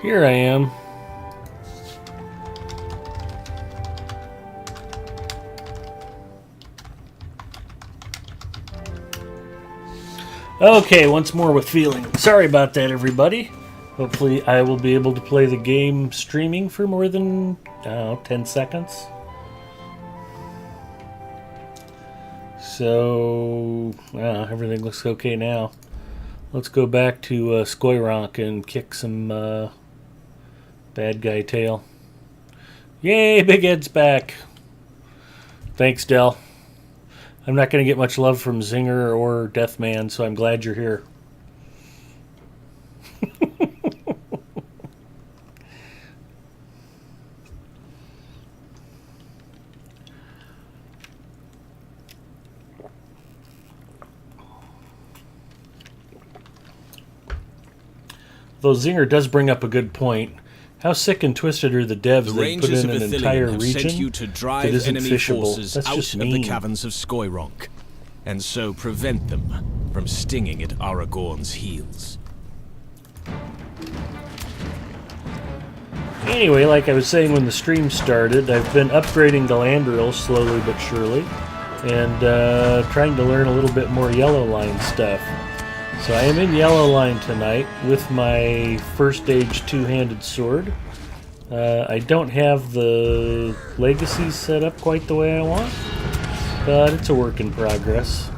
Here I am. Okay, once more with feeling. Sorry about that, everybody. Hopefully I will be able to play the game streaming for more than 10 seconds. So, everything looks okay now. Let's go back to Skoyronk and kick some bad guy tail. Yay, Big Ed's back. Thanks, Del. I'm not going to get much love from Zinger or Deathman, so I'm glad you're here. Though Zinger does bring up a good point. How sick and twisted are the devs that put in an entire region sent you to drive that isn't enemy fishable? forces That's out just of mean. the caverns of Skoyronk, and so prevent them from stinging at Aragorn's heels. Anyway, like I was saying when the stream started, I've been upgrading Galandriel slowly but surely, and trying to learn a little bit more Yellow Line stuff. So I am in Yellow Line tonight with my first age two-handed sword. I don't have the legacies set up quite the way I want, but it's a work in progress.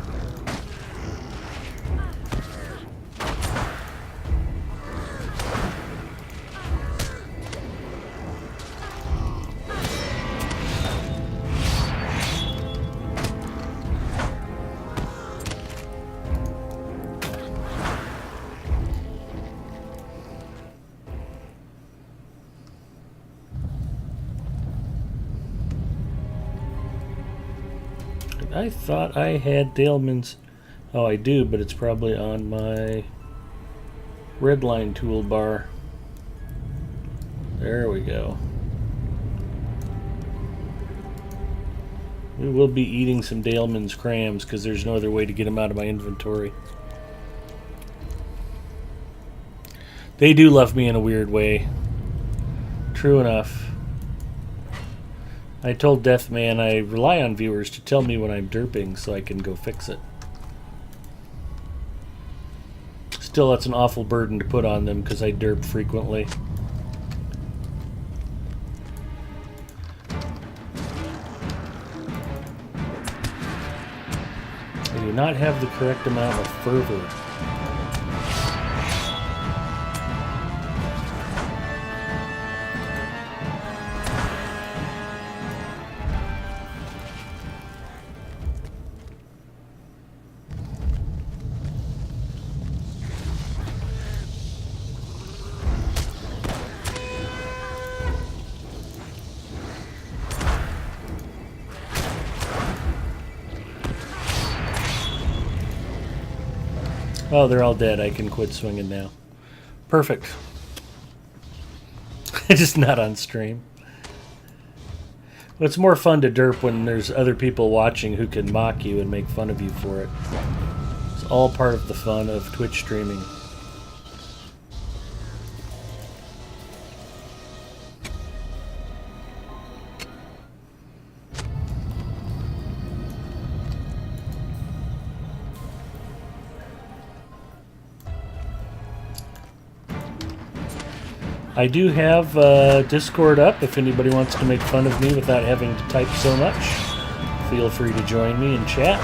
I thought I had Daleman's. Oh, I do, but it's probably on my red line toolbar. There we go. We will be eating some Daleman's crams because there's no other way to get them out of my inventory. They do love me in a weird way. True enough. I told Deathman I rely on viewers to tell me when I'm derping so I can go fix it. Still, that's an awful burden to put on them because I derp frequently. I do not have the correct amount of fervor. Oh, they're all dead. I can quit swinging now. Perfect. Just not on stream. Well, it's more fun to derp when there's other people watching who can mock you and make fun of you for it. It's all part of the fun of Twitch streaming. I do have Discord up if anybody wants to make fun of me without having to type so much. Feel free to join me and chat.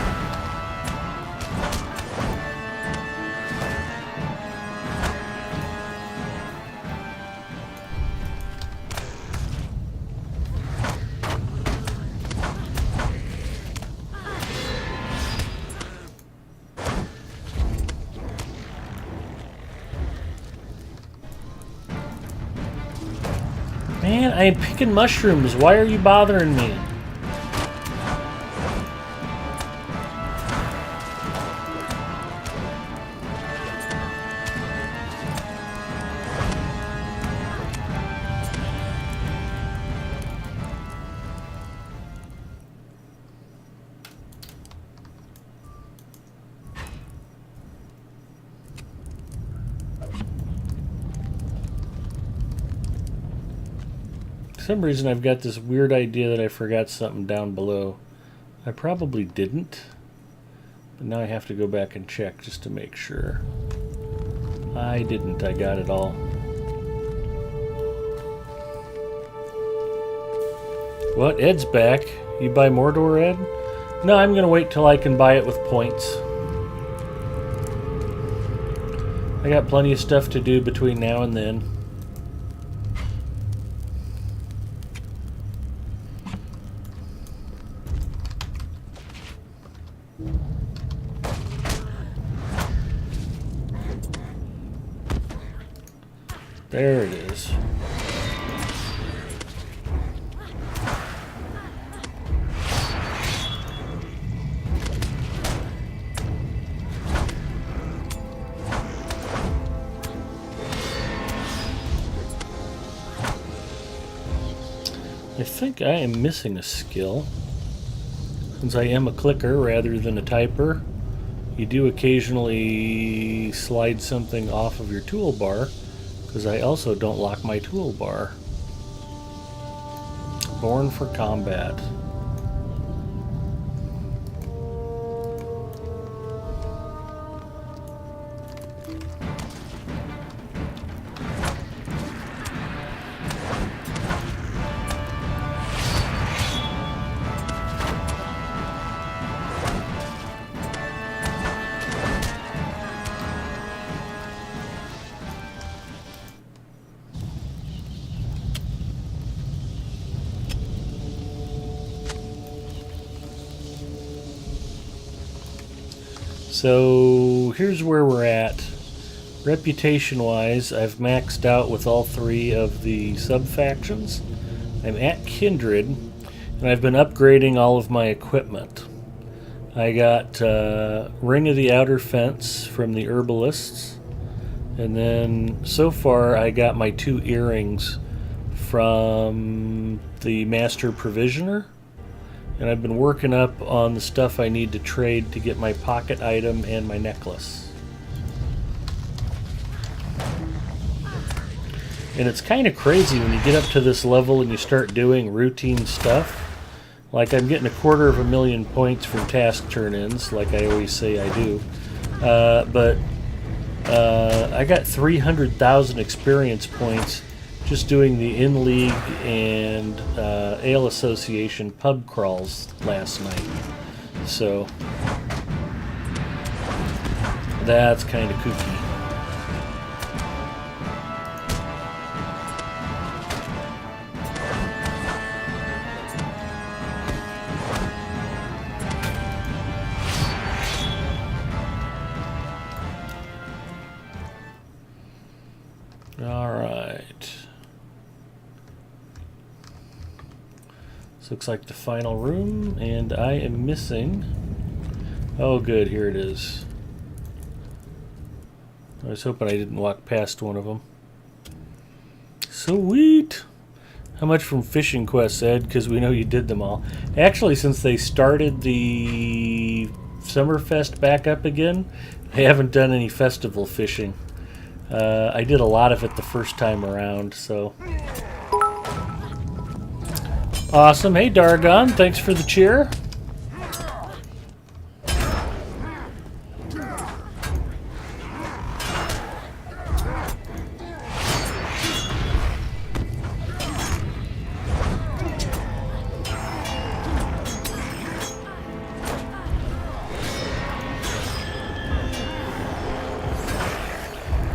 Man, I'm picking mushrooms. Why are you bothering me? For some reason I've got this weird idea that I forgot something down below. I probably didn't, but now I have to go back and check just to make sure. I didn't. I got it all. What? Ed's back. You buy Mordor, Ed? No, I'm going to wait till I can buy it with points. I got plenty of stuff to do between now and then. There it is. I think I am missing a skill. Since I am a clicker rather than a typer, you do occasionally slide something off of your toolbar, because I also don't lock my toolbar. Born for combat. So here's where we're at. Reputation-wise, I've maxed out with all 3 of the sub-factions. I'm at Kindred, and I've been upgrading all of my equipment. I got Ring of the Outer Fence from the Herbalists, and then so far I got my 2 earrings from the Master Provisioner. And I've been working up on the stuff I need to trade to get my pocket item and my necklace. And it's kind of crazy when you get up to this level and you start doing routine stuff. Like I'm getting 250,000 points from task turn-ins, like I always say I do. But I got 300,000 experience points just doing the in-league and Ale Association pub crawls last night. So that's kind of kooky. All right. This looks like the final room, and I am missing... Oh good, here it is. I was hoping I didn't walk past one of them. Sweet! How much from Fishing Quest, Ed? Because we know you did them all. Actually, since they started the Summerfest back up again, I haven't done any festival fishing. I did a lot of it the first time around, so... Awesome. Hey, Dargon. Thanks for the cheer.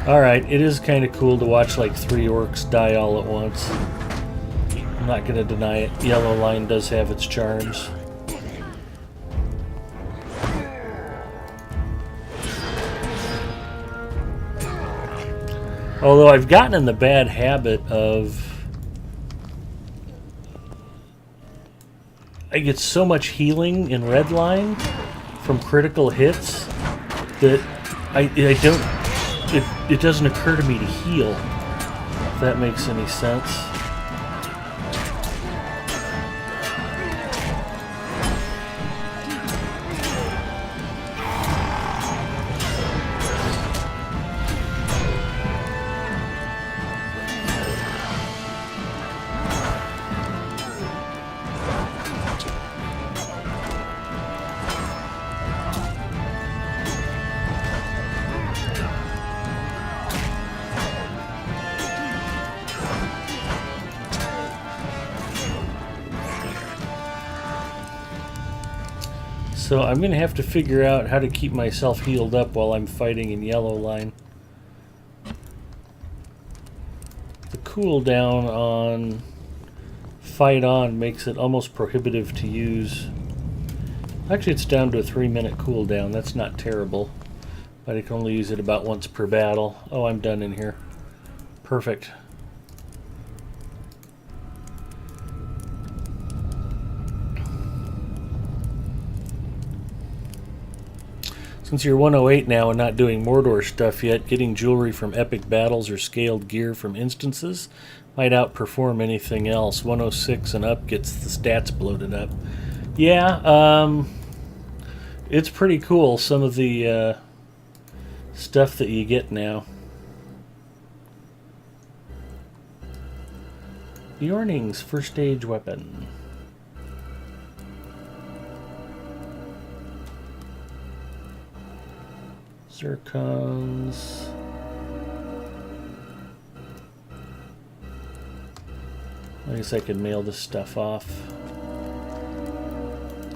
Alright, it is kind of cool to watch like 3 orcs die all at once. I'm not going to deny it. Yellow Line does have its charms. Although I've gotten in the bad habit of... I get so much healing in Red Line from critical hits that I don't... It doesn't occur to me to heal, if that makes any sense. So I'm going to have to figure out how to keep myself healed up while I'm fighting in yellow line. The cooldown on Fight On makes it almost prohibitive to use. Actually, it's down to a 3-minute cooldown. That's not terrible. But I can only use it about once per battle. Oh, I'm done in here. Perfect. Since you're 108 now and not doing Mordor stuff yet, getting jewelry from epic battles or scaled gear from instances might outperform anything else. 106 and up gets the stats bloated up. Yeah, it's pretty cool, some of the stuff that you get now. Bjorning's first stage weapon. Zircons. I guess I could mail this stuff off.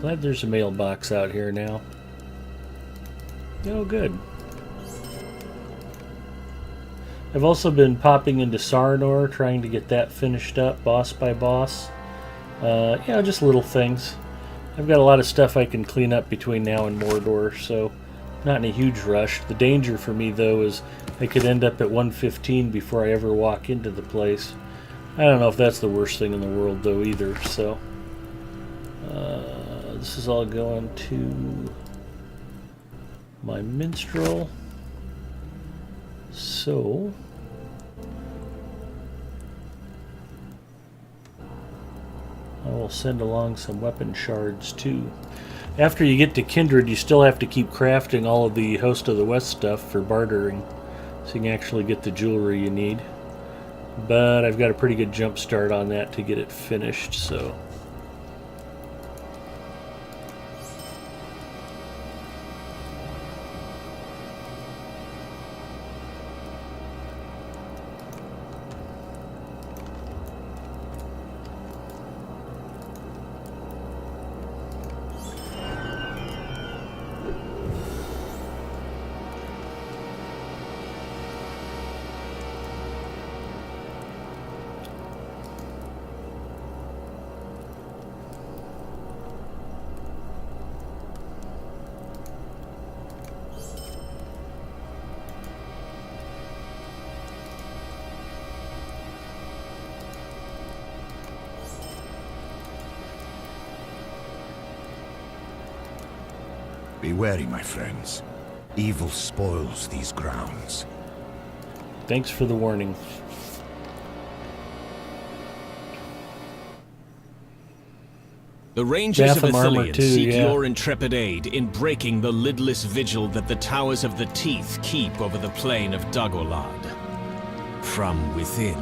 Glad there's a mailbox out here now. Oh, good. I've also been popping into Sarnor, trying to get that finished up, boss by boss. Just little things. I've got a lot of stuff I can clean up between now and Mordor, so not in a huge rush. The danger for me, though, is I could end up at 115 before I ever walk into the place. I don't know if that's the worst thing in the world, though, either, so... this is all going to my minstrel. So... I will send along some weapon shards, too. After you get to Kindred, you still have to keep crafting all of the Host of the West stuff for bartering, so you can actually get the jewelry you need. But I've got a pretty good jump start on that to get it finished, so... Be wary, my friends. Evil spoils these grounds. Thanks for the warning. The Rangers of Batham armor Ithilien too, seek yeah. your intrepid aid in breaking the lidless vigil that the Towers of the Teeth keep over the plain of Dagorlad. From within.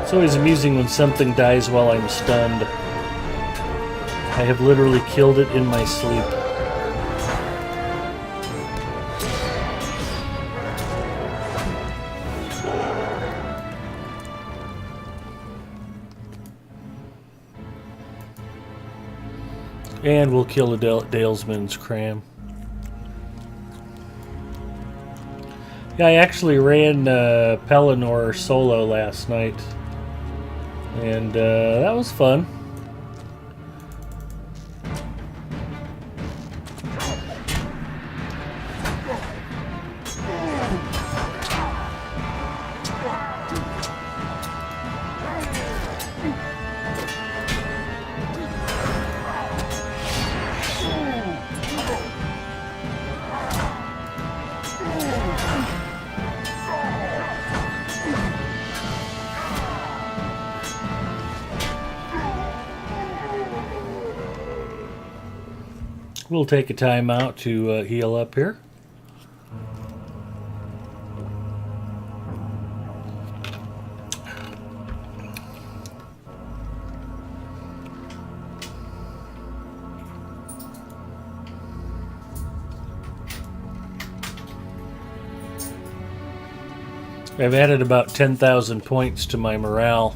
It's always amusing when something dies while I'm stunned. I have literally killed it in my sleep. And we'll kill a Dalesman's Cram. Yeah, I actually ran Pelennor solo last night. And that was fun. We'll take a time out to heal up here. I've added about 10,000 points to my morale.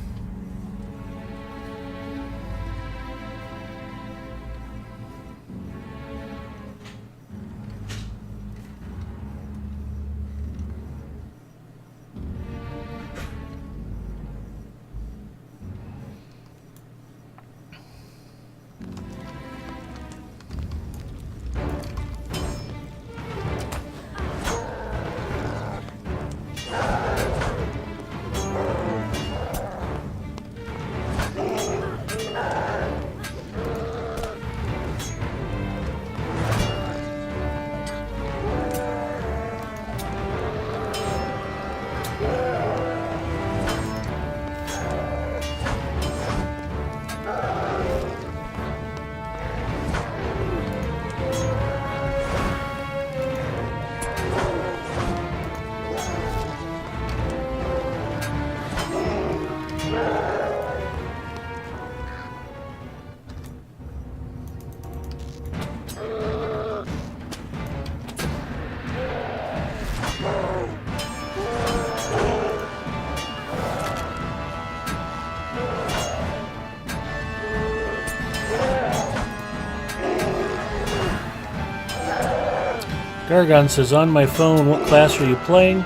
Gargon says, on my phone, what class are you playing?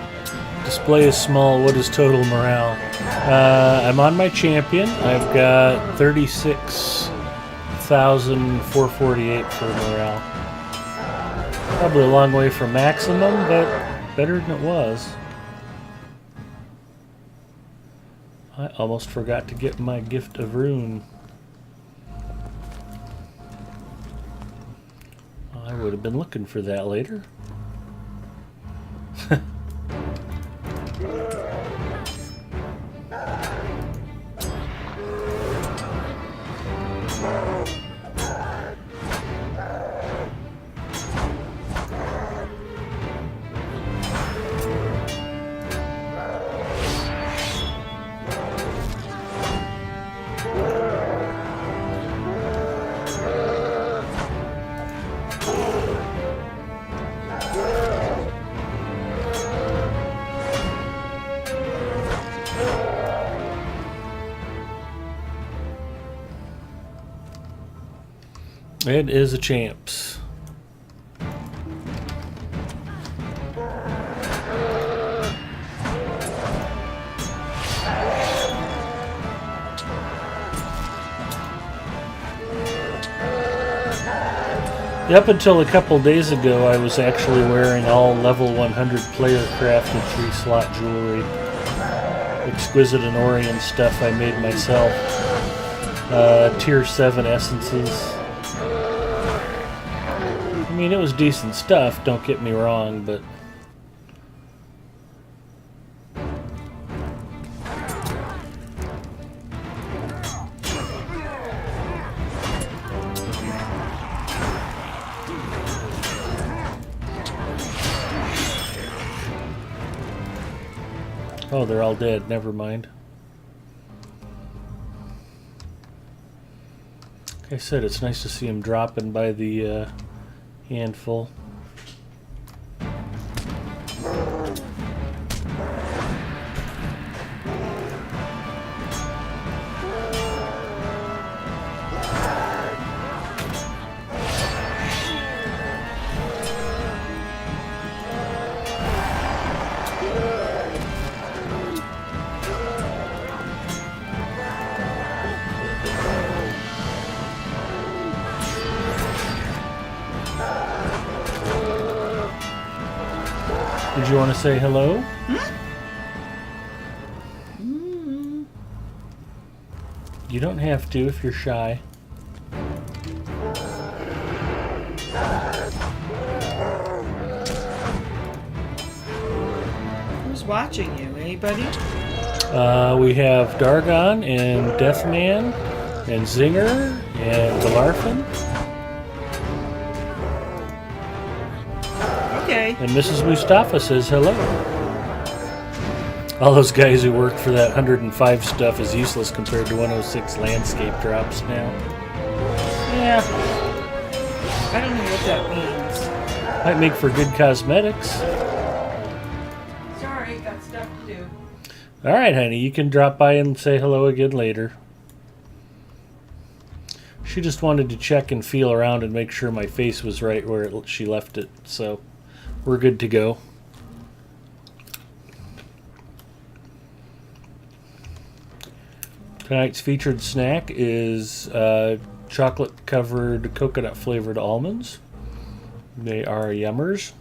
Display is small. What is total morale? I'm on my champion. I've got 36,448 for morale. Probably a long way from maximum, but better than it was. I almost forgot to get my gift of rune. I would have been looking for that later. It is a champs. Up until a couple days ago, I was actually wearing all level 100 player crafted 3-slot jewelry. Exquisite and Orient stuff I made myself. Tier 7 essences. I mean, it was decent stuff, don't get me wrong, but... Oh, they're all dead. Never mind. Like I said, it's nice to see them dropping by the handful. Did you want to say hello? You don't have to if you're shy. Who's watching you? Anybody? We have Dargon and Deathman and Zinger and Galarfin. Okay. And Mrs. Mustafa says hello. All those guys who work for that 105 stuff is useless compared to 106 landscape drops now. Yeah, I don't know what that means. might make for good cosmetics. Sorry, got stuff to do. Alright, honey, you can drop by and say hello again later. She just wanted to check and feel around and make sure my face was right where she left it, so we're good to go. Tonight's featured snack is chocolate-covered coconut-flavored almonds. They are yummers.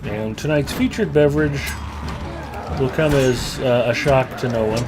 And tonight's featured beverage will come as a shock to no one.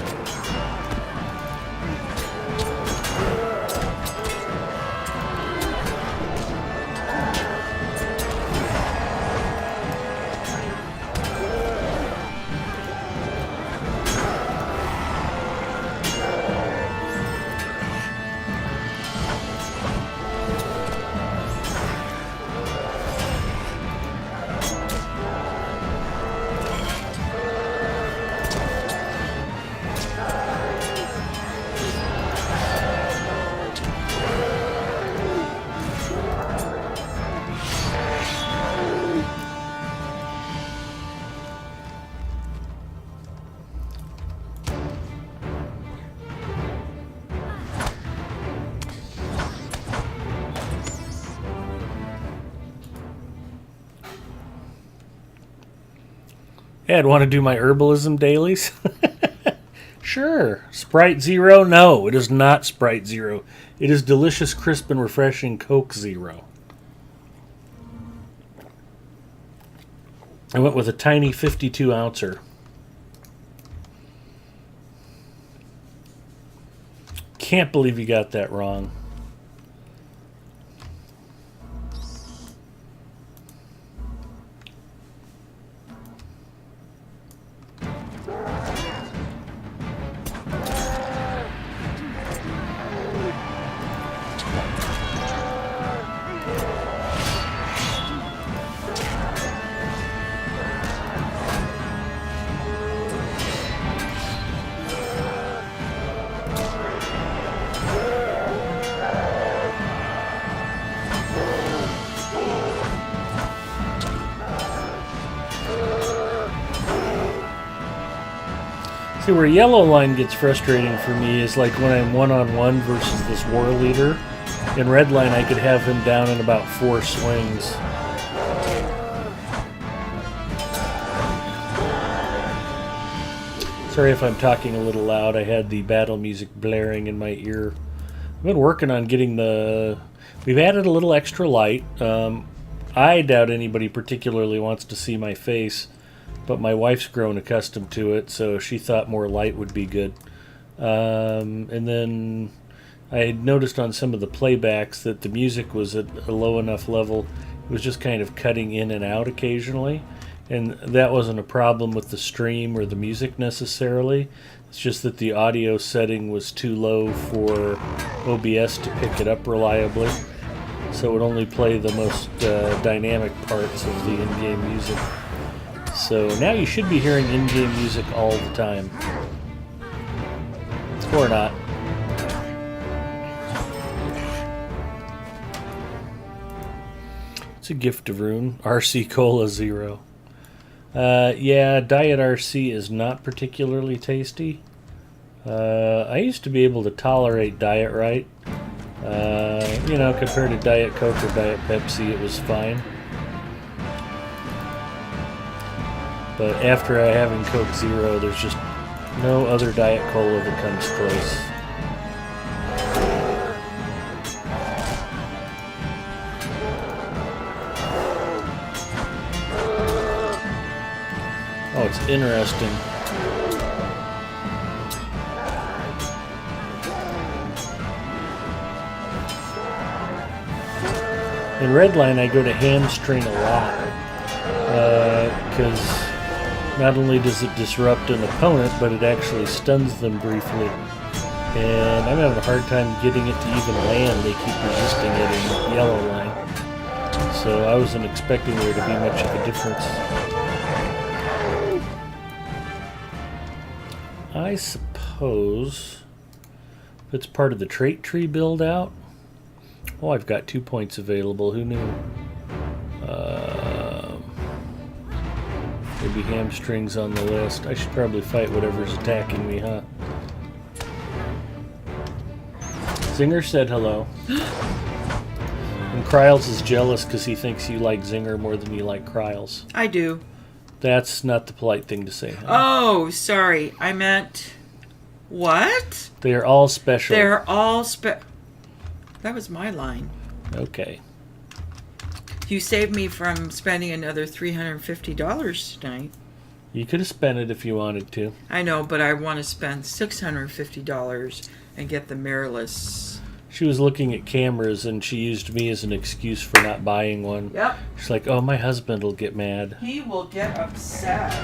Ed, want to do my herbalism dailies? Sure. Sprite Zero? No, it is not Sprite Zero. It is delicious, crisp, and refreshing Coke Zero. I went with a tiny 52-ouncer. Can't believe you got that wrong. See, where yellow line gets frustrating for me is like when I'm one-on-one versus this war leader. In red line, I could have him down in about 4 swings. Sorry if I'm talking a little loud. I had the battle music blaring in my ear. I've been working on getting the... We've added a little extra light. I doubt anybody particularly wants to see my face, but my wife's grown accustomed to it, so she thought more light would be good. And then I had noticed on some of the playbacks that the music was at a low enough level, it was just kind of cutting in and out occasionally. And that wasn't a problem with the stream or the music necessarily. It's just that the audio setting was too low for OBS to pick it up reliably. So it would only play the most dynamic parts of the in-game music. So now you should be hearing in-game music all the time. Or not. It's a gift of Rune. RC Cola Zero. Yeah, Diet RC is not particularly tasty. I used to be able to tolerate Diet Right. You know, compared to Diet Coke or Diet Pepsi, it was fine. But after having Coke Zero, there's just no other Diet Cola that comes close. Oh, it's interesting. In Redline, I go to hamstring a lot because not only does it disrupt an opponent, but it actually stuns them briefly. And I'm having a hard time getting it to even land. They keep resisting it in yellow line. So I wasn't expecting there to be much of a difference. I suppose if it's part of the trait tree build out. Oh, I've got 2 points available. Who knew? Maybe hamstrings on the list. I should probably fight whatever's attacking me, huh? Zinger said hello. And Kryles is jealous because he thinks you like Zinger more than you like Kryles. I do. That's not the polite thing to say, huh? Oh, sorry. I meant... What? They are all special. They're all That was my line. Okay. You saved me from spending another $350 tonight. You could have spent it if you wanted to. I know, but I want to spend $650 and get the mirrorless. She was looking at cameras and she used me as an excuse for not buying one. Yep. She's like, oh, my husband will get mad. He will get upset.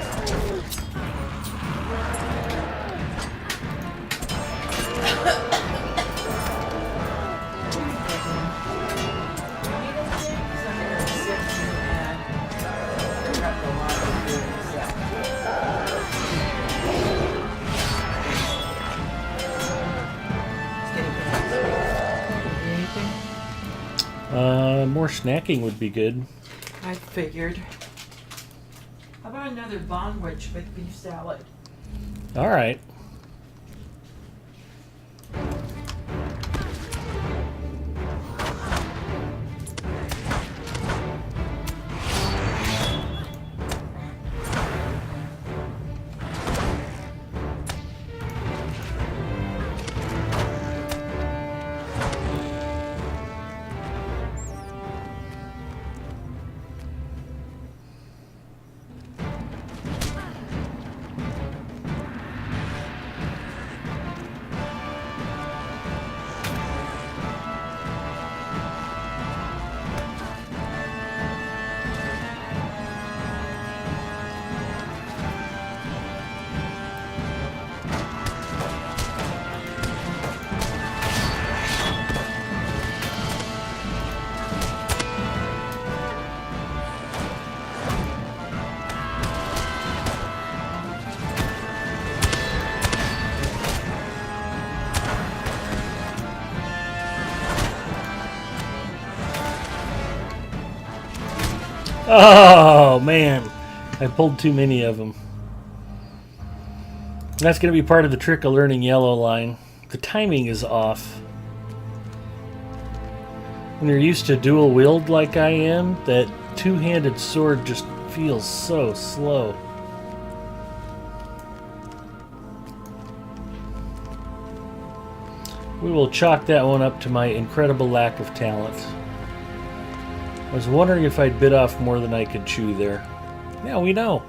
More snacking would be good. I figured. How about another bonwich with beef salad? All right. Oh, man. I pulled too many of them. That's going to be part of the trick of learning yellow line. The timing is off. When you're used to dual wield like I am, that two-handed sword just feels so slow. We will chalk that one up to my incredible lack of talent. I was wondering if I'd bit off more than I could chew there. Now we know.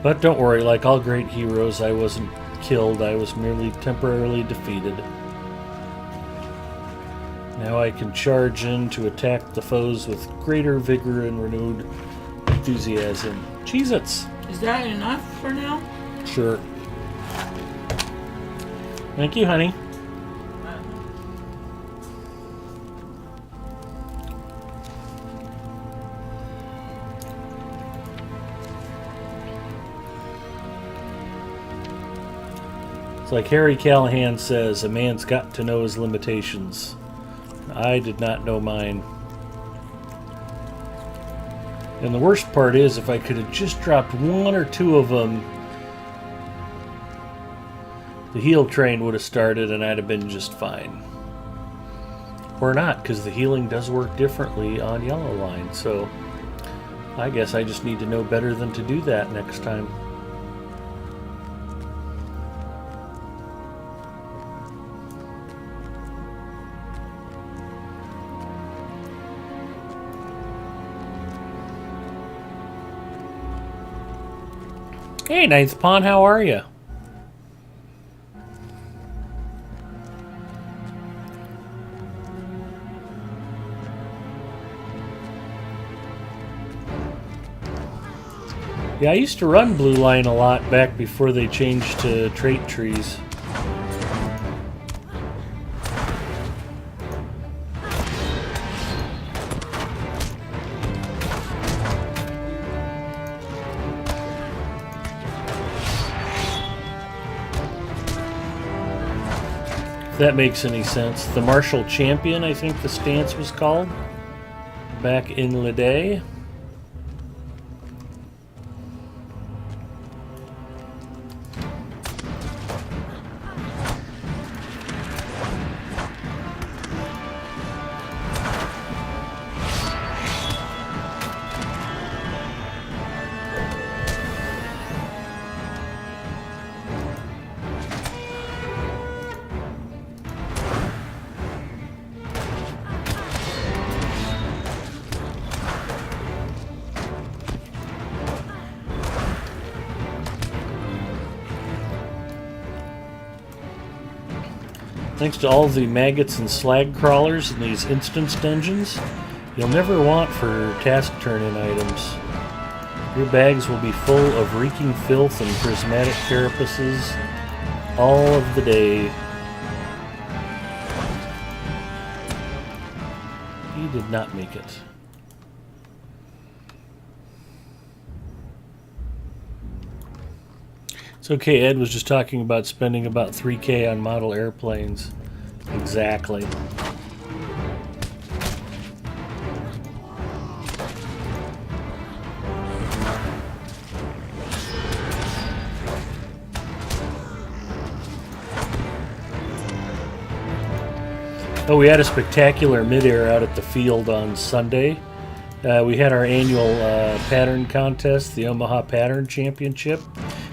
But don't worry, like all great heroes, I wasn't killed. I was merely temporarily defeated. Now I can charge in to attack the foes with greater vigor and renewed enthusiasm. Cheez-Its! Is that enough for now? Sure. Thank you, honey. It's like Harry Callahan says, a man's got to know his limitations. I did not know mine. And the worst part is, if I could have just dropped one or two of them, the heal train would have started and I'd have been just fine. Or not, because the healing does work differently on yellow line, so I guess I just need to know better than to do that next time. Hey, Ninth Pawn, how are you? Yeah, I used to run Blue Line a lot back before they changed to trait trees. If that makes any sense. The Martial Champion, I think the stance was called, back in the day. Thanks to all the maggots and slag crawlers in these instance dungeons, you'll never want for task turn-in items. Your bags will be full of reeking filth and prismatic carapaces all of the day. He did not make it. It's okay, Ed was just talking about spending about $3K on model airplanes. Exactly. Oh, we had a spectacular midair out at the field on Sunday. We had our annual pattern contest, the Omaha Pattern Championship.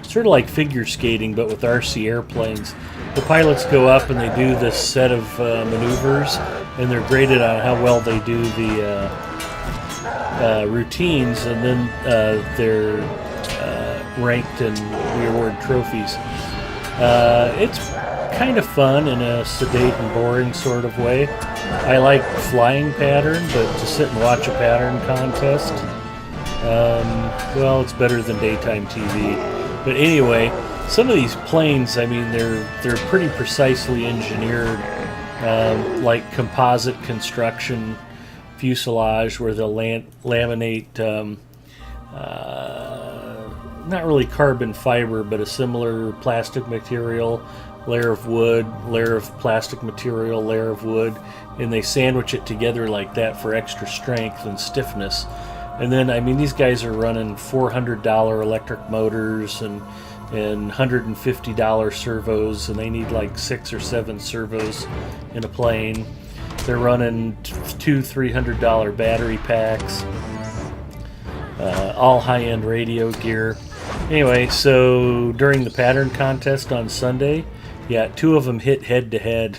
Sort of like figure skating, but with RC airplanes. The pilots go up and they do this set of maneuvers, and they're graded on how well they do the routines, and then they're ranked and we award trophies. It's kind of fun in a sedate and boring sort of way. I like flying pattern, but to sit and watch a pattern contest, well, it's better than daytime TV. But anyway, some of these planes, I mean, they're pretty precisely engineered, like composite construction fuselage, where they'll laminate, not really carbon fiber, but a similar plastic material, layer of wood, layer of plastic material, layer of wood, and they sandwich it together like that for extra strength and stiffness. And then, I mean, these guys are running $400 electric motors and $150 servos, and they need like 6 or 7 servos in a plane. They're running $200-300 battery packs, all high-end radio gear. Anyway, so during the pattern contest on Sunday, yeah, 2 of them hit head-to-head.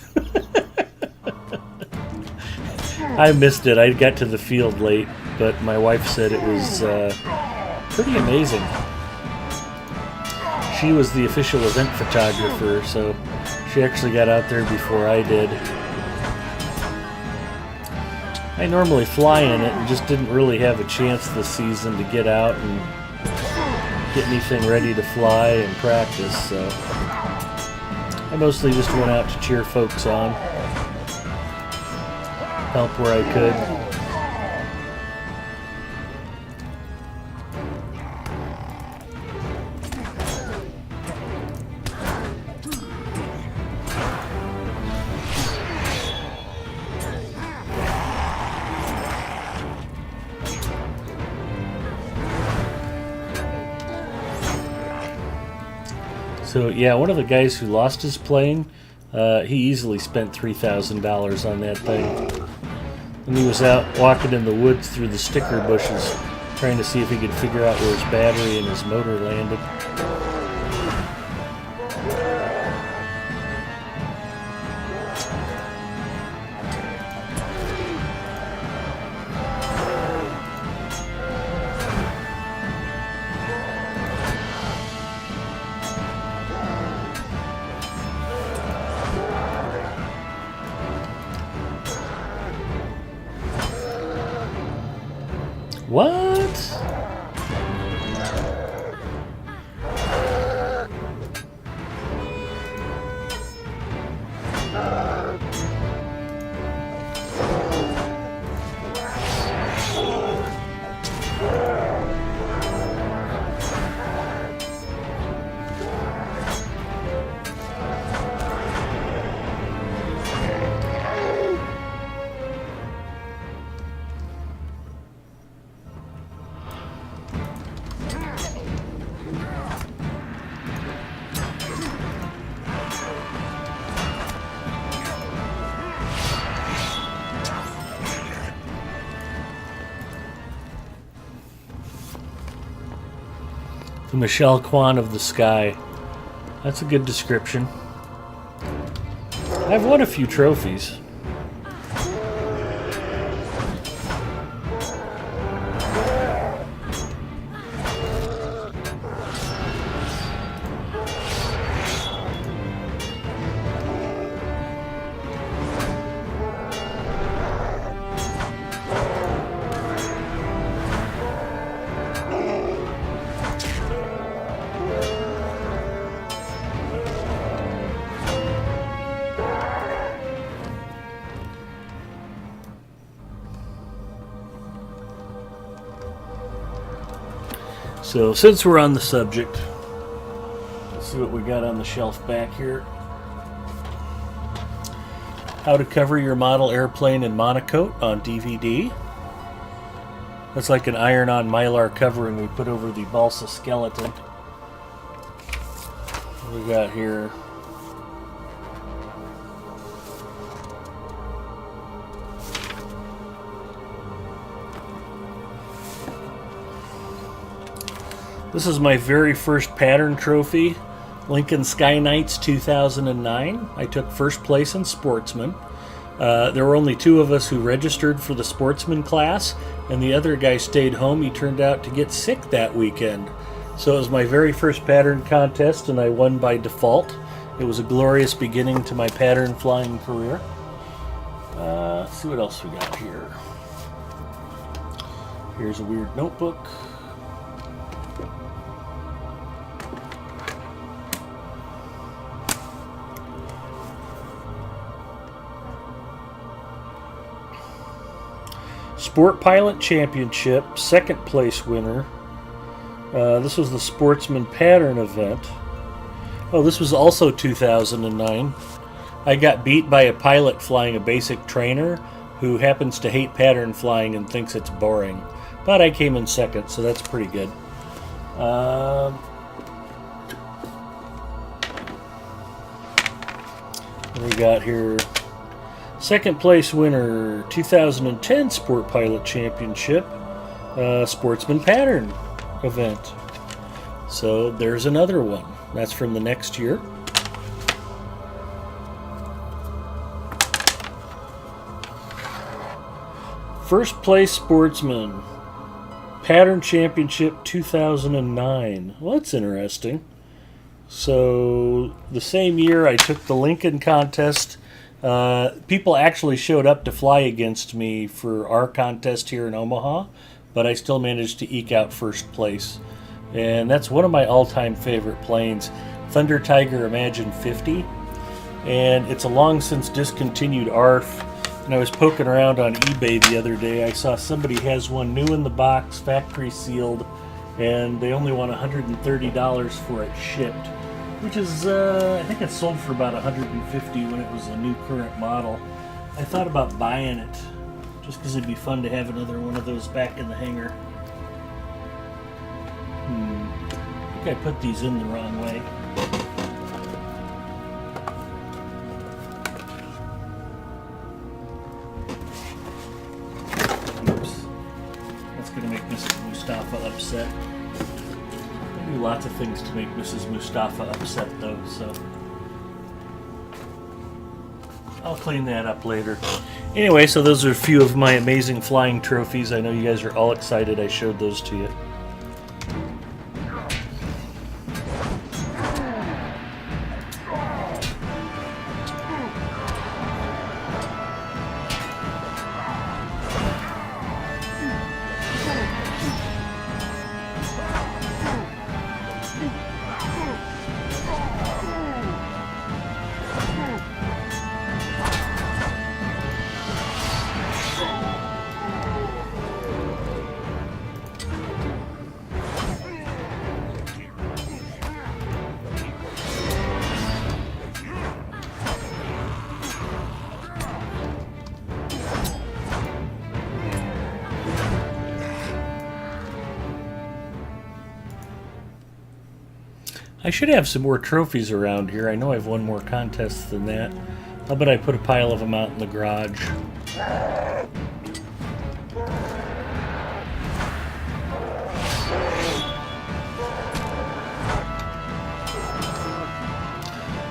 I missed it. I got to the field late, but my wife said it was pretty amazing. She was the official event photographer, so she actually got out there before I did. I normally fly in it and just didn't really have a chance this season to get out and get anything ready to fly and practice, so I mostly just went out to cheer folks on, help where I could. So yeah, one of the guys who lost his plane, he easily spent $3,000 on that thing. And he was out walking in the woods through the sticker bushes, trying to see if he could figure out where his battery and his motor landed. What? The Michelle Kwan of the sky. That's a good description. I've won a few trophies. So since we're on the subject, let's see what we got on the shelf back here. How to cover your model airplane in monocoat on DVD. That's like an iron-on mylar covering we put over the balsa skeleton. What we got here? This is my very first pattern trophy, Lincoln Sky Knights 2009. I took first place in Sportsman. There were only 2 of us who registered for the Sportsman class, and the other guy stayed home. He turned out to get sick that weekend. So it was my very first pattern contest, and I won by default. It was a glorious beginning to my pattern flying career. Let's see what else we got here. Here's a weird notebook. Sport Pilot Championship, 2nd place winner. This was the Sportsman Pattern event. Oh, this was also 2009. I got beat by a pilot flying a basic trainer who happens to hate pattern flying and thinks it's boring. But I came in 2nd, so that's pretty good. What we got here? 2nd place winner, 2010 Sport Pilot Championship, Sportsman Pattern event. So there's another one. That's from the next year. First place Sportsman, Pattern Championship 2009. Well, that's interesting. So the same year I took the Lincoln contest. People actually showed up to fly against me for our contest here in Omaha, but I still managed to eke out first place. And that's one of my all-time favorite planes, Thunder Tiger Imagine 50. And it's a long since discontinued ARF. And I was poking around on eBay the other day. I saw somebody has one new in the box, factory sealed, and they only want $130 for it shipped. Which is, I think it sold for about $150 when it was a new current model. I thought about buying it, just because it'd be fun to have another one of those back in the hangar. I think I put these in the wrong way. Oops. That's going to make Mrs. Mustafa upset. I do lots of things to make Mrs. Mustafa upset, though, so I'll clean that up later. Anyway, so those are a few of my amazing flying trophies. I know you guys are all excited I showed those to you. I should have some more trophies around here. I know I've won more contests than that. How about I put a pile of them out in the garage?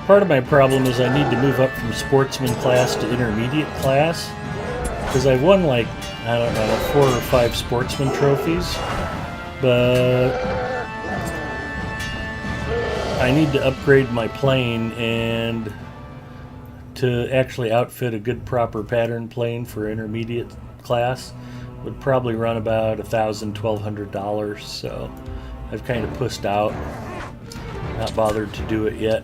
Part of my problem is I need to move up from sportsman class to intermediate class, because I've won like, I don't know, 4 or 5 sportsman trophies, but I need to upgrade my plane, and to actually outfit a good proper pattern plane for intermediate class would probably run about $1,000–1,200, so I've kind of pushed out, not bothered to do it yet.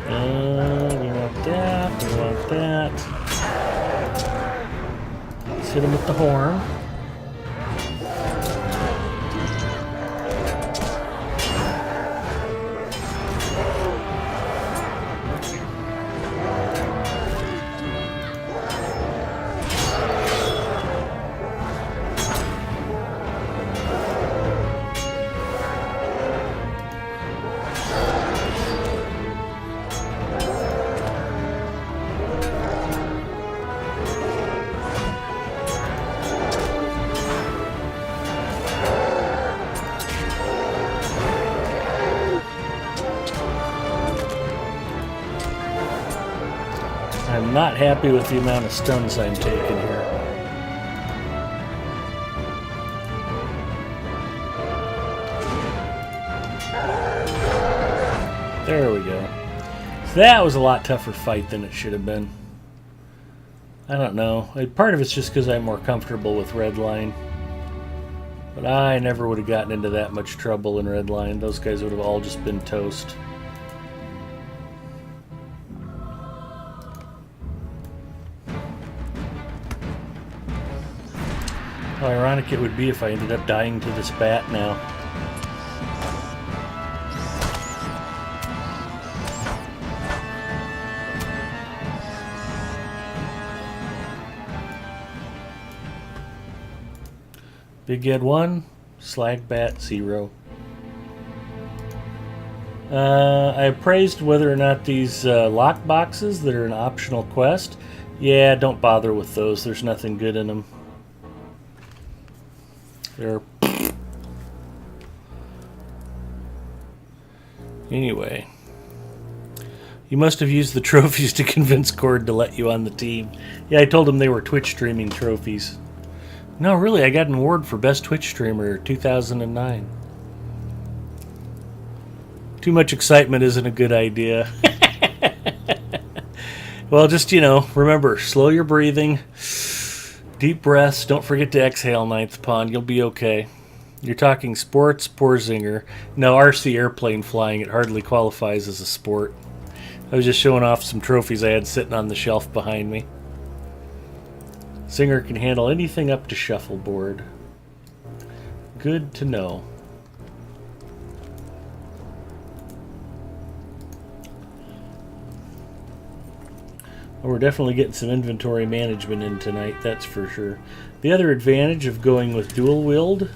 We want that, we want that. Let's hit him with the horn. I'm not happy with the amount of stuns I'm taking here. There we go. So that was a lot tougher fight than it should have been. I don't know. Part of it's just because I'm more comfortable with Redline. But I never would have gotten into that much trouble in Redline. Those guys would have all just been toast. How ironic it would be if I ended up dying to this bat now. Big Ed 1, Slag Bat 0. I appraised whether or not these lock boxes that are an optional quest. Yeah, don't bother with those. There's nothing good in them. They're... Anyway. You must have used the trophies to convince Cord to let you on the team. Yeah, I told him they were Twitch streaming trophies. No, really, I got an award for Best Twitch Streamer 2009. Too much excitement isn't a good idea. Well, just, remember, slow your breathing. Deep breaths. Don't forget to exhale, Ninth Pond. You'll be okay. You're talking sports, poor zinger. No, RC airplane flying, it hardly qualifies as a sport. I was just showing off some trophies I had sitting on the shelf behind me. Zinger can handle anything up to shuffleboard. Good to know. Well, we're definitely getting some inventory management in tonight, that's for sure. The other advantage of going with dual wield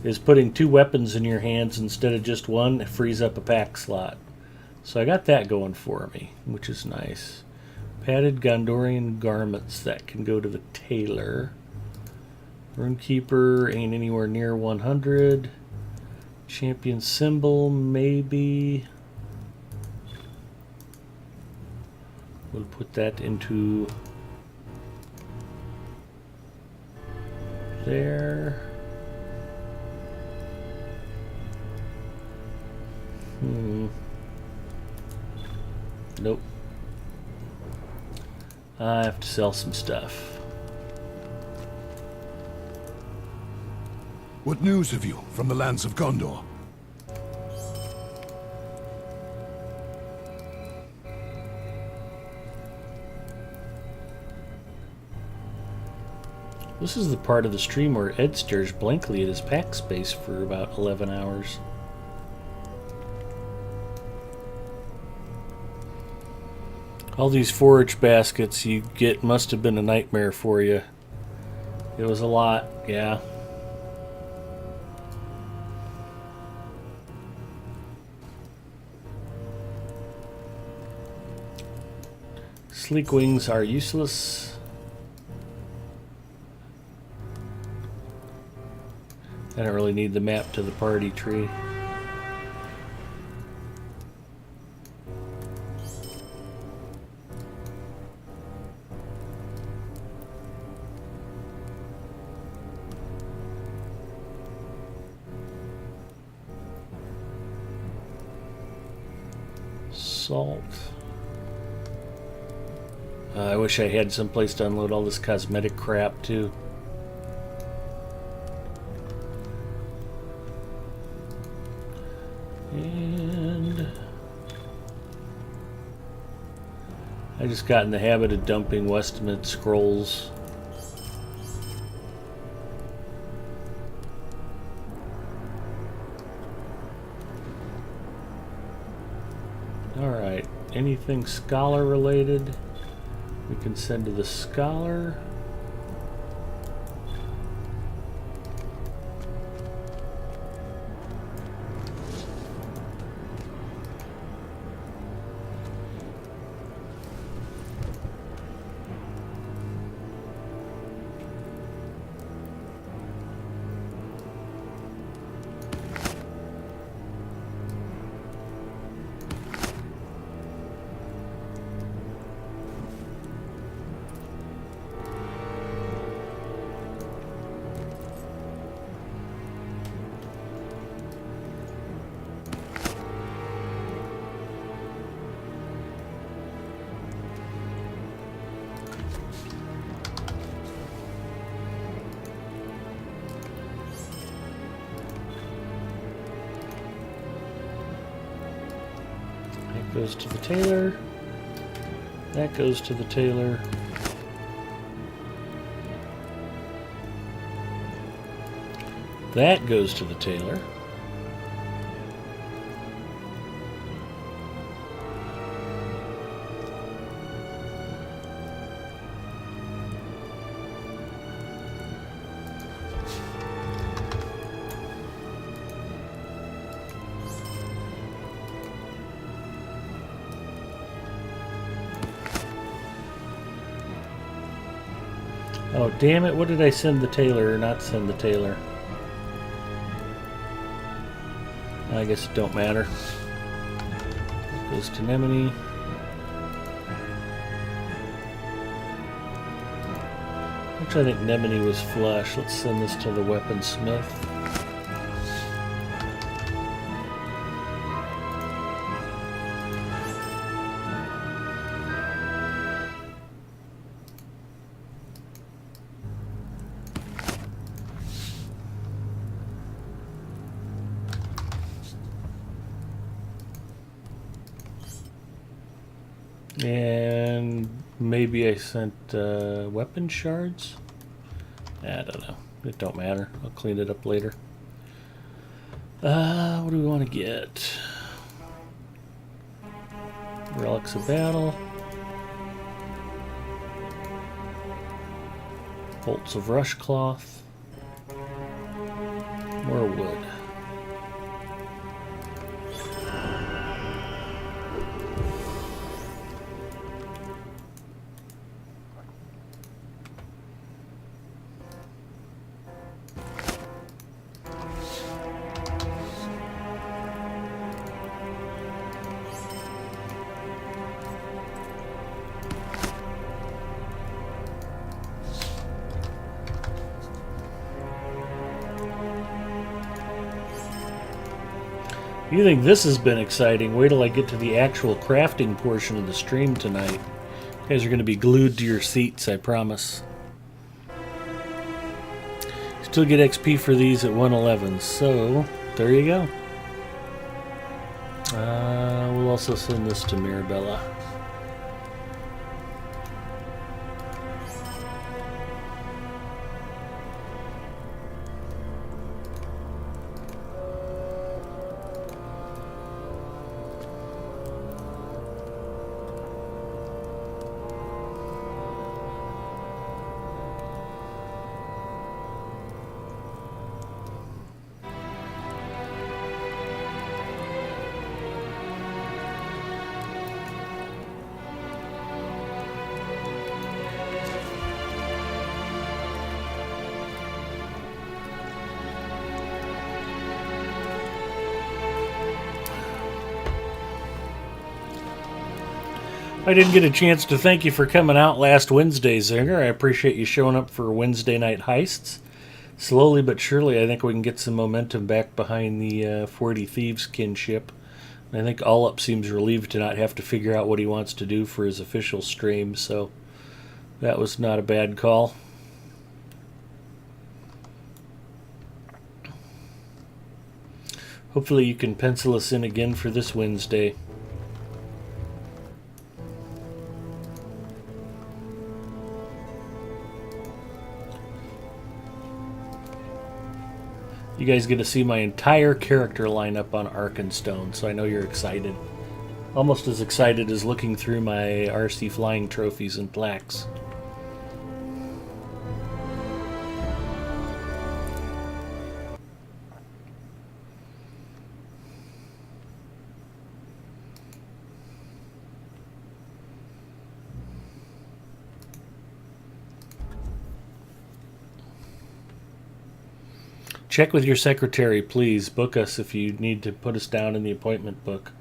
is putting 2 weapons in your hands instead of just one. It frees up a pack slot. So I got that going for me, which is nice. Padded Gondorian garments, that can go to the tailor. Runekeeper ain't anywhere near 100. Champion symbol, maybe. We'll put that into there. Nope. I have to sell some stuff. What news have you from the lands of Gondor? This is the part of the stream where Ed stares blankly at his pack space for about 11 hours. All these forage baskets you get must have been a nightmare for you. It was a lot, yeah. Sleek wings are useless. I don't really need the map to the party tree. Salt. I wish I had some place to unload all this cosmetic crap too. And I just got in the habit of dumping Westmint scrolls. Alright, anything scholar related we can send to the scholar. Goes to the tailor. That goes to the tailor. That goes to the tailor. Oh, damn it. What did I send the tailor or not send the tailor? I guess it don't matter. It goes to Nemini. Actually, I think Nemini was flush. Let's send this to the weaponsmith. And maybe I sent weapon shards? I don't know. It don't matter. I'll clean it up later. What do we want to get? Relics of battle. Bolts of rush cloth. More wood. You think this has been exciting? Wait till I get to the actual crafting portion of the stream tonight. You guys are going to be glued to your seats, I promise. Still get XP for these at 111, so there you go. We'll also send this to Mirabella. I didn't get a chance to thank you for coming out last Wednesday, Zinger. I appreciate you showing up for Wednesday night heists. Slowly but surely, I think we can get some momentum back behind the 40 Thieves kinship. I think All Up seems relieved to not have to figure out what he wants to do for his official stream, so that was not a bad call. Hopefully you can pencil us in again for this Wednesday. You guys get to see my entire character lineup on Arkenstone, so I know you're excited. Almost as excited as looking through my RC flying trophies and plaques. Check with your secretary, please. Book us if you need to put us down in the appointment book.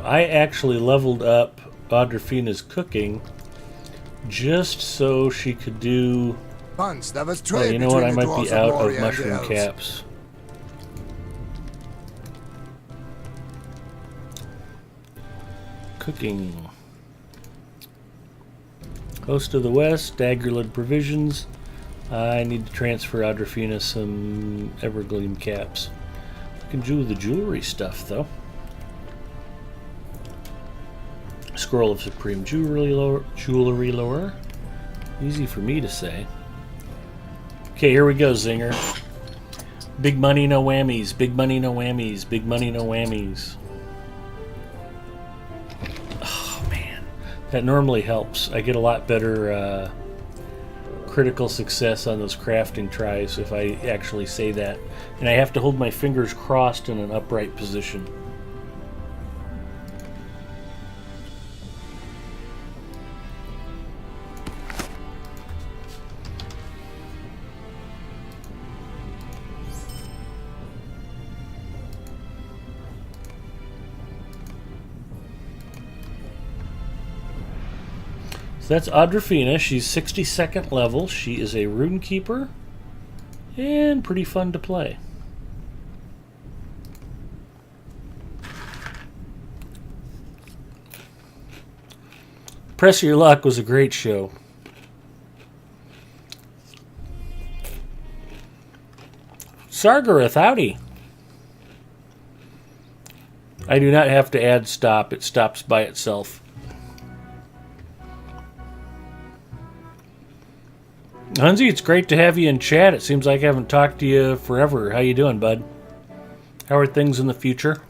I actually leveled up Audrafina's cooking just so she could do... Once there was Oh, trade you know what? I between the might be dwarves out Moria of and the mushroom elves. caps. Cooking. Host of the West, Daggerlid Provisions. I need to transfer Audrafina some Evergleam caps. I can do the jewelry stuff, though. Scroll of Supreme Jewelry Lore. Easy for me to say. Okay, here we go, Zinger. Big money, no whammies. Big money, no whammies. Big money, no whammies. Oh, man. That normally helps. I get a lot better critical success on those crafting tries if I actually say that. And I have to hold my fingers crossed in an upright position. That's Audrafina. She's 62nd level. She is a rune keeper and pretty fun to play. Press Your Luck was a great show. Sargarath, howdy. I do not have to add stop. It stops by itself. Hunzi, it's great to have you in chat. It seems like I haven't talked to you forever. How you doing, bud? How are things in the future?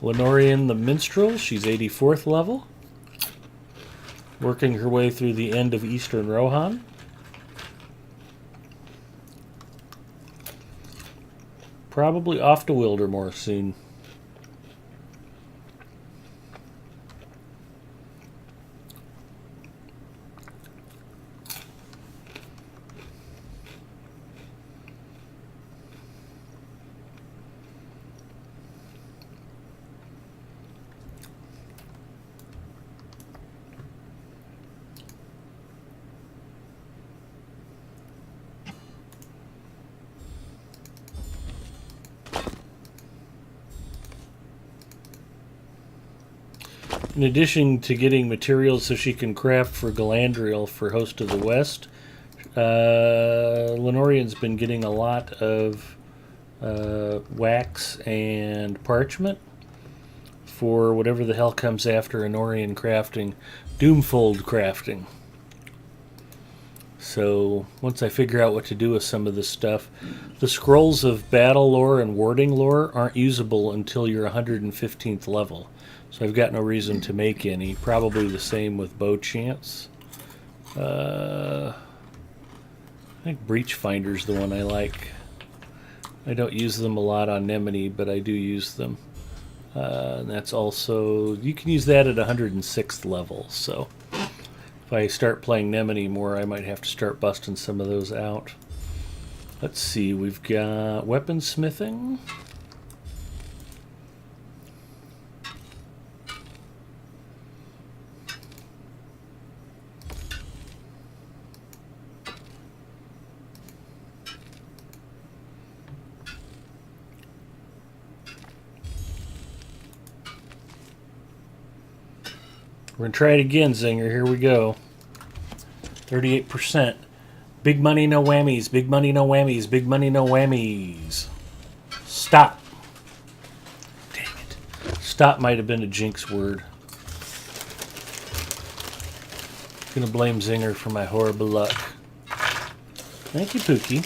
Lenorian the Minstrel, she's 84th level. Working her way through the end of Eastern Rohan. Probably off to Wildermore soon. In addition to getting materials so she can craft for Galandriel for Host of the West, Lenorian's been getting a lot of wax and parchment for whatever the hell comes after Anorian crafting, Doomfold crafting. So once I figure out what to do with some of this stuff, the scrolls of battle lore and warding lore aren't usable until you're 115th level. So I've got no reason to make any. Probably the same with bow chance. I think Breach Finder's the one I like. I don't use them a lot on Nemini, but I do use them. And that's also, you can use that at 106th level. So if I start playing Nemini more, I might have to start busting some of those out. Let's see, we've got weaponsmithing. We're going to try it again, Zinger. Here we go. 38%. Big money, no whammies. Big money, no whammies. Big money, no whammies. Stop. Dang it. Stop might have been a jinx word. Going to blame Zinger for my horrible luck. Thank you, Pookie.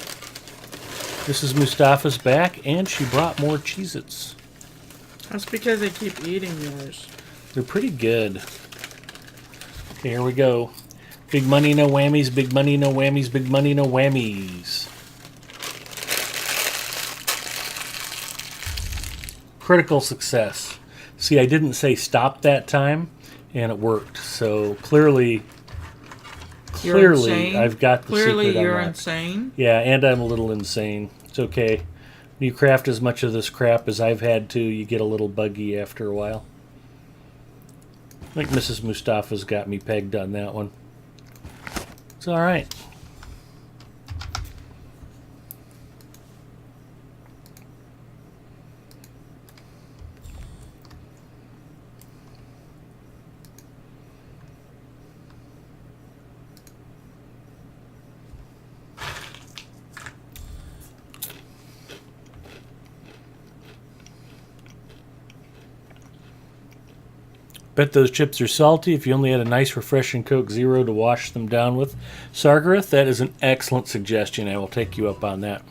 Mrs. Mustafa's back, and she brought more Cheez-Its. That's because I keep eating yours. They're pretty good. Okay, here we go. Big money, no whammies. Big money, no whammies. Big money, no whammies. Critical success. See, I didn't say stop that time, and it worked. So clearly I've got the Clearly secret you're unlocked. insane. Yeah, and I'm a little insane. It's okay. When you craft as much of this crap as I've had to, you get a little buggy after a while. I think Mrs. Mustafa's got me pegged on that one. It's alright. Bet those chips are salty if you only had a nice refreshing Coke Zero to wash them down with. Sargarath, that is an excellent suggestion. I will take you up on that.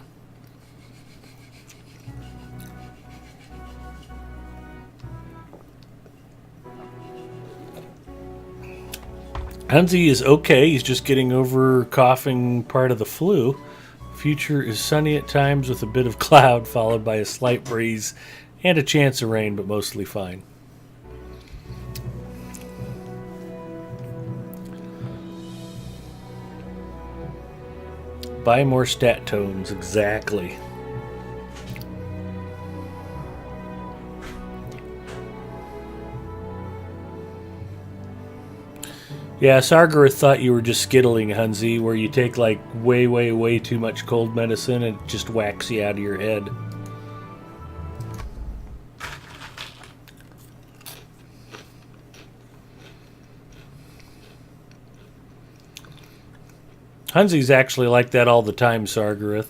Hansi is okay. He's just getting over coughing part of the flu. Future is sunny at times with a bit of cloud followed by a slight breeze and a chance of rain, but mostly fine. Buy more stat tomes, exactly. Yeah, Sargarath thought you were just skittling, Hunzi, where you take like way too much cold medicine and it just whacks you out of your head. Hunzi's actually like that all the time, Sargarath.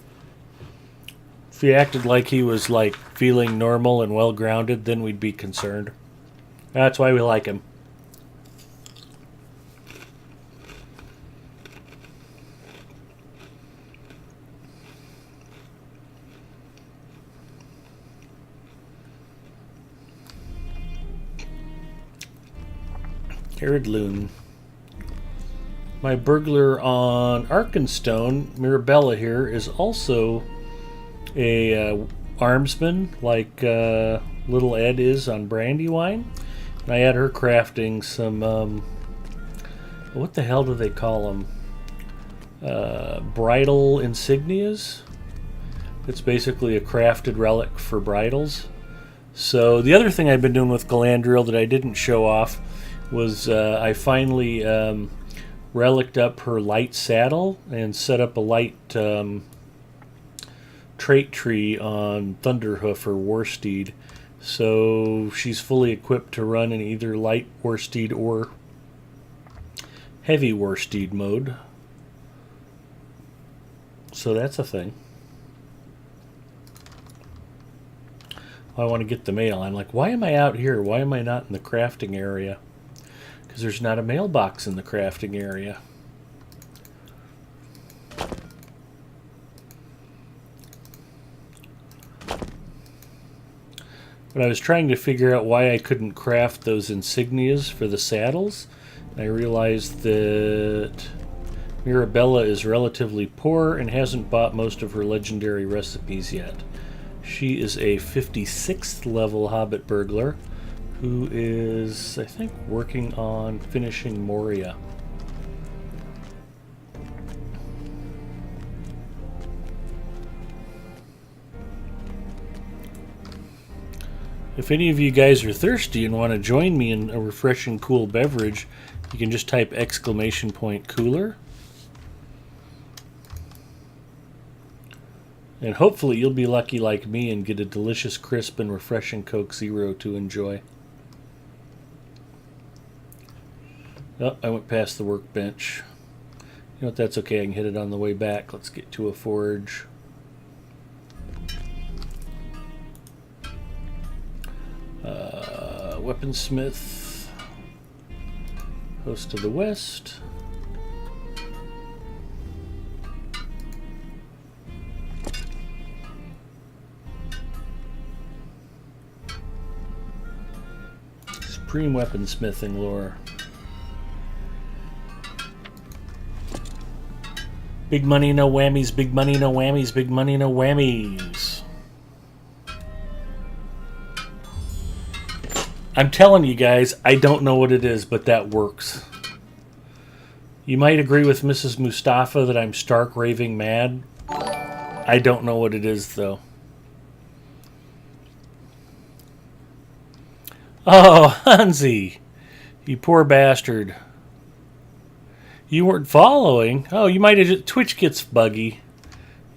If he acted like he was like feeling normal and well grounded, then we'd be concerned. That's why we like him. Loon. My burglar on Arkenstone, Mirabella here, is also a armsman, like little Ed is on Brandywine. And I had her crafting some, what the hell do they call them? Bridal insignias? It's basically a crafted relic for bridals. So the other thing I've been doing with Galandriel that I didn't show off was I finally relicked up her light saddle and set up a light trait tree on Thunderhoof or Warsteed. So she's fully equipped to run in either light Warsteed or heavy Warsteed mode. So that's a thing. I want to get the mail. I'm like, why am I out here? Why am I not in the crafting area? Because there's not a mailbox in the crafting area. But I was trying to figure out why I couldn't craft those insignias for the saddles. And I realized that Mirabella is relatively poor and hasn't bought most of her legendary recipes yet. She is a 56th level Hobbit burglar who is, I think, working on finishing Moria. If any of you guys are thirsty and want to join me in a refreshing cool beverage, you can just type !cooler. And hopefully you'll be lucky like me and get a delicious, crisp, and refreshing Coke Zero to enjoy. Oh, I went past the workbench. You know what, that's okay, I can hit it on the way back. Let's get to a forge. Weaponsmith. Host to the west. Supreme weaponsmithing lore. Big money, no whammies. Big money, no whammies. Big money, no whammies. I'm telling you guys, I don't know what it is, but that works. You might agree with Mrs. Mustafa that I'm stark raving mad. I don't know what it is, though. Oh, Hansi, you poor bastard. You weren't following? Oh, you might have... Twitch gets buggy.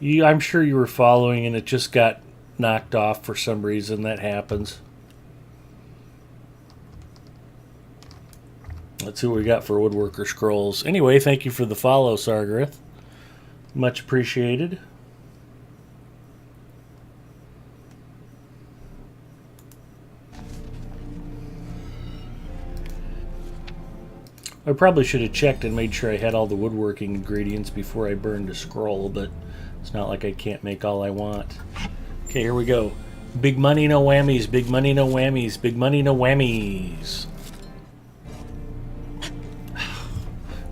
I'm sure you were following and it just got knocked off for some reason. That happens. Let's see what we got for Woodworker Scrolls. Anyway, thank you for the follow, Sargareth. Much appreciated. I probably should have checked and made sure I had all the woodworking ingredients before I burned a scroll, but it's not like I can't make all I want. Okay, here we go. Big money, no whammies. Big money, no whammies. Big money, no whammies.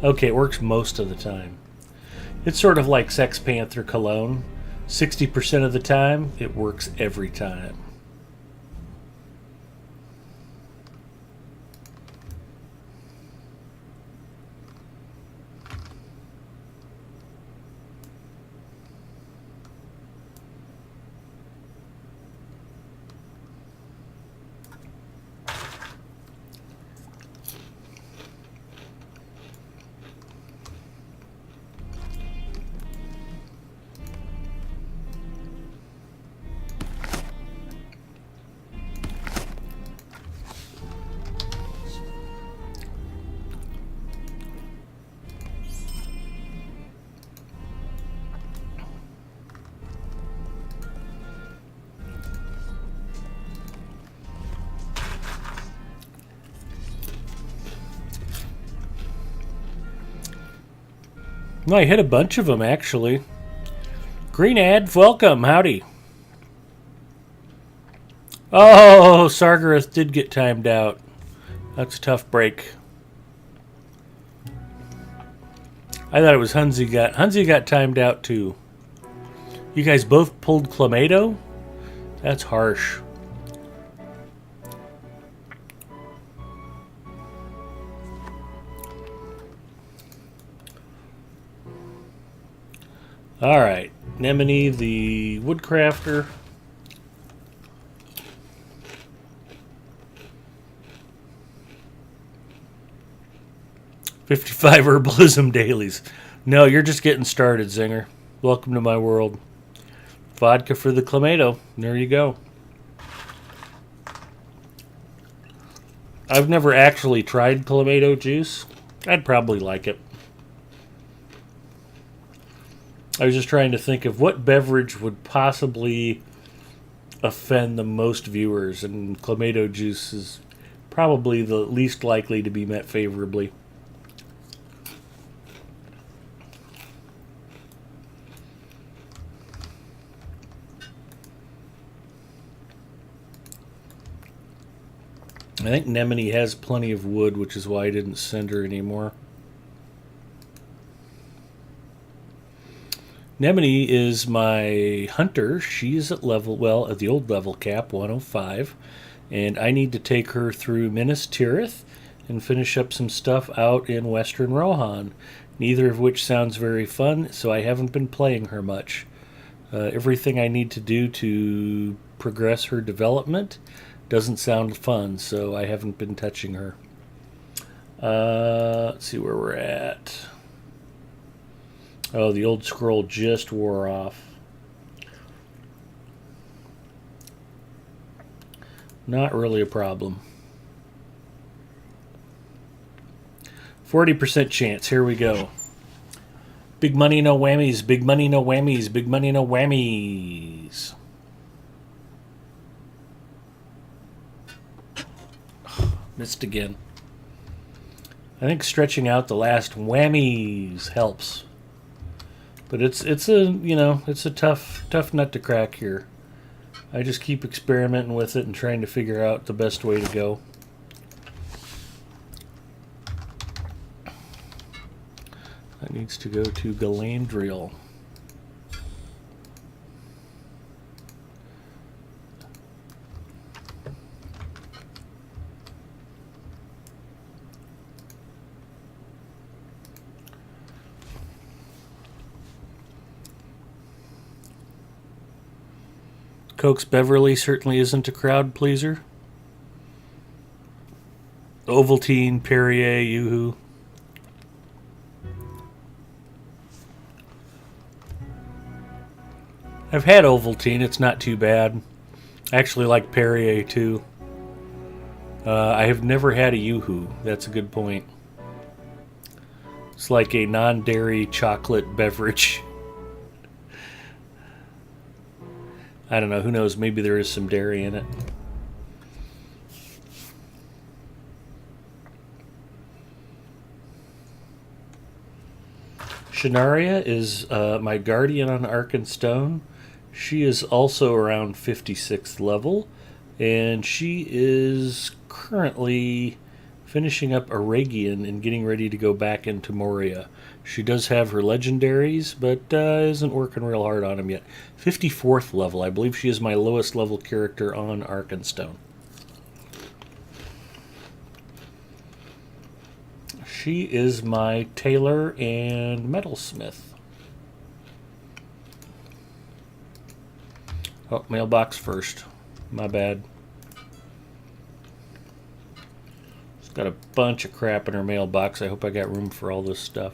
Okay, it works most of the time. It's sort of like Sex Panther cologne. 60% of the time, it works every time. No, I hit a bunch of them, actually. Green Ad, welcome. Howdy. Oh, Sargareth did get timed out. That's a tough break. I thought it was Hunzi got timed out, too. You guys both pulled Clamato? That's harsh. Alright, Nemini the Woodcrafter. $55 herbalism dailies. No, you're just getting started, Zinger. Welcome to my world. Vodka for the Clamato. There you go. I've never actually tried Clamato juice. I'd probably like it. I was just trying to think of what beverage would possibly offend the most viewers, and clamato juice is probably the least likely to be met favorably. I think Nemini has plenty of wood, which is why I didn't send her anymore. Nemini is my hunter. She's at level, well, at the old level cap, 105. And I need to take her through Minas Tirith and finish up some stuff out in Western Rohan. Neither of which sounds very fun, so I haven't been playing her much. Everything I need to do to progress her development doesn't sound fun, so I haven't been touching her. Let's see where we're at. Oh, the old scroll just wore off. Not really a problem. 40% chance. Here we go. Big money, no whammies. Big money, no whammies. Big money, no whammies. Missed again. I think stretching out the last whammies helps. But it's a tough nut to crack here. I just keep experimenting with it and trying to figure out the best way to go. That needs to go to Galandriel. Cokes Beverly certainly isn't a crowd pleaser. Ovaltine, Perrier, Yoo-hoo. I've had Ovaltine, it's not too bad. I actually like Perrier too. I have never had a Yoo-hoo, that's a good point. It's like a non-dairy chocolate beverage. I don't know, who knows, maybe there is some dairy in it. Shanaria is my guardian on Arkenstone. She is also around 56th level, and she is currently finishing up Aragian and getting ready to go back into Moria. She does have her legendaries, but isn't working real hard on them yet. 54th level. I believe she is my lowest level character on Arkenstone. She is my tailor and metalsmith. Oh, mailbox first. My bad. She's got a bunch of crap in her mailbox. I hope I got room for all this stuff.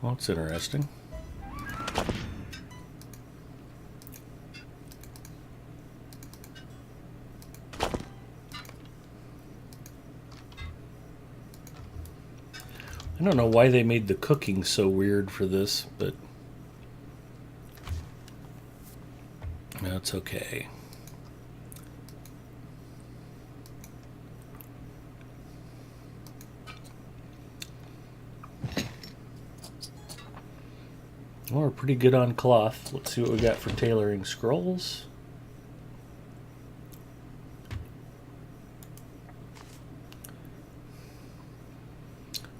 Well, that's interesting. I don't know why they made the cooking so weird for this, but that's okay. Well, we're pretty good on cloth. Let's see what we got for tailoring scrolls.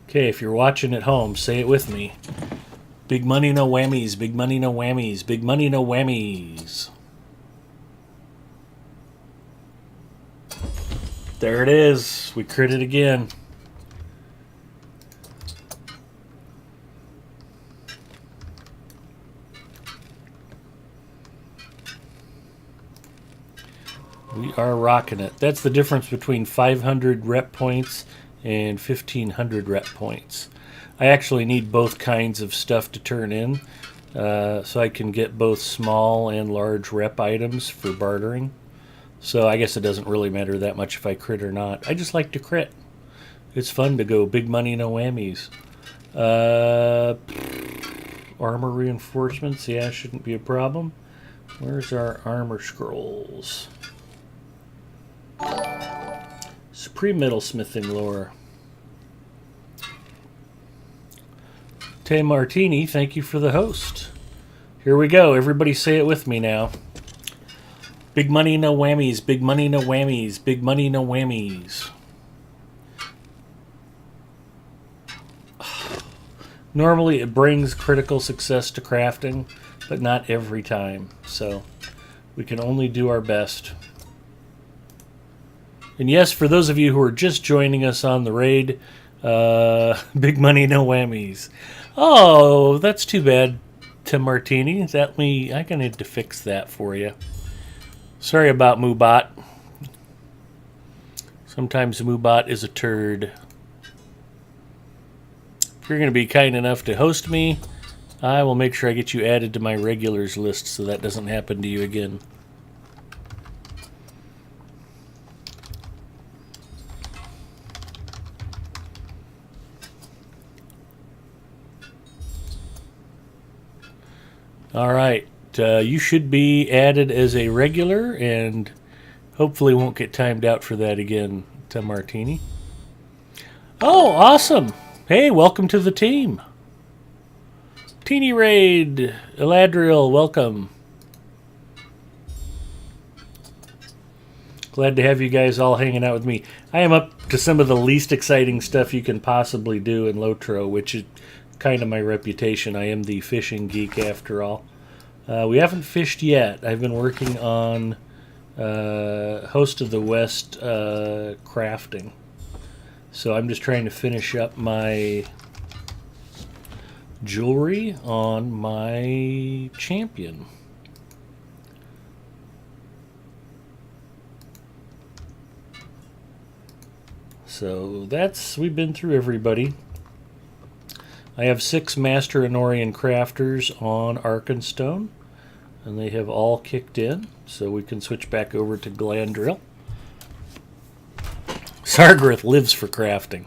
Okay, if you're watching at home, say it with me. Big money, no whammies. Big money, no whammies. Big money, no whammies. There it is. We crit it again. We are rocking it. That's the difference between 500 rep points and 1500 rep points. I actually need both kinds of stuff to turn in. so I can get both small and large rep items for bartering. So I guess it doesn't really matter that much if I crit or not. I just like to crit. It's fun to go big money, no whammies. Armor reinforcements, yeah, shouldn't be a problem. Where's our armor scrolls? Supreme metalsmithing lore. Tay Martini, thank you for the host. Here we go. Everybody say it with me now. Big money, no whammies. Big money, no whammies. Big money, no whammies. Normally it brings critical success to crafting, but not every time. So we can only do our best. And yes, for those of you who are just joining us on the raid, big money, no whammies. Oh, that's too bad, Tim Martini. I'm gonna need to fix that for you. Sorry about Moobot. Sometimes Moobot is a turd. If you're going to be kind enough to host me, I will make sure I get you added to my regulars list so that doesn't happen to you again. All right, you should be added as a regular and hopefully won't get timed out for that again, Tim Martini. Oh, awesome. Hey, welcome to the team. Teeny Raid, Eladriel, welcome. Glad to have you guys all hanging out with me. I am up to some of the least exciting stuff you can possibly do in Lotro, which is kind of my reputation. I am the fishing geek after all. We haven't fished yet. I've been working on Host of the West crafting. So I'm just trying to finish up my jewelry on my champion. So we've been through everybody. I have 6 Master Anorian Crafters on Arkenstone, and they have all kicked in, so we can switch back over to Glandrill. Sargrith lives for crafting.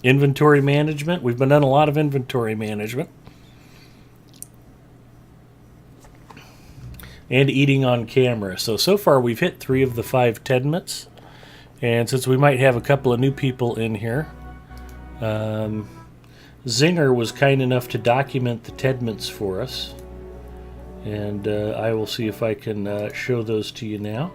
Inventory management. We've been doing a lot of inventory management. And eating on camera. So far we've hit 3 of the 5 Tedments. And since we might have a couple of new people in here, Zinger was kind enough to document the Tedments for us. And I will see if I can show those to you now.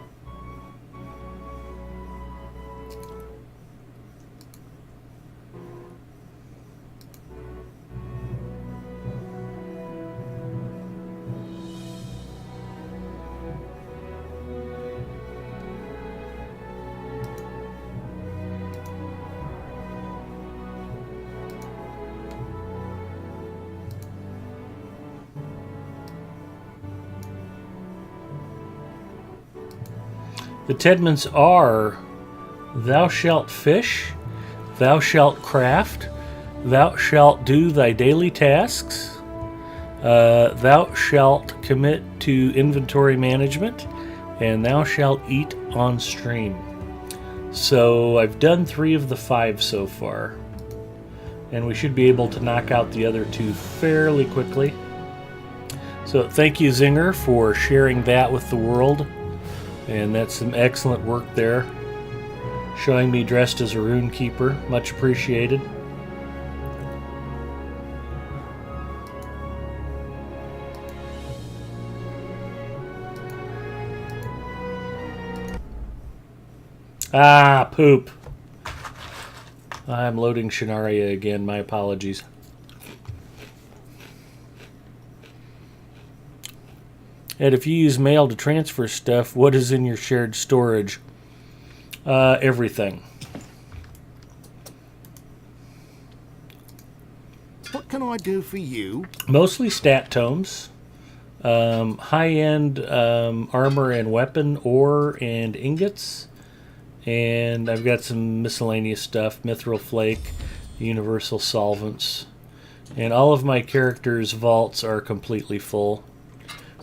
The Tedments are: thou shalt fish, thou shalt craft, thou shalt do thy daily tasks, thou shalt commit to inventory management, and thou shalt eat on stream. So I've done 3 of the 5 so far, and we should be able to knock out the other 2 fairly quickly. So thank you, Zinger, for sharing that with the world. And that's some excellent work there. Showing me dressed as a rune keeper. Much appreciated. Ah, poop. I'm loading Shinaria again. My apologies. And if you use mail to transfer stuff, what is in your shared storage? Everything. What can I do for you? Mostly stat tomes. High-end armor and weapon ore and ingots. And I've got some miscellaneous stuff. Mithril flake, universal solvents. And all of my characters' vaults are completely full.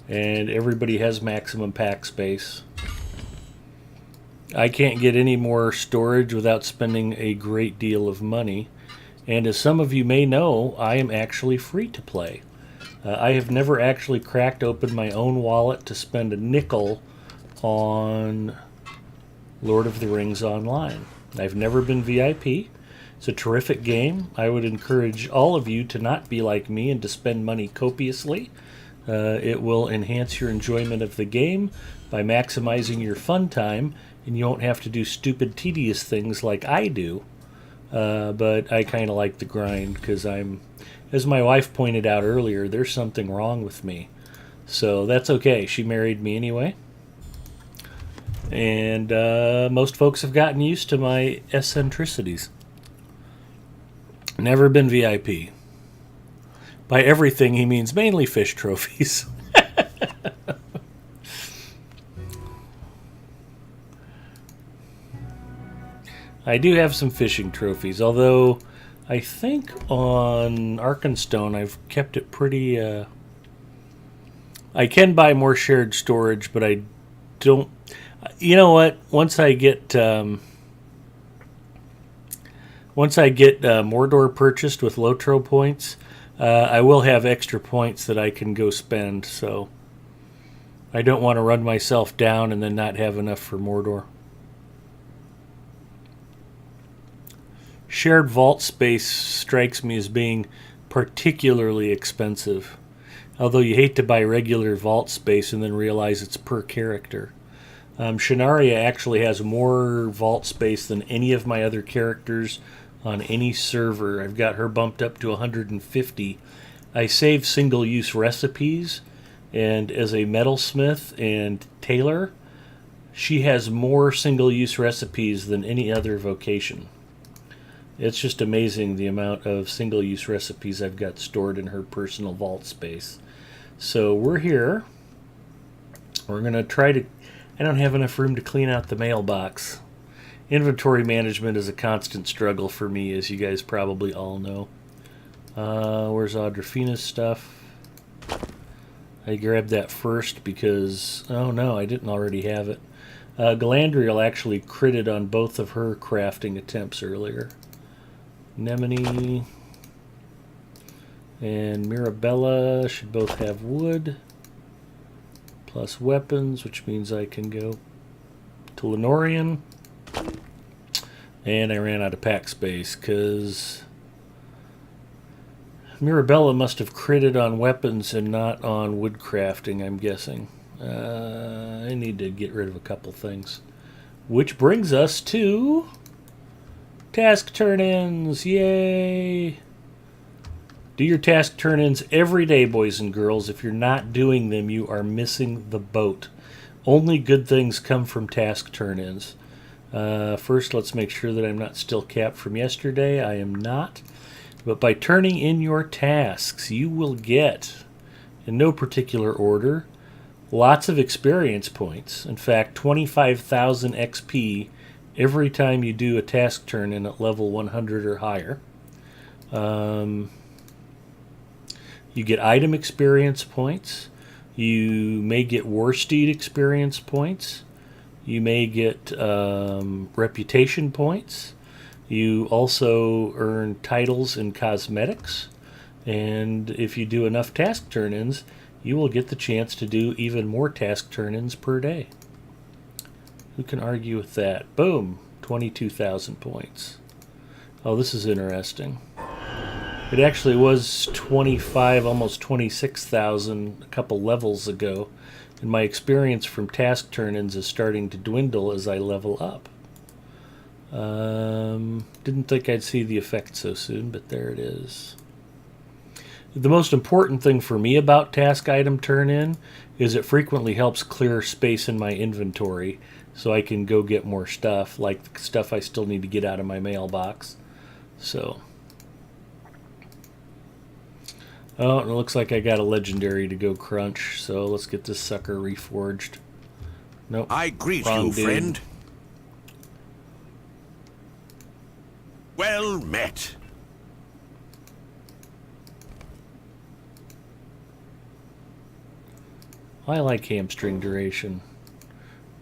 And everybody has maximum pack space. I can't get any more storage without spending a great deal of money. And as some of you may know, I am actually free to play. I have never actually cracked open my own wallet to spend a nickel on Lord of the Rings Online. I've never been VIP. It's a terrific game. I would encourage all of you to not be like me and to spend money copiously. It will enhance your enjoyment of the game by maximizing your fun time, and you won't have to do stupid, tedious things like I do. But I kind of like the grind because as my wife pointed out earlier, there's something wrong with me. So that's okay. She married me anyway. And most folks have gotten used to my eccentricities. Never been VIP. By everything, he means mainly fish trophies. I do have some fishing trophies, although I think on Arkenstone I've kept it pretty... I can buy more shared storage, but I don't... You know what? Once I get Mordor purchased with Lotro points, I will have extra points that I can go spend, so I don't want to run myself down and then not have enough for Mordor. Shared vault space strikes me as being particularly expensive, although you hate to buy regular vault space and then realize it's per character. Shanaria actually has more vault space than any of my other characters on any server. I've got her bumped up to 150. I save single-use recipes, and as a metalsmith and tailor, she has more single-use recipes than any other vocation. It's just amazing the amount of single-use recipes I've got stored in her personal vault space. So we're here. We're going to try to... I don't have enough room to clean out the mailbox. Inventory management is a constant struggle for me, as you guys probably all know. Where's Audrafina's stuff? I grabbed that first because... Oh no, I didn't already have it. Galandriel actually critted on both of her crafting attempts earlier. Nemone and Mirabella should both have wood plus weapons, which means I can go to Lenorian. And I ran out of pack space because Mirabella must have critted on weapons and not on wood crafting, I'm guessing. I need to get rid of a couple things. Which brings us to task turn-ins. Yay! Do your task turn-ins every day, boys and girls. If you're not doing them, you are missing the boat. Only good things come from task turn-ins. First, let's make sure that I'm not still capped from yesterday. I am not. But by turning in your tasks, you will get, in no particular order, lots of experience points. In fact, 25,000 XP every time you do a task turn-in at level 100 or higher. You get item experience points. You may get war steed experience points. You may get reputation points. You also earn titles and cosmetics. And if you do enough task turn-ins, you will get the chance to do even more task turn-ins per day. Who can argue with that? Boom! 22,000 points. Oh, this is interesting. It actually was 25, almost 26,000 a couple levels ago. And my experience from task turn-ins is starting to dwindle as I level up. Didn't think I'd see the effect so soon, but there it is. The most important thing for me about task item turn-in is it frequently helps clear space in my inventory so I can go get more stuff, like the stuff I still need to get out of my mailbox. So... Oh, and it looks like I got a legendary to go crunch, so let's get this sucker reforged. Nope. I greet wrong you, dude. friend. Well met. I like hamstring duration.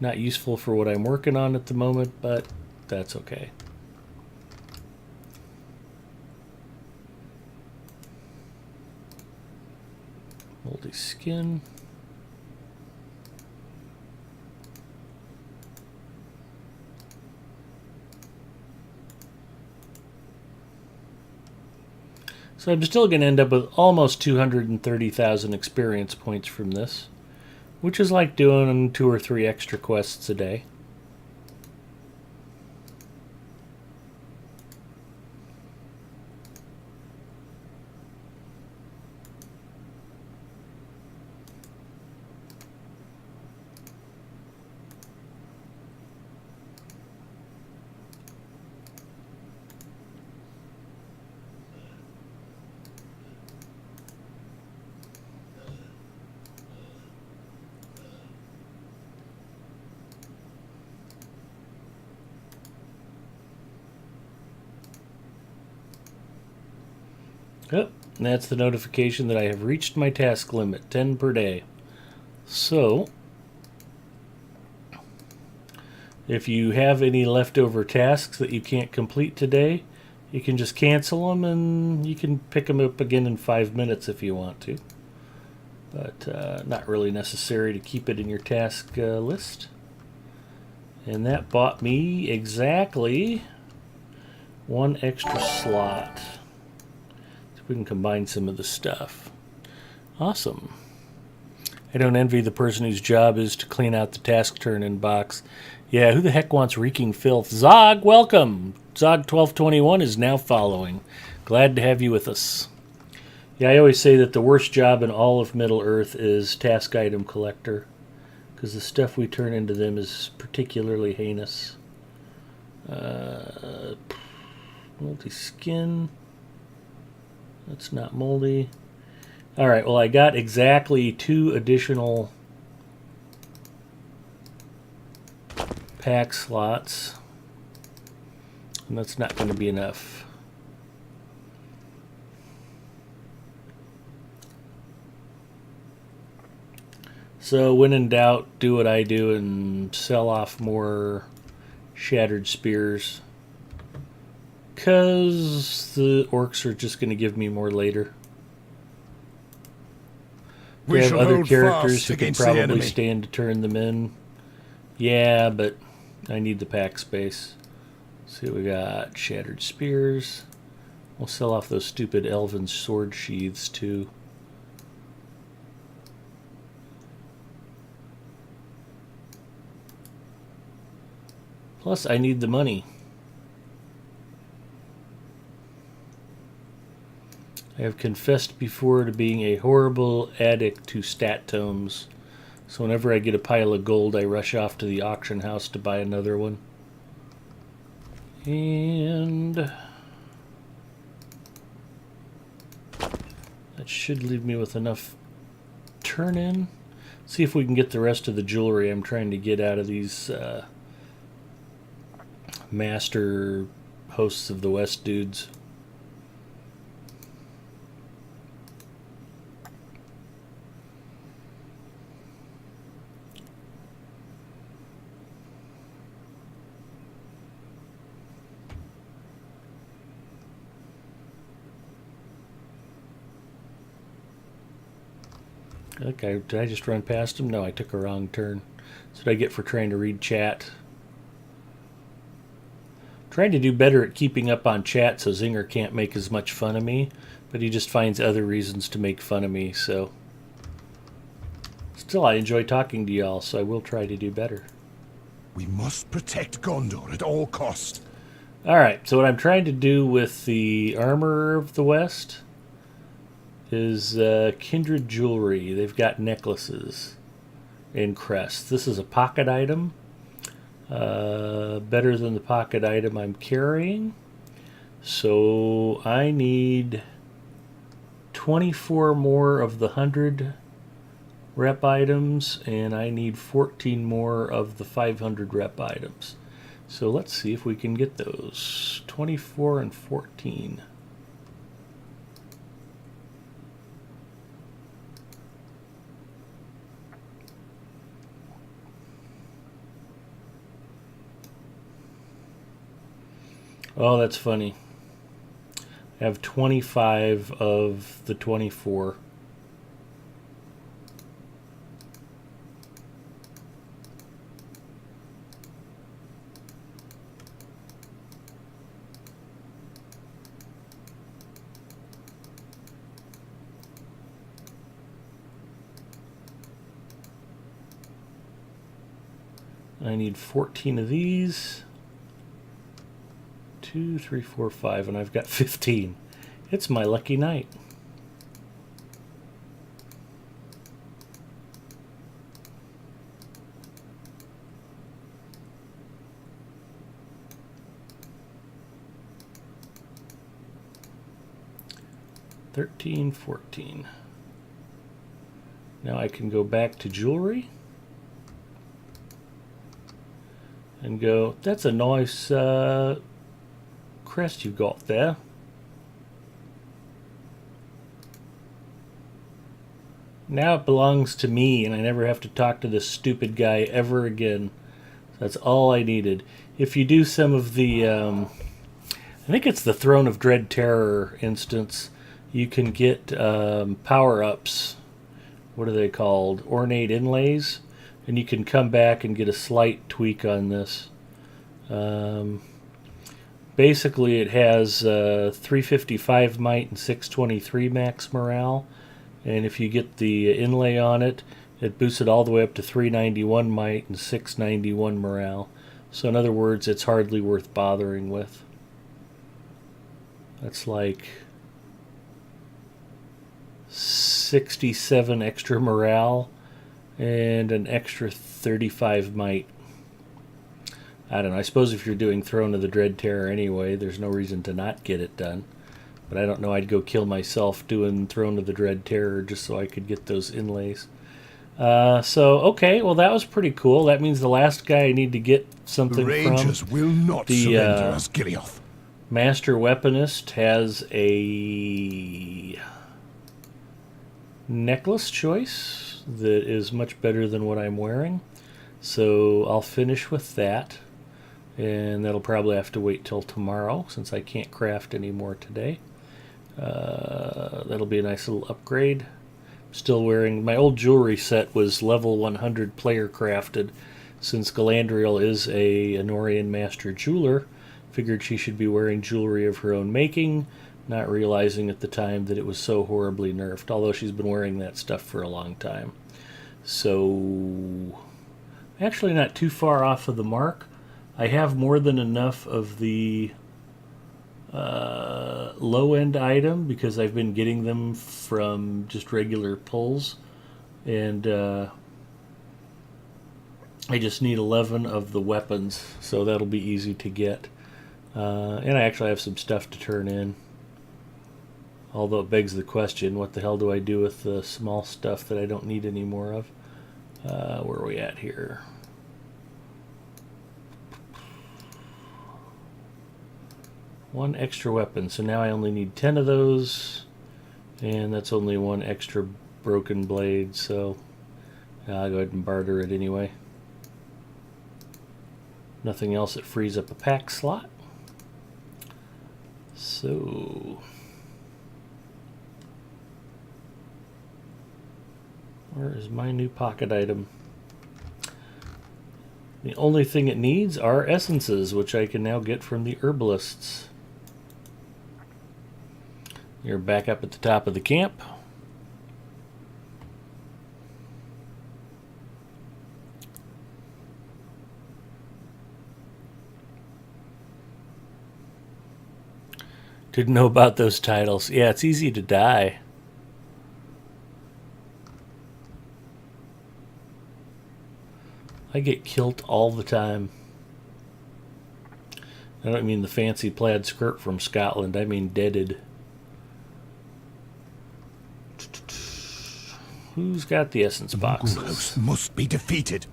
Not useful for what I'm working on at the moment, but that's okay. Moldy skin. So I'm still going to end up with almost 230,000 experience points from this, which is like doing 2 or 3 extra quests a day. Yep, and that's the notification that I have reached my task limit, 10 per day. So, if you have any leftover tasks that you can't complete today, you can just cancel them and you can pick them up again in 5 minutes if you want to. But not really necessary to keep it in your task list. And that bought me exactly 1 extra slot. We can combine some of the stuff. Awesome. I don't envy the person whose job is to clean out the task turn-in box. Yeah, who the heck wants reeking filth? Zog, welcome! Zog1221 is now following. Glad to have you with us. Yeah, I always say that the worst job in all of Middle-earth is task item collector, because the stuff we turn into them is particularly heinous. Multi-skin. That's not moldy. Alright, well I got exactly 2 additional pack slots. And that's not going to be enough. So when in doubt, do what I do and sell off more shattered spears. Because the orcs are just going to give me more later. We have other characters who can probably stand to turn them in. Yeah, but I need the pack space. See what we got. Shattered spears. We'll sell off those stupid elven sword sheaths too. Plus, I need the money. I have confessed before to being a horrible addict to stat tomes. So whenever I get a pile of gold, I rush off to the auction house to buy another one. And that should leave me with enough turn-in. See if we can get the rest of the jewelry I'm trying to get out of these master hosts of the West dudes. Okay, did I just run past him? No, I took a wrong turn. That's what I get for trying to read chat. Trying to do better at keeping up on chat so Zinger can't make as much fun of me, but he just finds other reasons to make fun of me, so. Still, I enjoy talking to y'all, so I will try to do better. We must protect Gondor at all cost. Alright, so what I'm trying to do with the Armor of the West is Kindred Jewelry. They've got necklaces and crests. This is a pocket item. Better than the pocket item I'm carrying. So I need 24 more of the 100 rep items, and I need 14 more of the 500 rep items. So let's see if we can get those. 24 and 14. Oh, that's funny. I have 25 of the 24. I need 14 of these. 2, 3, 4, 5, and I've got 15. It's my lucky night. $13, $14. Now I can go back to jewelry and go, that's a nice crest you got there. Now it belongs to me, and I never have to talk to this stupid guy ever again. That's all I needed. If you do some of the, I think it's the Throne of Dread Terror instance, you can get power-ups. What are they called? Ornate inlays. And you can come back and get a slight tweak on this. Basically, it has 355 might and 623 max morale. And if you get the inlay on it, it boosts it all the way up to 391 might and 691 morale. So in other words, it's hardly worth bothering with. That's like 67 extra morale and an extra 35 might. I don't know. I suppose if you're doing Throne of the Dread Terror anyway, there's no reason to not get it done. But I don't know. I'd go kill myself doing Throne of the Dread Terror just so I could get those inlays. Okay. Well, that was pretty cool. That means the last guy I need to get something The from. Rangers will not surrender us, Gilioth. Master Weaponist has a necklace choice that is much better than what I'm wearing. So I'll finish with that. And that'll probably have to wait till tomorrow since I can't craft anymore today. That'll be a nice little upgrade. Still wearing my old jewelry set was level 100 player crafted. Since Galadriel is a Anorian master jeweler, figured she should be wearing jewelry of her own making, not realizing at the time that it was so horribly nerfed, although she's been wearing that stuff for a long time. So, actually not too far off of the mark. I have more than enough of the low-end item because I've been getting them from just regular pulls, and I just need 11 of the weapons, so that'll be easy to get. And I actually have some stuff to turn in. Although it begs the question, what the hell do I do with the small stuff that I don't need any more of? Where are we at here? One extra weapon, so now I only need 10 of those, and that's only one extra broken blade, so I'll go ahead and barter it anyway. Nothing else that frees up a pack slot. So, where is my new pocket item? The only thing it needs are essences, which I can now get from the herbalists. You're back up at the top of the camp. Didn't know about those titles. Yeah, it's easy to die. I get killed all the time. I don't mean the fancy plaid skirt from Scotland. I mean deaded. Who's got the essence boxes? Gulhouse must be defeated.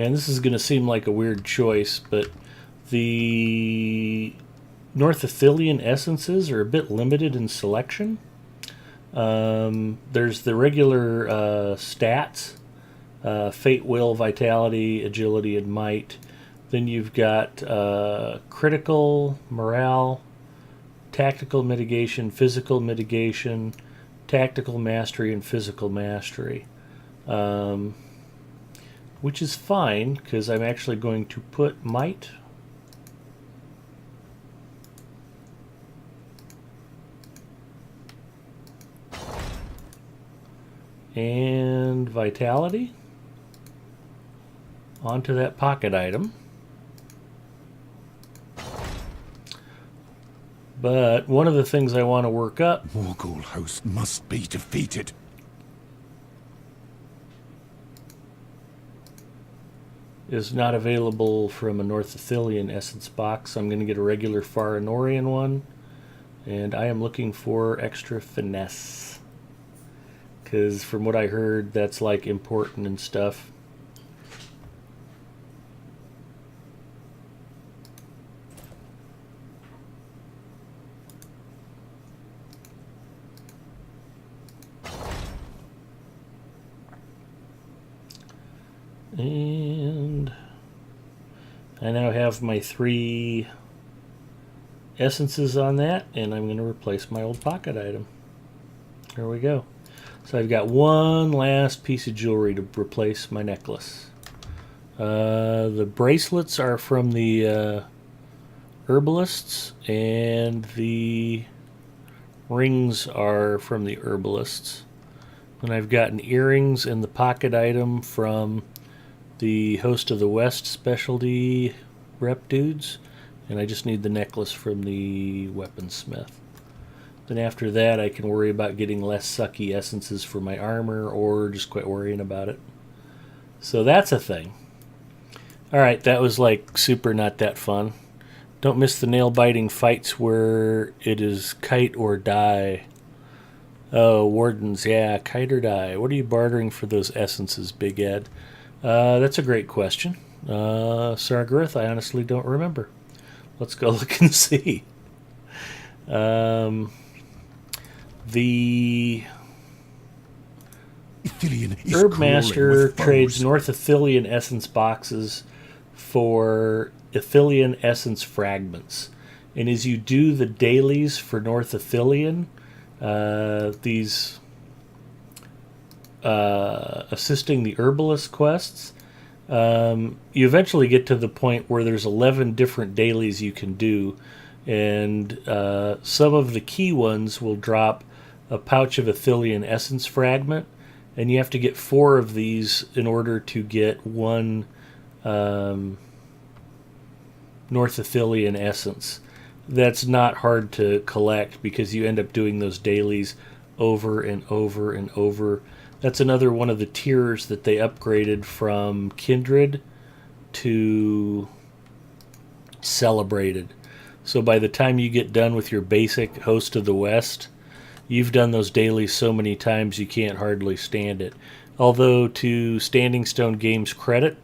And this is going to seem like a weird choice, but the North Ithilien essences are a bit limited in selection. There's the regular stats, fate, will, vitality, agility, and might. Then you've got critical, morale, tactical mitigation, physical mitigation, tactical mastery, and physical mastery. Which is fine, because I'm actually going to put might. And vitality onto that pocket item. But one of the things I want to work up... Morgul host must be defeated. ...is not available from a North Ithilien essence box. I'm going to get a regular Farinorian one. And I am looking for extra finesse. Because from what I heard, that's like important and stuff. And I now have my 3 essences on that, and I'm going to replace my old pocket item. There we go. So I've got one last piece of jewelry to replace my necklace. The bracelets are from the herbalists, and the rings are from the herbalists. And I've gotten earrings and the pocket item from the Host of the West specialty rep dudes, and I just need the necklace from the weaponsmith. Then after that I can worry about getting less sucky essences for my armor, or just quit worrying about it. So that's a thing. Alright, that was like super not that fun. Don't miss the nail-biting fights where it is kite or die. Oh, wardens, yeah, kite or die. What are you bartering for those essences, Big Ed? That's a great question. Sargareth, I honestly don't remember. Let's go look and see. The Herb Master trades North Ithilien essence boxes for Ithilien essence fragments. And as you do the dailies for North Ithilien, these assisting the herbalist quests, you eventually get to the point where there's 11 different dailies you can do, and some of the key ones will drop a pouch of Ithilien essence fragment, and you have to get 4 of these in order to get one North Ithilien essence. That's not hard to collect because you end up doing those dailies over and over and over. That's another one of the tiers that they upgraded from Kindred to Celebrated. So by the time you get done with your basic Host of the West, you've done those dailies so many times you can't hardly stand it. Although, to Standing Stone Games' credit,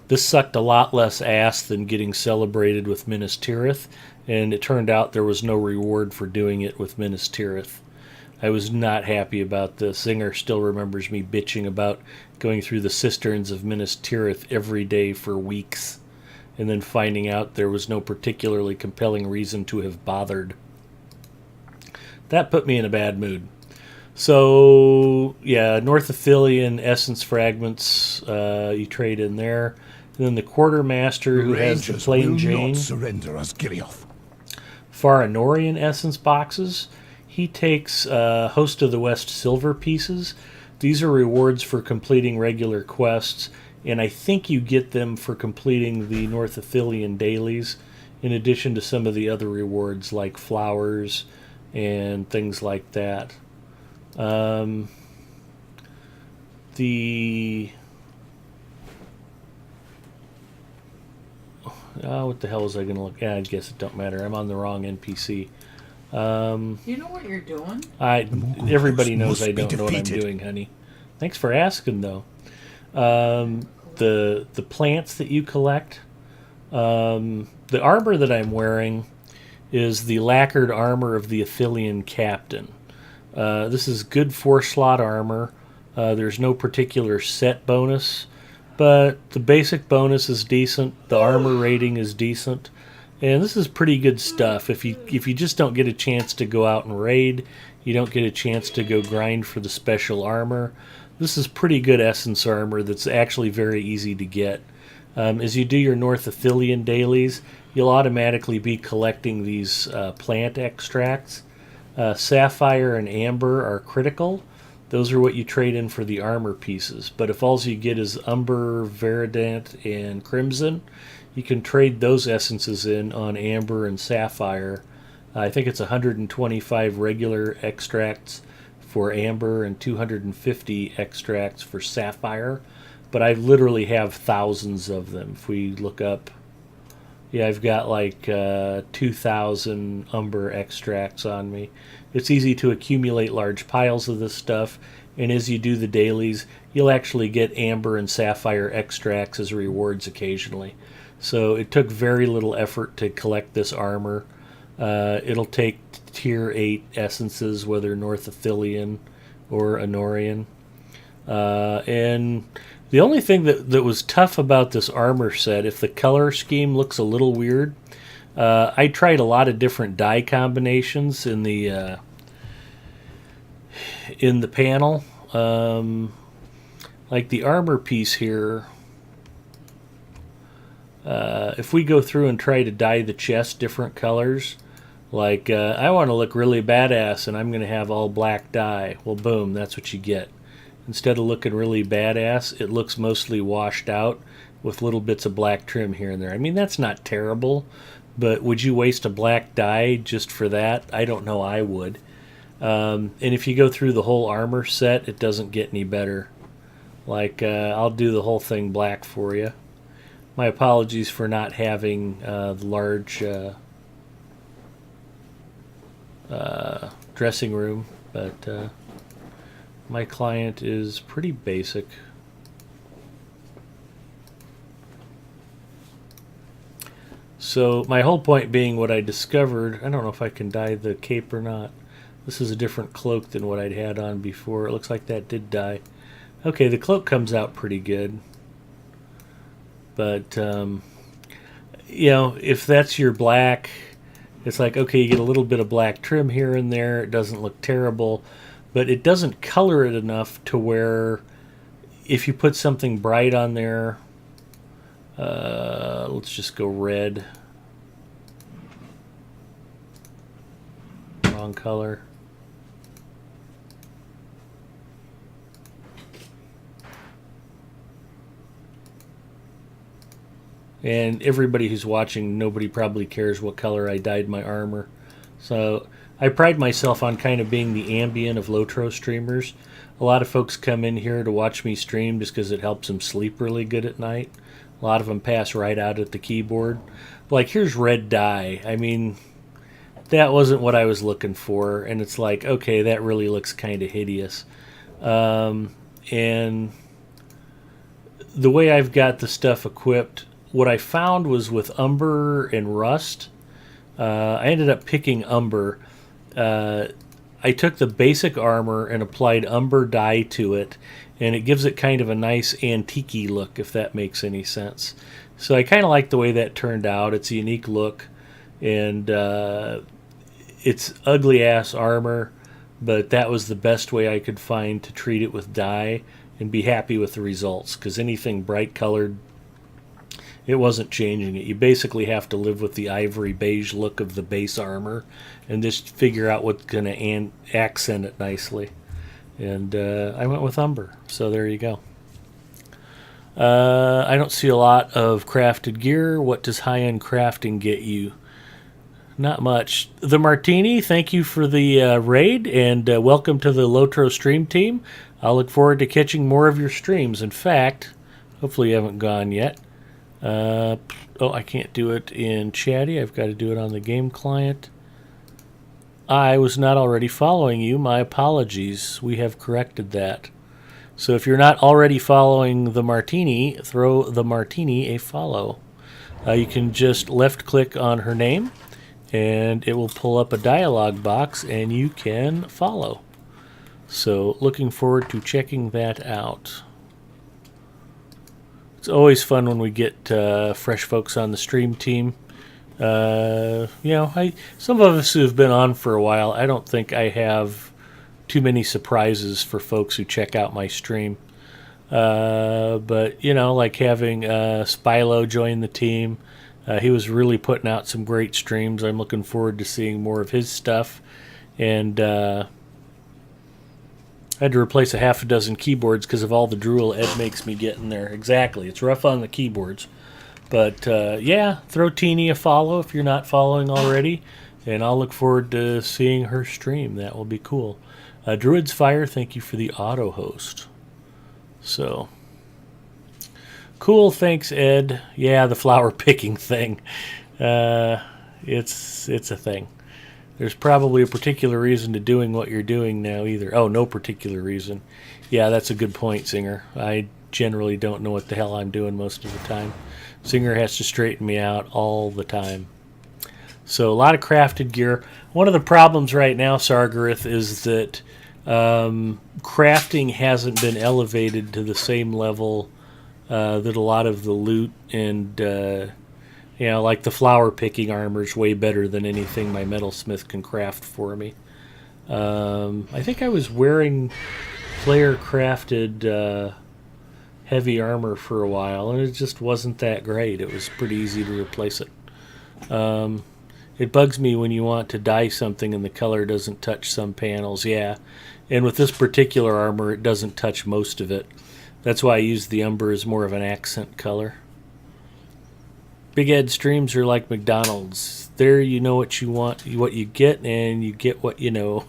this sucked a lot less ass than getting Celebrated with Minas Tirith, and it turned out there was no reward for doing it with Minas Tirith. I was not happy about this. Zinger still remembers me bitching about going through the cisterns of Minas Tirith every day for weeks, and then finding out there was no particularly compelling reason to have bothered. That put me in a bad mood. So, yeah, North Ithilien essence fragments, you trade in there. And then the Quartermaster, who has the Plain Jane, not surrender us, Gilioth. Farinorian essence boxes. He takes Host of the West silver pieces. These are rewards for completing regular quests, and I think you get them for completing the North Ithilien dailies, in addition to some of the other rewards like flowers and things like that. What the hell was I going to look at? I guess it don't matter. I'm on the wrong NPC. You know what you're doing? Everybody knows I don't know what I'm doing, honey. Thanks for asking, though. the plants that you collect. The armor that I'm wearing is the lacquered armor of the Athelian captain. This is good 4-slot armor. There's no particular set bonus, but the basic bonus is decent. The armor rating is decent, and this is pretty good stuff. If you just don't get a chance to go out and raid, you don't get a chance to go grind for the special armor, this is pretty good essence armor that's actually very easy to get. As you do your North Athelian dailies, you'll automatically be collecting these plant extracts. Sapphire and amber are critical. Those are what you trade in for the armor pieces. But if all you get is umber, verdant, and crimson, you can trade those essences in on amber and sapphire. I think it's 125 regular extracts for amber and 250 extracts for sapphire. But I literally have thousands of them. If we look up, yeah, I've got like 2,000 umber extracts on me. It's easy to accumulate large piles of this stuff, and as you do the dailies, you'll actually get amber and sapphire extracts as rewards occasionally. So it took very little effort to collect this armor. It'll take tier 8 essences, whether North Athelian or Honorian. And the only thing that was tough about this armor set, if the color scheme looks a little weird, I tried a lot of different dye combinations in the panel. Like the armor piece here, if we go through and try to dye the chest different colors, like I want to look really badass and I'm going to have all black dye. Well, boom, that's what you get. Instead of looking really badass, it looks mostly washed out with little bits of black trim here and there. I mean, that's not terrible, but would you waste a black dye just for that? I don't know, I would. And if you go through the whole armor set, it doesn't get any better. Like, I'll do the whole thing black for you. My apologies for not having the large dressing room, but my client is pretty basic. So my whole point being, what I discovered, I don't know if I can dye the cape or not. This is a different cloak than what I'd had on before. It looks like that did dye. Okay, the cloak comes out pretty good. But, you know, if that's your black, it's like, okay, you get a little bit of black trim here and there. It doesn't look terrible. But it doesn't color it enough to where if you put something bright on there, let's just go red. Wrong color. And everybody who's watching, nobody probably cares what color I dyed my armor. So I pride myself on kind of being the Ambien of Lotro streamers. A lot of folks come in here to watch me stream just because it helps them sleep really good at night. A lot of them pass right out at the keyboard. Like, here's red dye. I mean, that wasn't what I was looking for. And it's like, okay, that really looks kind of hideous. And the way I've got the stuff equipped, what I found was with umber and rust, I ended up picking umber. I took the basic armor and applied umber dye to it, and it gives it kind of a nice antique-y look, if that makes any sense. So I kind of like the way that turned out. It's a unique look, and it's ugly-ass armor, but that was the best way I could find to treat it with dye and be happy with the results, because anything bright-colored, it wasn't changing it. You basically have to live with the ivory beige look of the base armor and just figure out what's going to accent it nicely. And I went with umber, so there you go. I don't see a lot of crafted gear. What does high-end crafting get you? Not much. The Martini, thank you for the raid, and welcome to the Lotro stream team. I'll look forward to catching more of your streams. In fact, hopefully you haven't gone yet. Oh, I can't do it in Chatty. I've got to do it on the game client. I was not already following you. My apologies. We have corrected that. So if you're not already following the Martini, throw the Martini a follow. You can just left click on her name and it will pull up a dialog box and you can follow. So looking forward to checking that out. It's always fun when we get fresh folks on the stream team. Some of us who have been on for a while, I don't think I have too many surprises for folks who check out my stream. But like having Spilo join the team, he was really putting out some great streams. I'm looking forward to seeing more of his stuff. And I had to replace a half a dozen keyboards because of all the drool Ed makes me get in there. Exactly. It's rough on the keyboards. But throw Teeny a follow if you're not following already. And I'll look forward to seeing her stream. That will be cool. Druid's Fire, thank you for the auto host. So, cool, thanks, Ed. Yeah, the flower picking thing. It's a thing. There's probably a particular reason to doing what you're doing now either. Oh, no particular reason. Yeah, that's a good point, Singer. I generally don't know what the hell I'm doing most of the time. Singer has to straighten me out all the time. So, a lot of crafted gear. One of the problems right now, Sargareth, is that crafting hasn't been elevated to the same level that a lot of the loot and like the flower picking armor is way better than anything my metalsmith can craft for me. I think I was wearing player crafted heavy armor for a while and it just wasn't that great. It was pretty easy to replace it. It bugs me when you want to dye something and the color doesn't touch some panels. Yeah. And with this particular armor, it doesn't touch most of it. That's why I use the umber as more of an accent color. Big Ed streams are like McDonald's. There you know what you want, what you get, and you get what you know.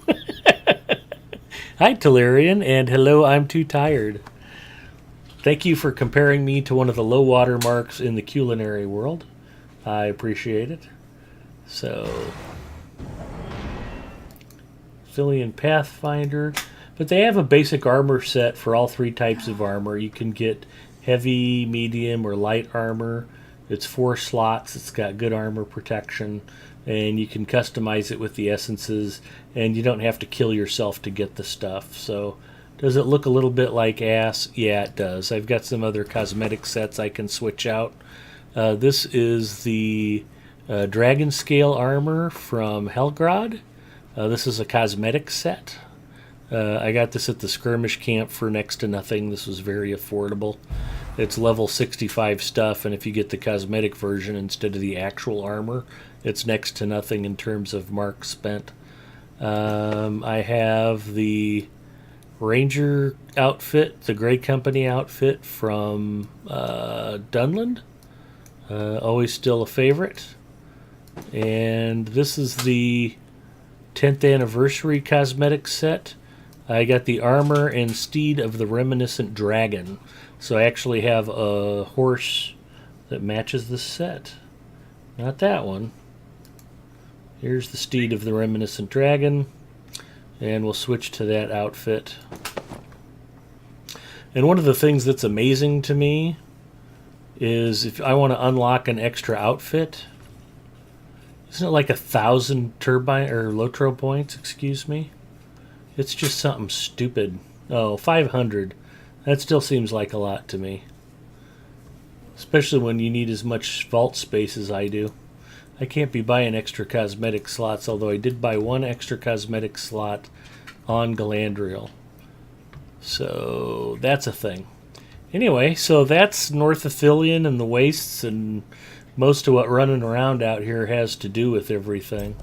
Hi, Talarian, and hello, I'm too tired. Thank you for comparing me to one of the low water marks in the culinary world. I appreciate it. So... Philian Pathfinder, but they have a basic armor set for all three types of armor. You can get heavy, medium, or light armor. It's 4 slots. It's got good armor protection, and you can customize it with the essences, and you don't have to kill yourself to get the stuff. So, does it look a little bit like ass? Yeah, it does. I've got some other cosmetic sets I can switch out. This is the Dragon Scale armor from Helgrod. This is a cosmetic set. I got this at the skirmish camp for next to nothing. This was very affordable. It's level 65 stuff, and if you get the cosmetic version instead of the actual armor, it's next to nothing in terms of marks spent. I have the Ranger outfit, the Grey Company outfit from Dunland. Always still a favorite. And this is the 10th anniversary cosmetic set. I got the armor and steed of the reminiscent dragon. So I actually have a horse that matches the set. Not that one. Here's the steed of the reminiscent dragon. And we'll switch to that outfit. And one of the things that's amazing to me is if I want to unlock an extra outfit, isn't it like 1,000 turbine or Lotro points? Excuse me. It's just something stupid. Oh, 500. That still seems like a lot to me, especially when you need as much vault space as I do. I can't be buying extra cosmetic slots, although I did buy one extra cosmetic slot on Galandriel. So that's a thing. Anyway, so that's North Athelion and the wastes, and most of what running around out here has to do with everything.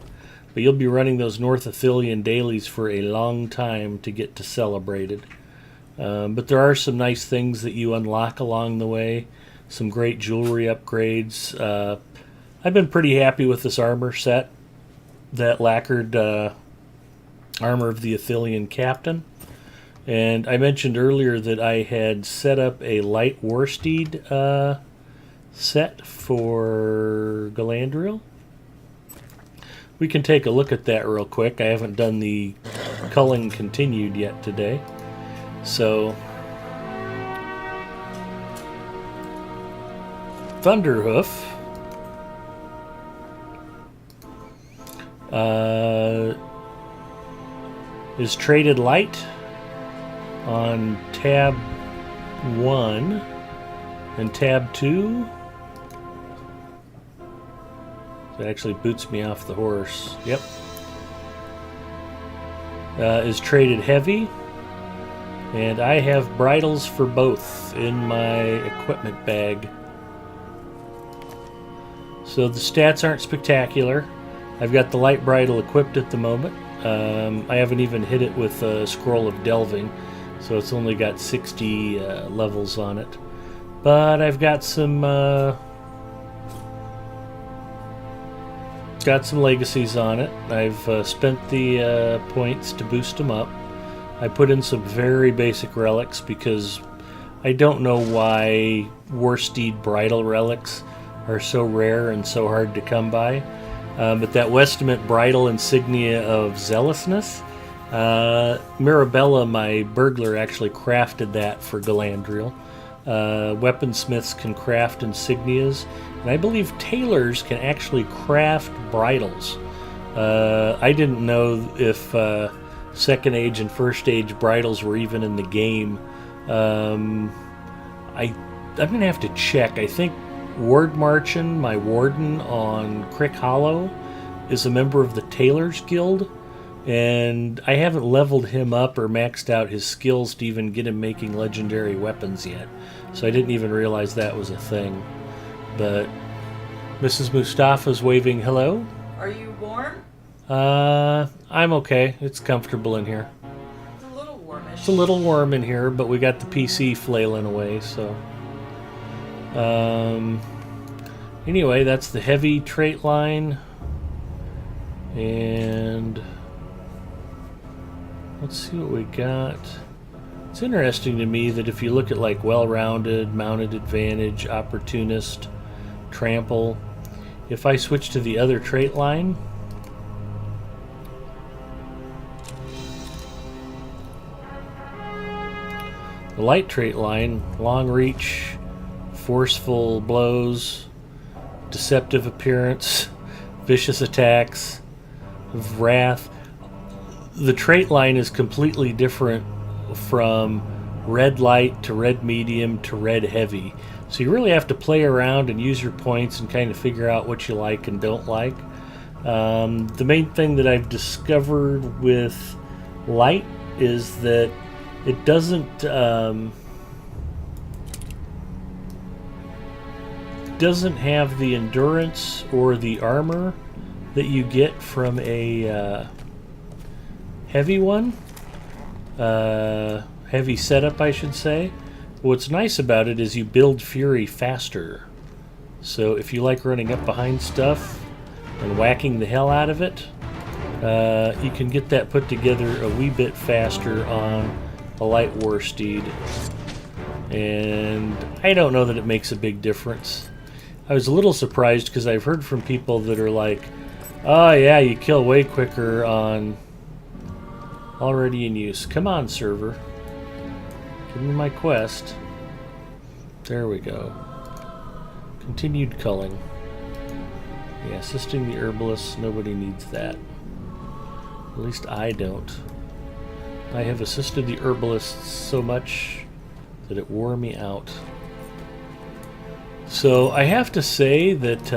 But you'll be running those North Athelion dailies for a long time to get to Celebrated. But there are some nice things that you unlock along the way. Some great jewelry upgrades. I've been pretty happy with this armor set. That lacquered armor of the Athelion Captain. And I mentioned earlier that I had set up a light warsteed set for Galandriel. We can take a look at that real quick. I haven't done the culling continued yet today. So Thunderhoof is traded light on tab 1 and tab 2. It actually boots me off the horse. Yep. Is traded heavy, and I have bridles for both in my equipment bag. So the stats aren't spectacular. I've got the light bridle equipped at the moment. I haven't even hit it with a scroll of delving, so it's only got 60 levels on it. But I've got some legacies on it. I've spent the points to boost them up. I put in some very basic relics because I don't know why Warsteed bridle relics are so rare and so hard to come by. But that Westament bridle insignia of zealousness, Mirabella, my burglar, actually crafted that for Galandriel. Weaponsmiths can craft insignias, and I believe tailors can actually craft bridles. I didn't know if Second Age and First Age bridles were even in the game. I'm going to have to check. I think Ward Marchin, my warden on Crick Hollow, is a member of the Tailors Guild, and I haven't leveled him up or maxed out his skills to even get him making legendary weapons yet, so I didn't even realize that was a thing. But Mrs. Mustafa's waving hello. Are you warm? I'm okay. It's comfortable in here. It's a little warmish. It's a little warm in here, but we got the PC flailing away, so... anyway, that's the heavy trait line, and let's see what we got. It's interesting to me that if you look at like well-rounded, mounted advantage, opportunist, trample, if I switch to the other trait line, the light trait line, long reach, forceful blows, deceptive appearance, vicious attacks, wrath. The trait line is completely different from red light to red medium to red heavy. So you really have to play around and use your points and kind of figure out what you like and don't like. The main thing that I've discovered with light is that it doesn't have the endurance or the armor that you get from a heavy one, heavy setup, I should say. What's nice about it is you build fury faster. So if you like running up behind stuff and whacking the hell out of it, you can get that put together a wee bit faster on a light war steed. And I don't know that it makes a big difference. I was a little surprised because I've heard from people that are like, oh yeah, you kill way quicker on already in use. Come on, server. Give me my quest. There we go. Continued culling. Yeah, assisting the herbalists, nobody needs that. At least I don't. I have assisted the herbalists so much that it wore me out. So I have to say that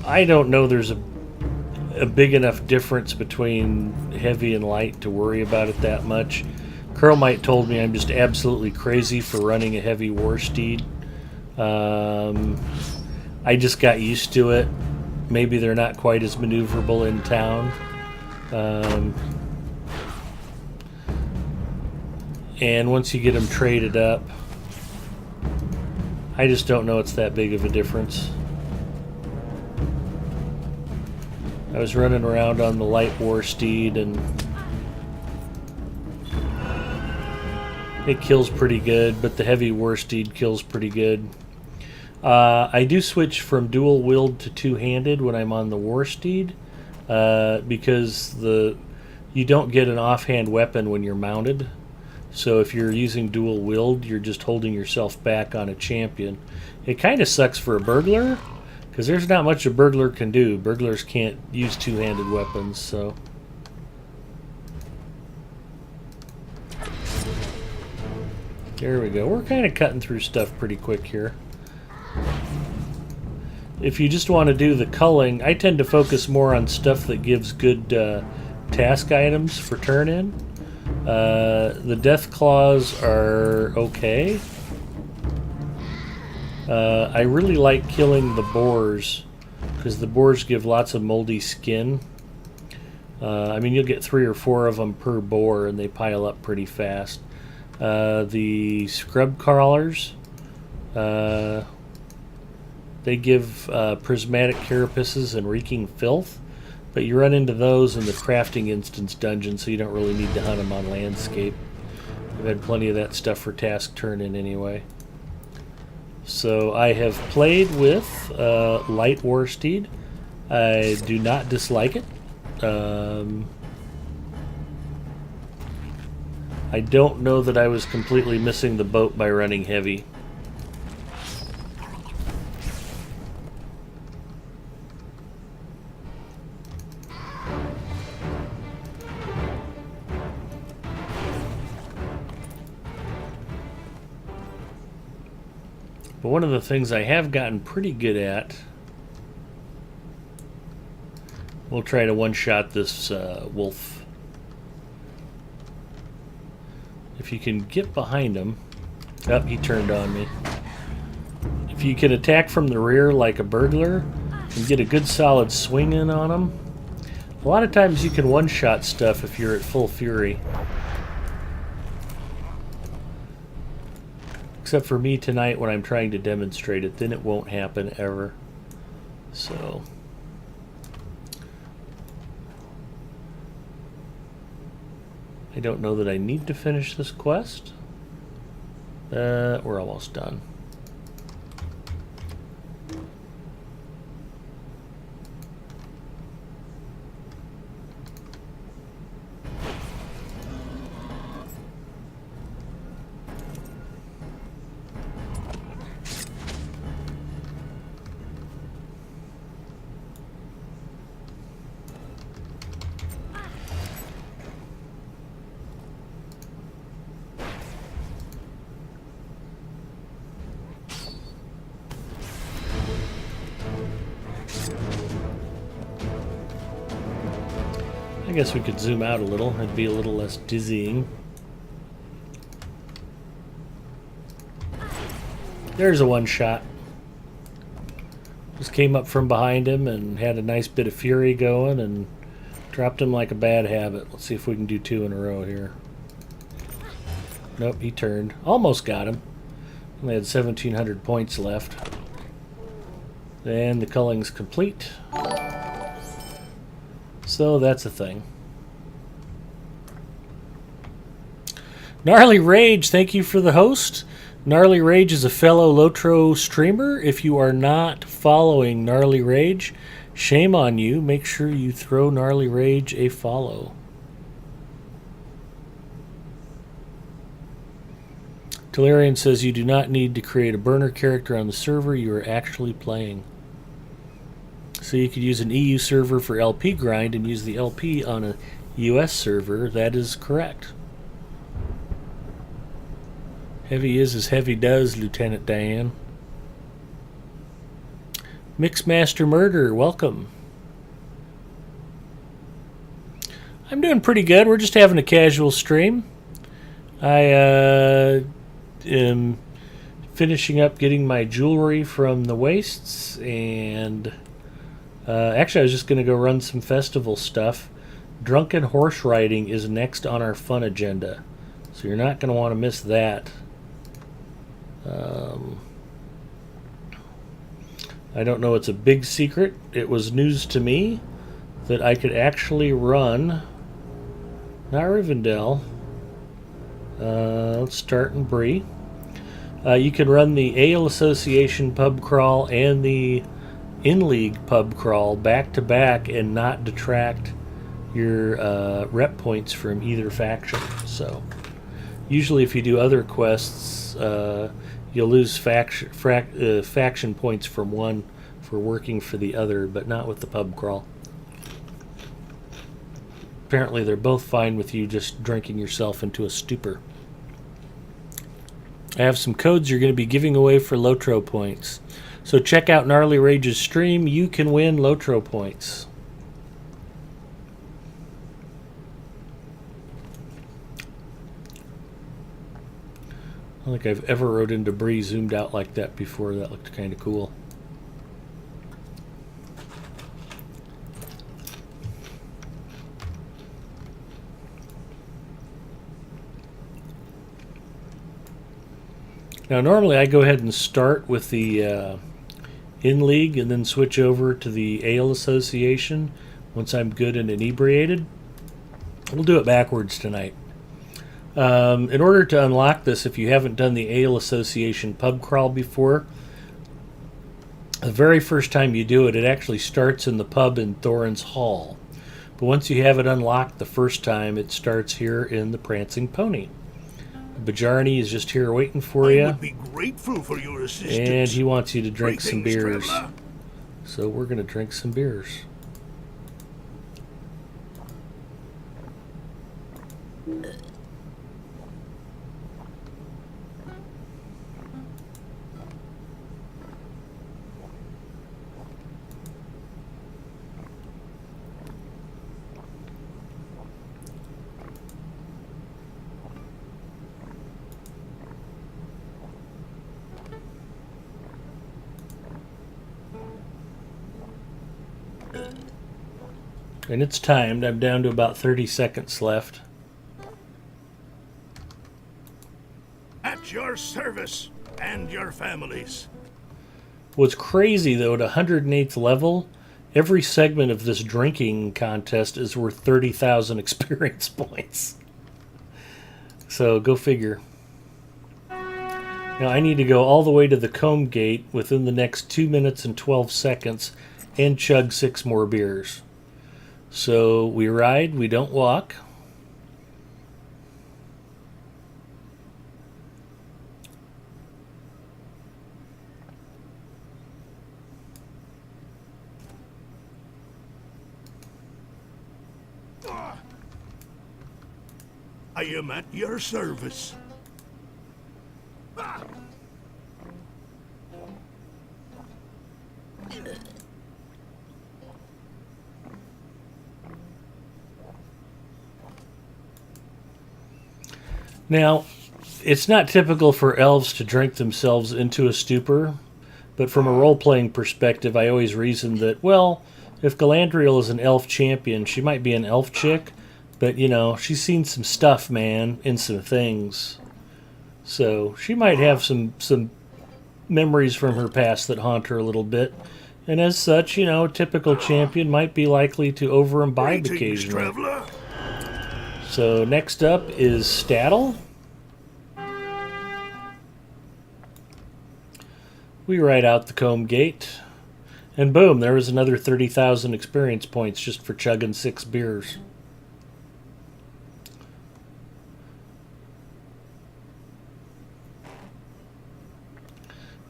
I don't know there's a big enough difference between heavy and light to worry about it that much. Curlmite told me I'm just absolutely crazy for running a heavy war steed. I just got used to it. Maybe they're not quite as maneuverable in town. And once you get them traded up, I just don't know it's that big of a difference. I was running around on the light war steed and it kills pretty good, but the heavy war steed kills pretty good. I do switch from dual-wielded to two-handed when I'm on the war steed, because you don't get an offhand weapon when you're mounted. So if you're using dual wield, you're just holding yourself back on a champion. It kind of sucks for a burglar, because there's not much a burglar can do. Burglars can't use two-handed weapons, so... There we go. We're kind of cutting through stuff pretty quick here. If you just want to do the culling, I tend to focus more on stuff that gives good task items for turn-in. The death claws are okay. I really like killing the boars, because the boars give lots of moldy skin. I mean, you'll get 3 or 4 of them per boar, and they pile up pretty fast. The scrub crawlers, they give prismatic carapaces and reeking filth, but you run into those in the crafting instance dungeon, so you don't really need to hunt them on landscape. I've had plenty of that stuff for task turn-in anyway. So I have played with Light Warsteed. I do not dislike it. I don't know that I was completely missing the boat by running heavy. But one of the things I have gotten pretty good at, we'll try to one-shot this wolf. If you can get behind him... Oh, he turned on me. If you can attack from the rear like a burglar and get a good solid swing in on him, a lot of times you can one-shot stuff if you're at full fury. Except for me tonight when I'm trying to demonstrate it, then it won't happen ever. So... I don't know that I need to finish this quest. We're almost done. I guess we could zoom out a little. It'd be a little less dizzying. There's a one-shot. Just came up from behind him and had a nice bit of fury going and dropped him like a bad habit. Let's see if we can do 2 in a row here. Nope, he turned. Almost got him. Only had 1,700 points left. And the culling's complete. So that's a thing. Gnarly Rage, thank you for the host. Gnarly Rage is a fellow Lotro streamer. If you are not following Gnarly Rage, shame on you. Make sure you throw Gnarly Rage a follow. Talarian says you do not need to create a burner character on the server you are actually playing. So you could use an EU server for LP grind and use the LP on a US server. That is correct. Heavy is as heavy does, Lieutenant Diane. Mixmaster Murder, welcome. I'm doing pretty good. We're just having a casual stream. I am finishing up getting my jewelry from the wastes, and actually I was just going to go run some festival stuff. Drunken horse riding is next on our fun agenda, so you're not going to want to miss that. I don't know, it's a big secret. It was news to me that I could actually run, not Rivendell, let's start in Bree. You can run the Ale Association pub crawl and the In-League pub crawl back to back and not detract your rep points from either faction. So usually if you do other quests, you'll lose faction points from one for working for the other, but not with the pub crawl. Apparently they're both fine with you just drinking yourself into a stupor. I have some codes you're going to be giving away for Lotro points. So check out Gnarly Rage's stream. You can win Lotro points. I don't think I've ever rode into Bree zoomed out like that before. That looked kind of cool. Now normally I go ahead and start with the in-league and then switch over to the Ale Association once I'm good and inebriated. We'll do it backwards tonight. In order to unlock this, if you haven't done the Ale Association pub crawl before, the very first time you do it, it actually starts in the pub in Thorin's Hall. But once you have it unlocked the first time, it starts here in the Prancing Pony. Bajarni is just here waiting for you. I would be grateful for your assistance. And he wants you to drink some Greetings, beers. traveler. So we're going to drink some beers. And it's timed. I'm down to about 30 seconds left. At your service and your families. What's crazy, though, at 108th level, every segment of this drinking contest is worth 30,000 experience points. So go figure. Now I need to go all the way to the Comb Gate within the next 2 minutes and 12 seconds and chug 6 more beers. So we ride, we don't walk. I am at your service. Now, it's not typical for elves to drink themselves into a stupor, but from a role-playing perspective, I always reasoned that, well, if Galadriel is an elf champion, she might be an elf chick, but, you know, she's seen some stuff, man, in some things. So she might have some memories from her past that haunt her a little bit. And as such, you know, a typical champion might be likely to over-imbibe Greetings, occasionally. traveler. So next up is Staddle. We ride out the Comb Gate. And boom, there was another 30,000 experience points just for chugging 6 beers.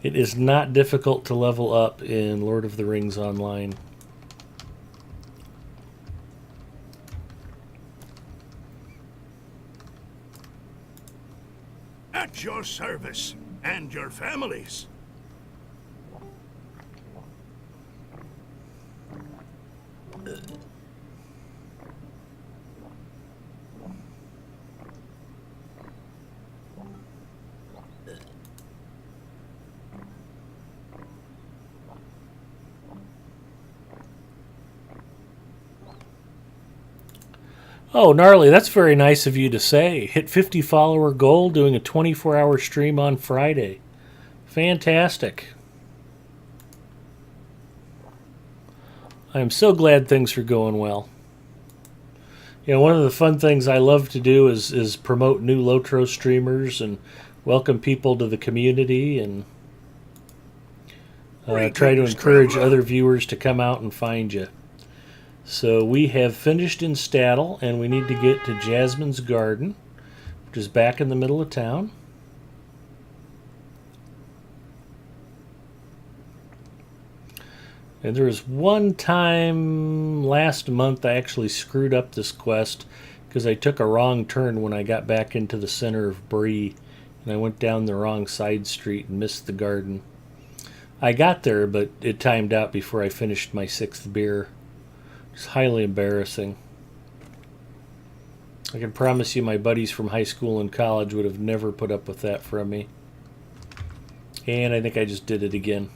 It is not difficult to level up in Lord of the Rings Online. At your service and your families. Oh, Gnarly, that's very nice of you to say. Hit 50 follower goal doing a 24-hour stream on Friday. Fantastic. I'm so glad things are going well. You know, one of the fun things I love to do is promote new Lotro streamers and welcome people to the community and try to encourage other viewers to come out and find you. So we have finished in Staddle, and we need to get to Jasmine's Garden, which is back in the middle of town. And there was one time last month I actually screwed up this quest because I took a wrong turn when I got back into the center of Bree, and I went down the wrong side street and missed the garden. I got there, but it timed out before I finished my 6th beer. It's highly embarrassing. I can promise you my buddies from high school and college would have never put up with that from me. And I think I just did it again.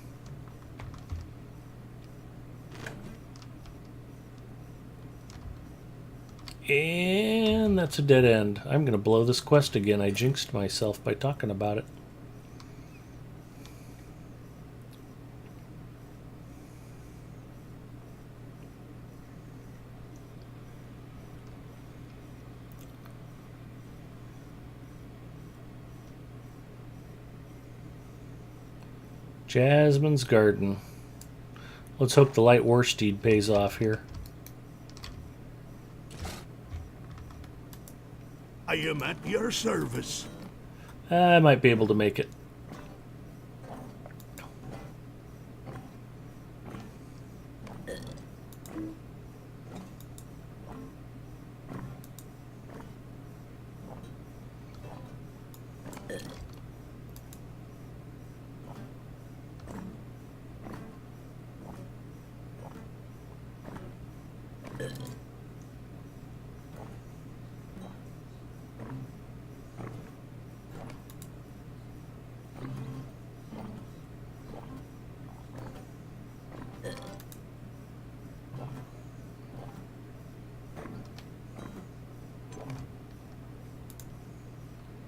And that's a dead end. I'm going to blow this quest again. I jinxed myself by talking about it. Jasmine's Garden. Let's hope the light war steed pays off here. I am at your service. I might be able to make it.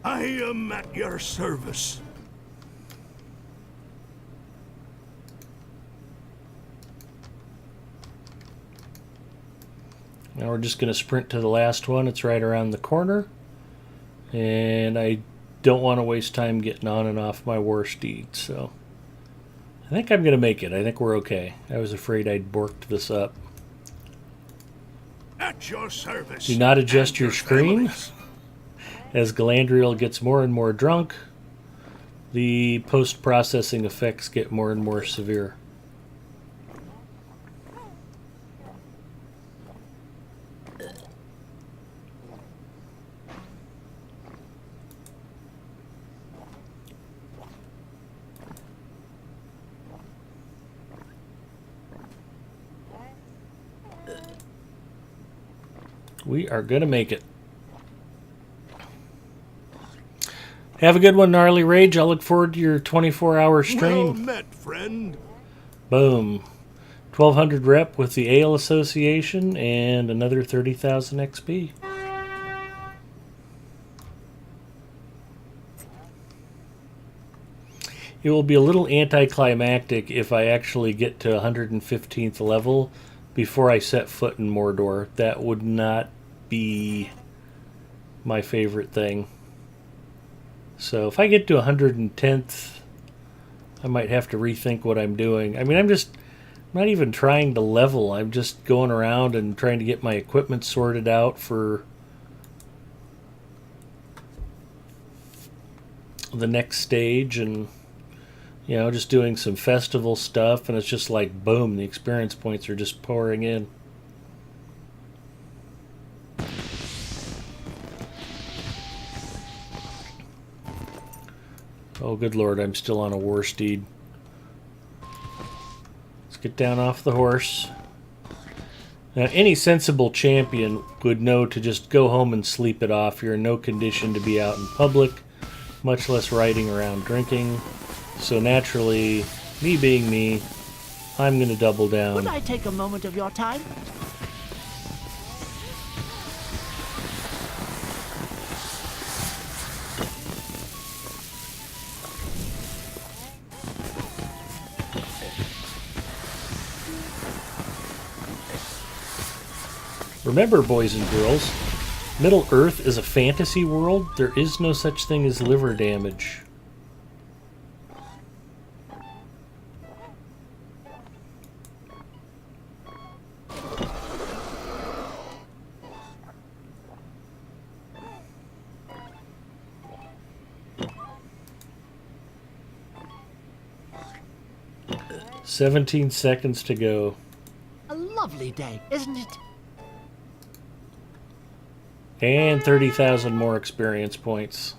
I am at your service. Now we're just going to sprint to the last one. It's right around the corner. And I don't want to waste time getting on and off my war steed, so I think I'm going to make it. I think we're okay. I was afraid I'd borked this up. At your service. Do not adjust and your screen. families. As Galadriel gets more and more drunk, the post-processing effects get more and more severe. We are going to make it. Have a good one, Gnarly Rage. I'll look forward to your 24-hour Well stream. met, friend. Boom. 1,200 rep with the Ale Association and another 30,000 XP. It will be a little anticlimactic if I actually get to 115th level before I set foot in Mordor. That would not be my favorite thing. So if I get to 110th, I might have to rethink what I'm doing. I mean, I'm not even trying to level. I'm just going around and trying to get my equipment sorted out for the next stage, and you know, just doing some festival stuff, and it's just like boom, the experience points are just pouring in. Oh, good lord, I'm still on a war steed. Let's get down off the horse. Now, any sensible champion would know to just go home and sleep it off. You're in no condition to be out in public, much less riding around drinking. So naturally, me being me, I'm going to double down. Could I take a moment of your time? Remember, boys and girls, Middle Earth is a fantasy world. There is no such thing as liver damage. 17 seconds to go. A lovely day, isn't it? And 30,000 more experience points.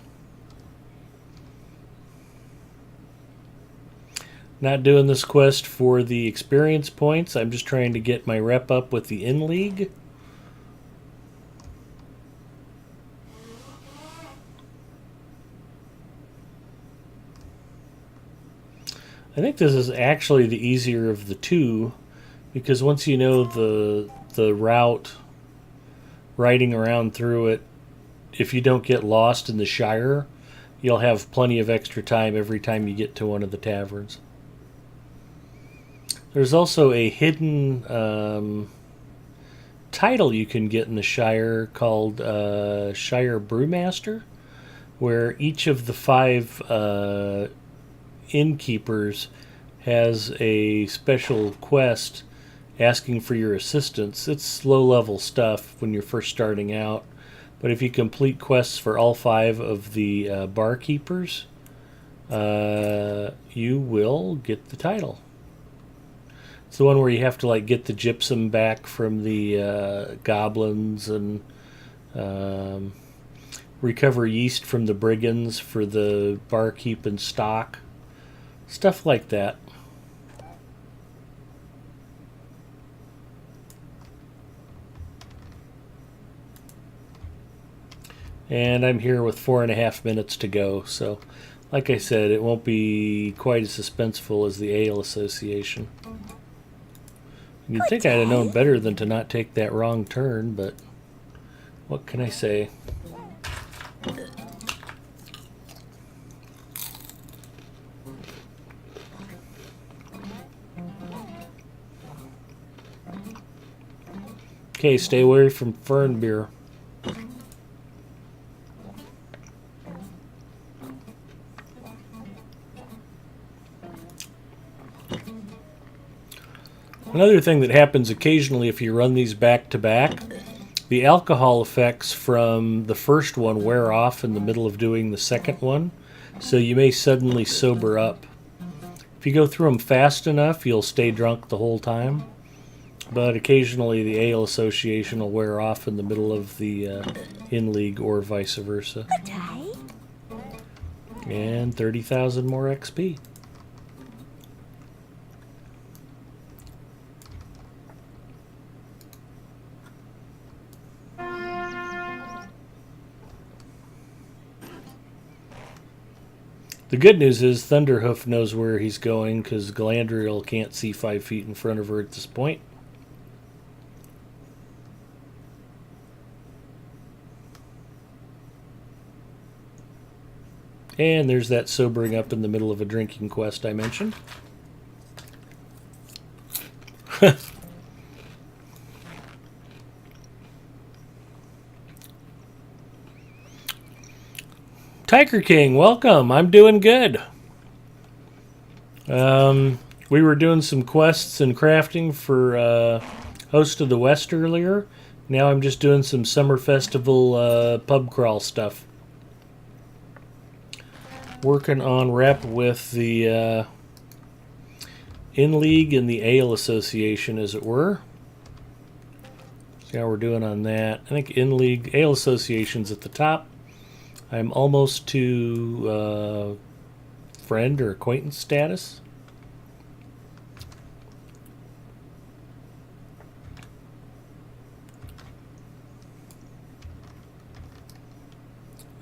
Not doing this quest for the experience points. I'm just trying to get my rep up with the in-league. I think this is actually the easier of the two, because once you know the route, riding around through it, if you don't get lost in the Shire, you'll have plenty of extra time every time you get to one of the taverns. There's also a hidden title you can get in the Shire called Shire Brewmaster, where each of the 5 innkeepers has a special quest asking for your assistance. It's low-level stuff when you're first starting out, but if you complete quests for all 5 of the barkeepers, you will get the title. It's the one where you have to like get the gypsum back from the goblins and recover yeast from the brigands for the barkeep and stock. Stuff like that. And I'm here with 4.5 minutes to go, so like I said, it won't be quite as suspenseful as the Ale Association. You'd think I'd have known better than to not take that wrong turn, but what can I say? Okay, stay away from fern beer. Another thing that happens occasionally if you run these back to back, the alcohol effects from the first one wear off in the middle of doing the second one, so you may suddenly sober up. If you go through them fast enough, you'll stay drunk the whole time, but occasionally the Ale Association will wear off in the middle of the in-league or vice versa. And 30,000 more XP. The good news is Thunderhoof knows where he's going because Galadriel can't see 5 feet in front of her at this point. And there's that sobering up in the middle of a drinking quest I mentioned. Tiger King, welcome. I'm doing good. We were doing some quests and crafting for Host of the West earlier. Now I'm just doing some Summer Festival pub crawl stuff. Working on rep with the In-League and the Ale Association, as it were. See how we're doing on that. I think In-League, Ale Association's at the top. I'm almost to friend or acquaintance status.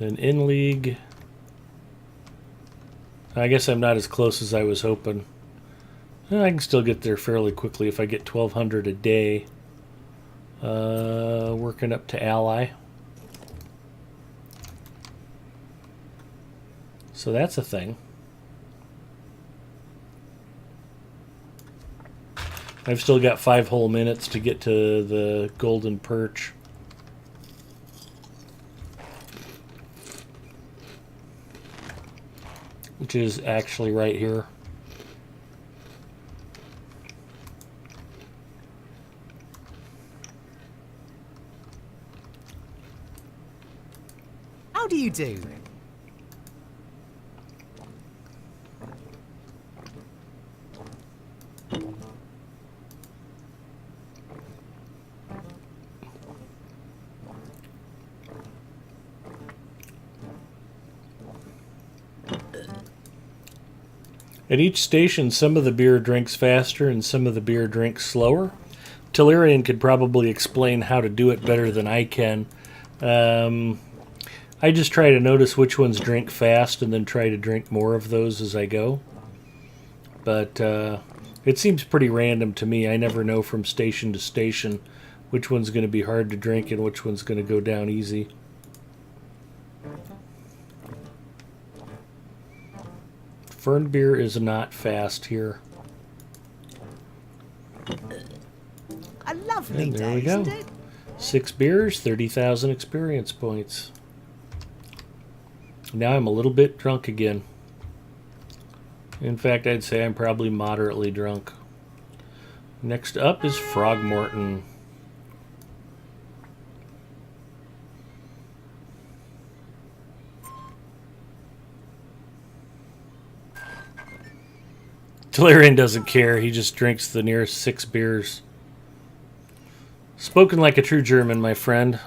Then in league, I guess I'm not as close as I was hoping. I can still get there fairly quickly if I get 1,200 a day. Working up to ally. So that's a thing. I've still got 5 whole minutes to get to the golden perch. Which is actually right here. How do you do? At each station, some of the beer drinks faster and some of the beer drinks slower. Tellurian could probably explain how to do it better than I can. I just try to notice which ones drink fast and then try to drink more of those as I go. But it seems pretty random to me. I never know from station to station which one's going to be hard to drink and which one's going to go down easy. Fern beer is not fast here. A lovely And there day, we go. isn't it? 6 beers, 30,000 experience points. Now I'm a little bit drunk again. In fact, I'd say I'm probably moderately drunk. Next up is Frogmorton. Tellurian doesn't care. He just drinks the nearest 6 beers. Spoken like a true German, my friend.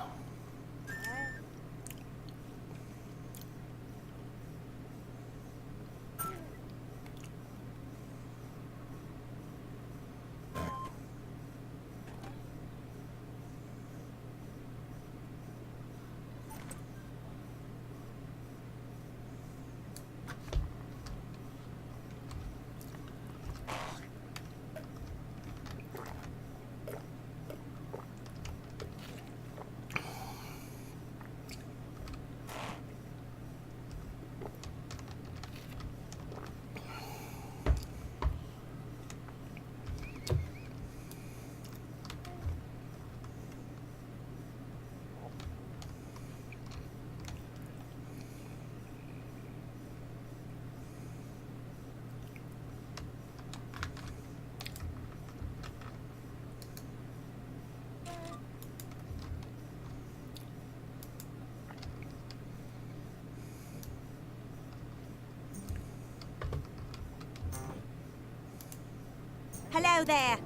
Hello there.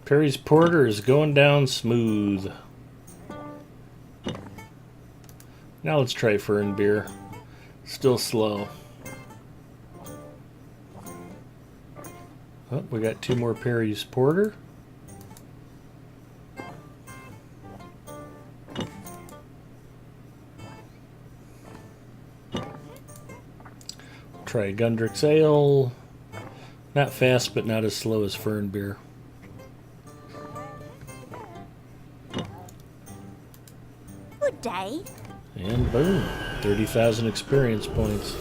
Perry's Porter is going down smooth. Now let's try Fern beer. Still slow. Oh, we got 2 more Perry's Porter. Try Gundrick's Ale. Not fast, but not as slow as Fern beer. Good day. And boom, 30,000 experience points.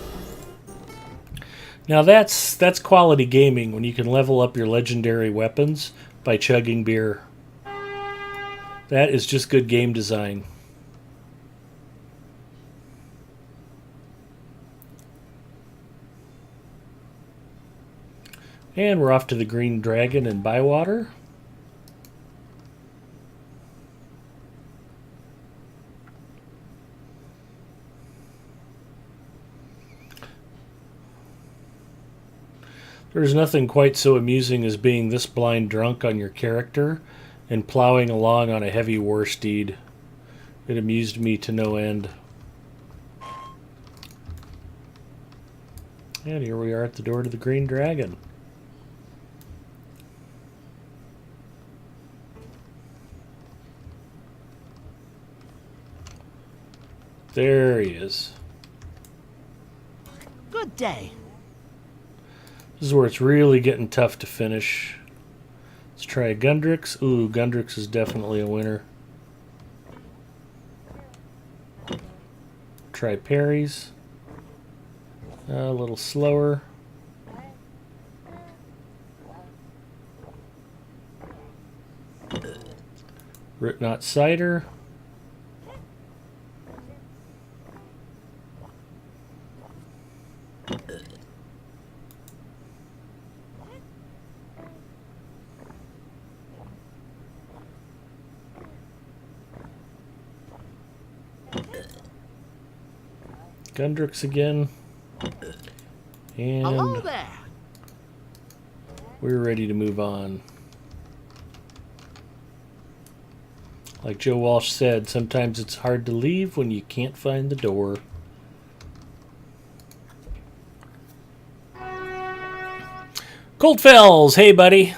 Now that's quality gaming when you can level up your legendary weapons by chugging beer. That is just good game design. And we're off to the Green Dragon in Bywater. There's nothing quite so amusing as being this blind drunk on your character and plowing along on a heavy war steed. It amused me to no end. And here we are at the door to the Green Dragon. There he is. Good day. This is where it's really getting tough to finish. Let's try Gundrick's. Ooh, Gundrick's is definitely a winner. Try Perry's. A little slower. Root Knot Cider. Gundrick's again. Hello And there. we're ready to move on. Like Joe Walsh said, sometimes it's hard to leave when you can't find the door. Coldfells, hey buddy.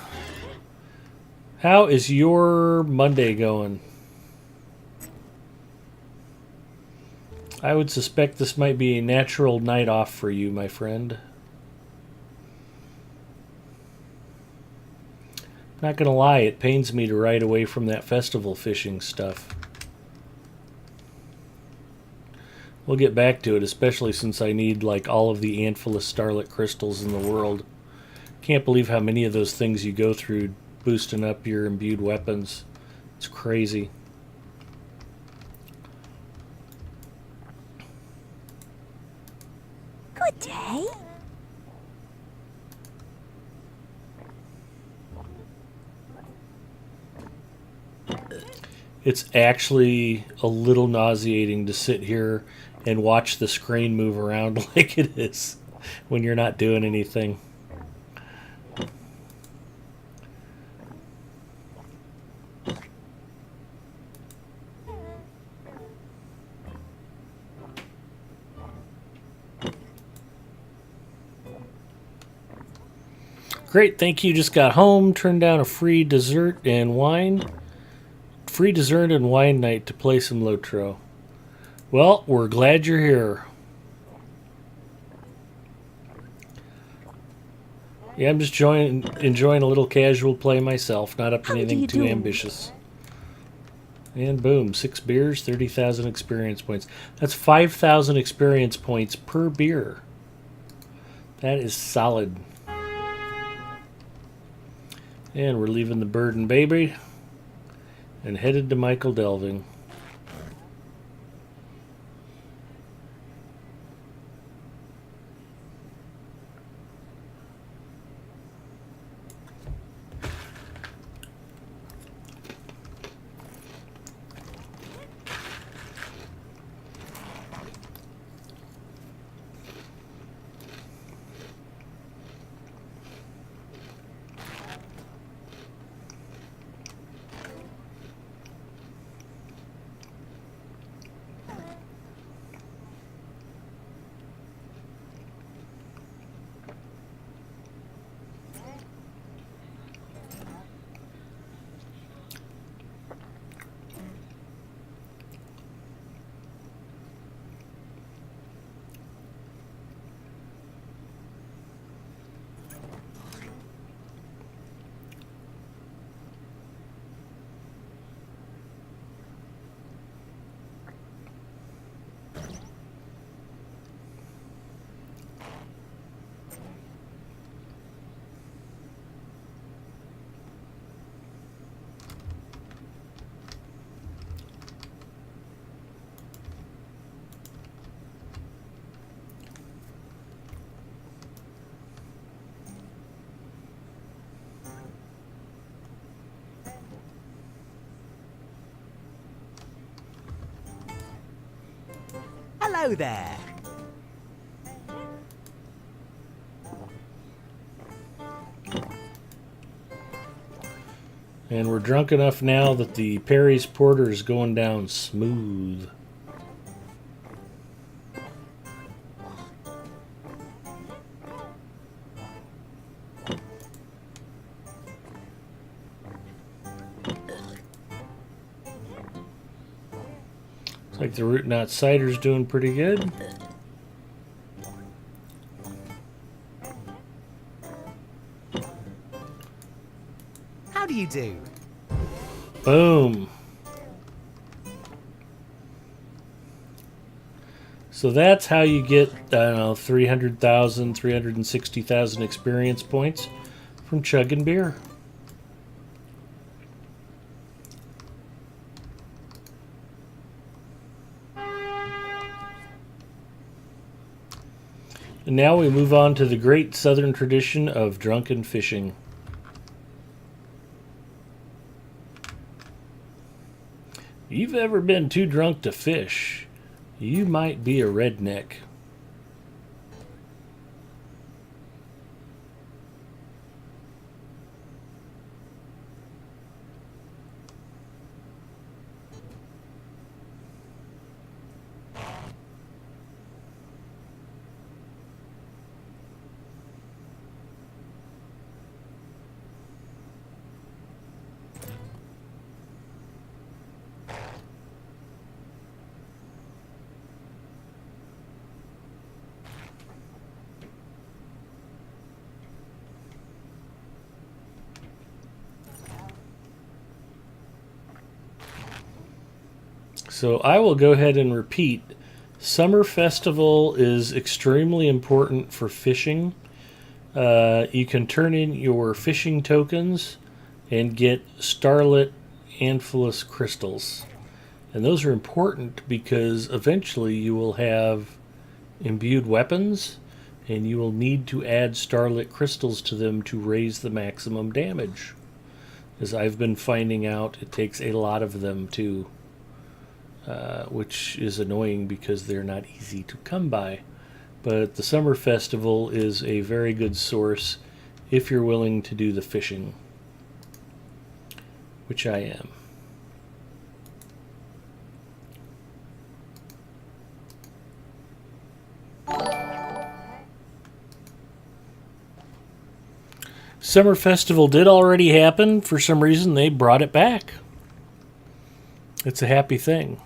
How is your Monday going? I would suspect this might be a natural night off for you, my friend. Not gonna lie, it pains me to ride away from that festival fishing stuff. We'll get back to it, especially since I need like all of the Antfilus Starlit crystals in the world. Can't believe how many of those things you go through boosting up your imbued weapons. It's crazy. Good day. It's actually a little nauseating to sit here and watch the screen move around like it is when you're not doing anything. Great, thank you. Just got home, turned down a free dessert and wine. Free dessert and wine night to play some Lotro. Well, we're glad you're here. Yeah, I'm just enjoying a little casual play myself, not up to anything too ambitious. And boom, 6 beers, 30,000 experience points. That's 5,000 experience points per beer. That is solid. And we're leaving the bird and baby and headed to Michael Delving. Hello there. And we're drunk enough now that the Perry's Porter is going down smooth. Looks like the Root Knot Cider's doing pretty good. How do you do? Boom. So that's how you get, I don't know, 300,000, 360,000 experience points from chugging beer. And now we move on to the great southern tradition of drunken fishing. If you've ever been too drunk to fish, you might be a redneck. So I will go ahead and repeat. Summer Festival is extremely important for fishing. You can turn in your fishing tokens and get starlit Amphilis crystals. And those are important because eventually you will have imbued weapons and you will need to add starlit crystals to them to raise the maximum damage. As I've been finding out, it takes a lot of them too, which is annoying because they're not easy to come by. But the Summer Festival is a very good source if you're willing to do the fishing, which I am. Summer Festival did already happen. For some reason, they brought it back. It's a happy thing.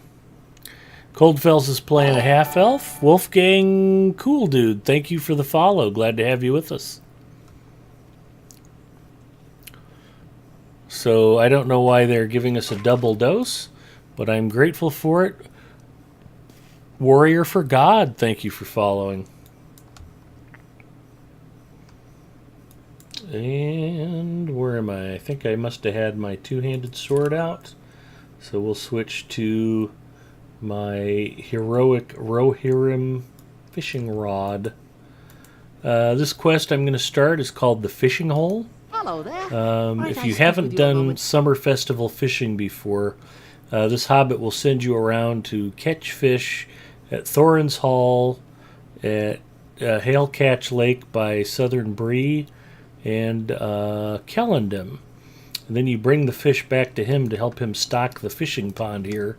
Coldfells is playing a half-elf. Wolfgang, cool dude. Thank you for the follow. Glad to have you with us. So I don't know why they're giving us a double dose, but I'm grateful for it. Warrior for God, thank you for following. And where am I? I think I must have had my two-handed sword out. So we'll switch to my heroic Rohirrim fishing rod. This quest I'm going to start is called the Fishing Hole. Hello there. If you haven't done Summer Festival fishing before, this hobbit will send you around to catch fish at Thorin's Hall, at Hale Catch Lake by Southern Bree, and Kellendam. And then you bring the fish back to him to help him stock the fishing pond here,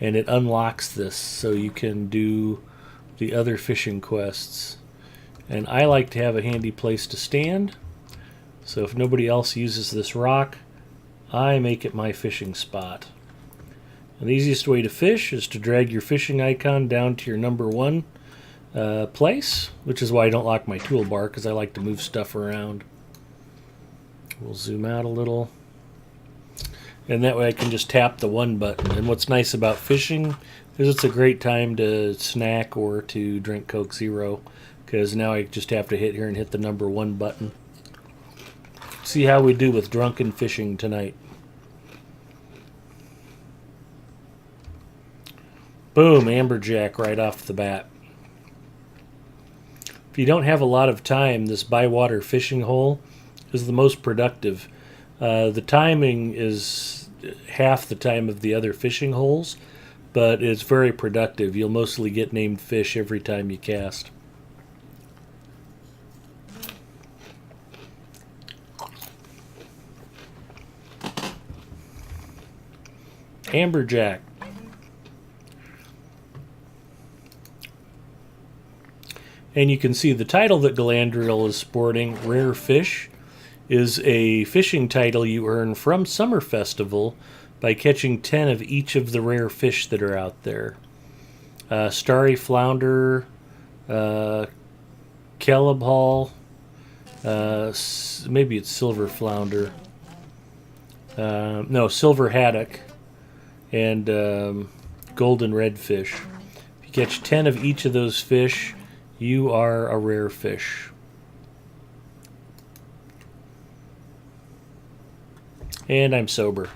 and it unlocks this so you can do the other fishing quests. And I like to have a handy place to stand, so if nobody else uses this rock, I make it my fishing spot. And the easiest way to fish is to drag your fishing icon down to your number 1 place, which is why I don't lock my toolbar, because I like to move stuff around. We'll zoom out a little. And that way I can just tap the 1 button. And what's nice about fishing is it's a great time to snack or to drink Coke Zero, because now I just have to hit here and hit the number 1 button. See how we do with drunken fishing tonight. Boom, amberjack right off the bat. If you don't have a lot of time, this Bywater fishing hole is the most productive. The timing is half the time of the other fishing holes, but it's very productive. You'll mostly get named fish every time you cast. Amberjack. And you can see the title that Galadriel is sporting, Rare Fish, is a fishing title you earn from Summer Festival by catching 10 of each of the rare fish that are out there. Starry Flounder, Calebhall, maybe it's Silver Flounder, no, Silver Haddock, and Golden Redfish. If you catch 10 of each of those fish, you are a rare fish. And I'm sober.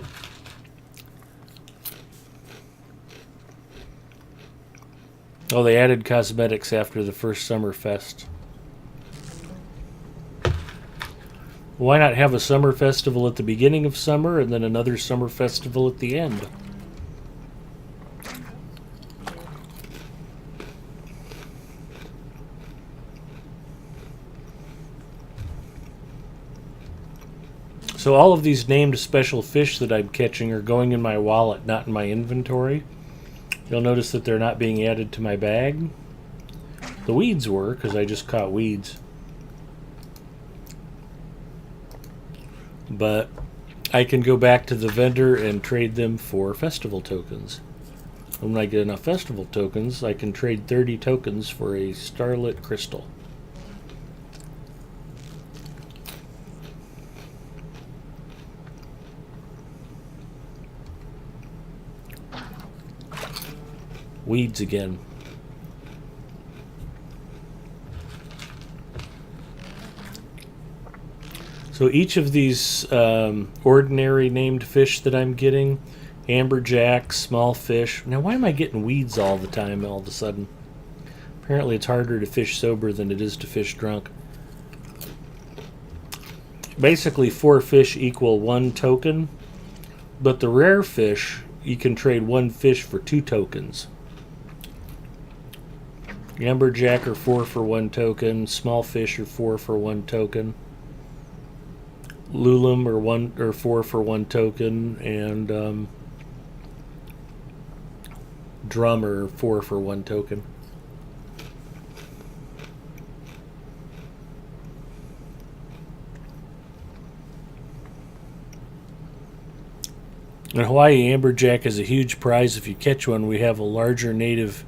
Oh, they added cosmetics after the first Summer Fest. Why not have a summer festival at the beginning of summer and then another summer festival at the end? So all of these named special fish that I'm catching are going in my wallet, not in my inventory. You'll notice that they're not being added to my bag. The weeds were, because I just caught weeds. But I can go back to the vendor and trade them for festival tokens. When I get enough festival tokens, I can trade 30 tokens for a starlit crystal. weeds again. So each of these ordinary named fish that I'm getting, amberjack, small fish. Now why am I getting weeds all the time all of a sudden? Apparently it's harder to fish sober than it is to fish drunk. Basically 4 fish equal 1 token, but the rare fish, you can trade 1 fish for 2 tokens. Amberjack are 4 for 1 token, small fish are 4 for 1 token. Lulum are 4 for 1 token, and drum are 4 for 1 token. In Hawaii, amberjack is a huge prize if you catch one. We have a larger native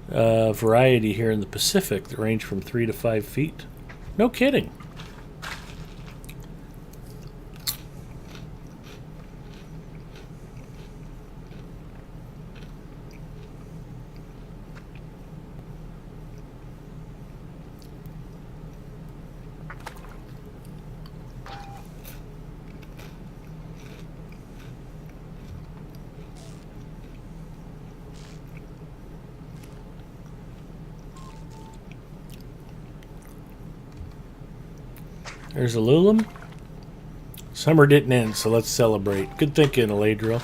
variety here in the Pacific that range from 3 to 5 feet. No kidding. There's a lulum. Summer didn't end, so let's celebrate. Good thinking, Eladriel.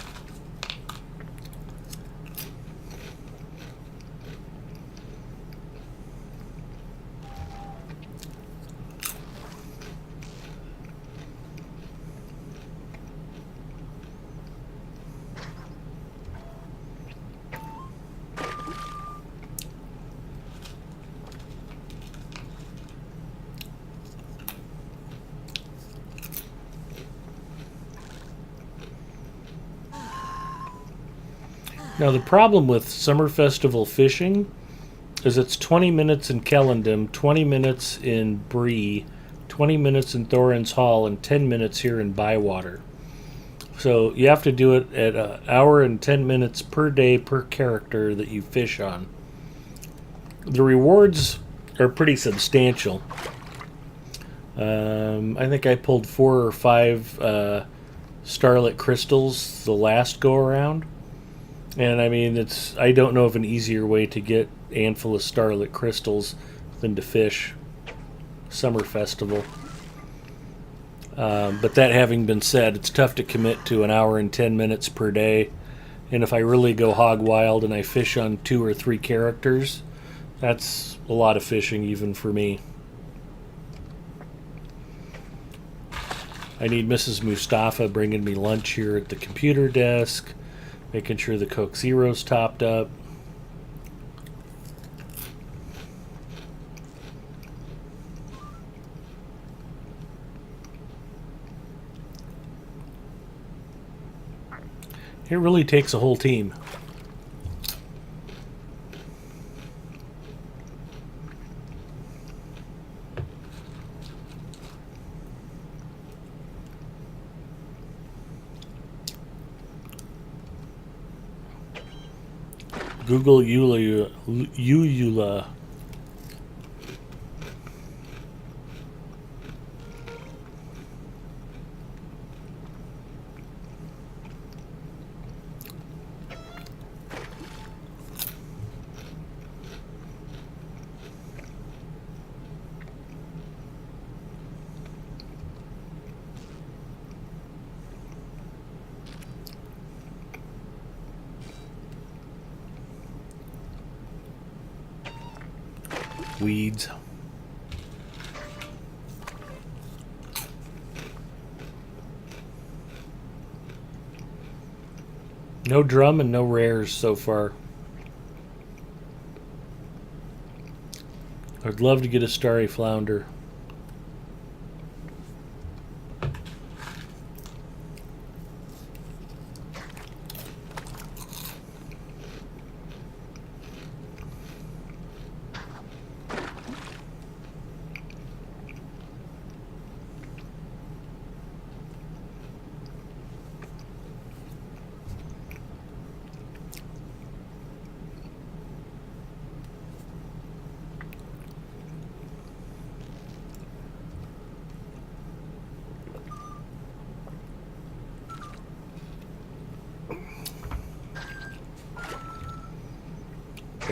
Now the problem with Summer Festival fishing is it's 20 minutes in Kellendam, 20 minutes in Bree, 20 minutes in Thorin's Hall, and 10 minutes here in Bywater. So you have to do it at an hour and 10 minutes per day per character that you fish on. The rewards are pretty substantial. I think I pulled 4 or 5 starlit crystals the last go around. And I mean, I don't know of an easier way to get Anphilis starlit crystals than to fish Summer Festival. But that having been said, it's tough to commit to an hour and 10 minutes per day. And if I really go hog wild and I fish on 2 or 3 characters, that's a lot of fishing even for me. I need Mrs. Mustafa bringing me lunch here at the computer desk, making sure the Coke Zero's topped up. It really takes a whole team. Google Ulula. Weeds. No drum and no rares so far. I'd love to get a starry flounder.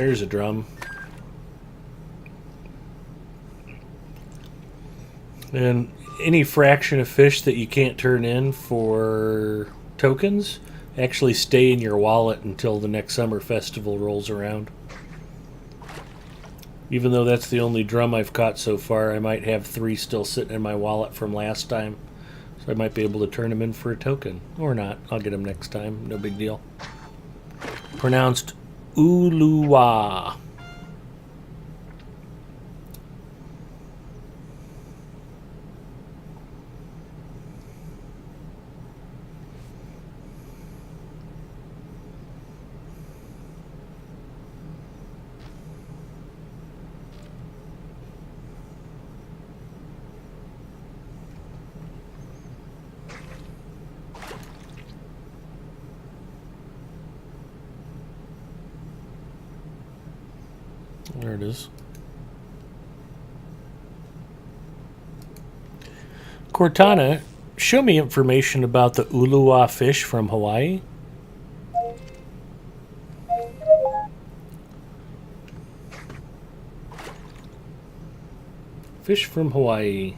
There's a drum. And any fraction of fish that you can't turn in for tokens actually stay in your wallet until the next summer festival rolls around. Even though that's the only drum I've caught so far, I might have 3 still sitting in my wallet from last time. So I might be able to turn them in for a token. Or not. I'll get them next time. No big deal. Pronounced Uluwa. There it is. Cortana, show me information about the Uluwa fish from Hawaii. Fish from Hawaii.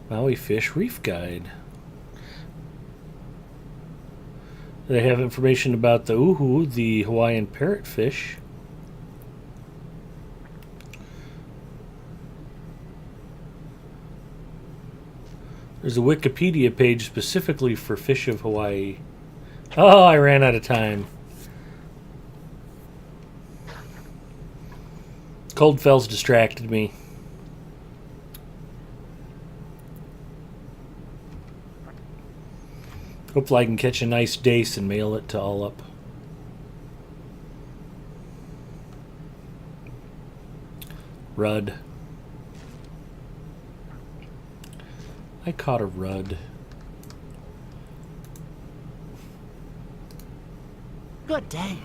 Maui Fish Reef Guide. They have information about the uhu, the Hawaiian parrotfish. There's a Wikipedia page specifically for fish of Hawaii. Oh, I ran out of time. Cold fells distracted me. Hopefully I can catch a nice dace and mail it to all up. Rudd. I caught a rudd. Good day.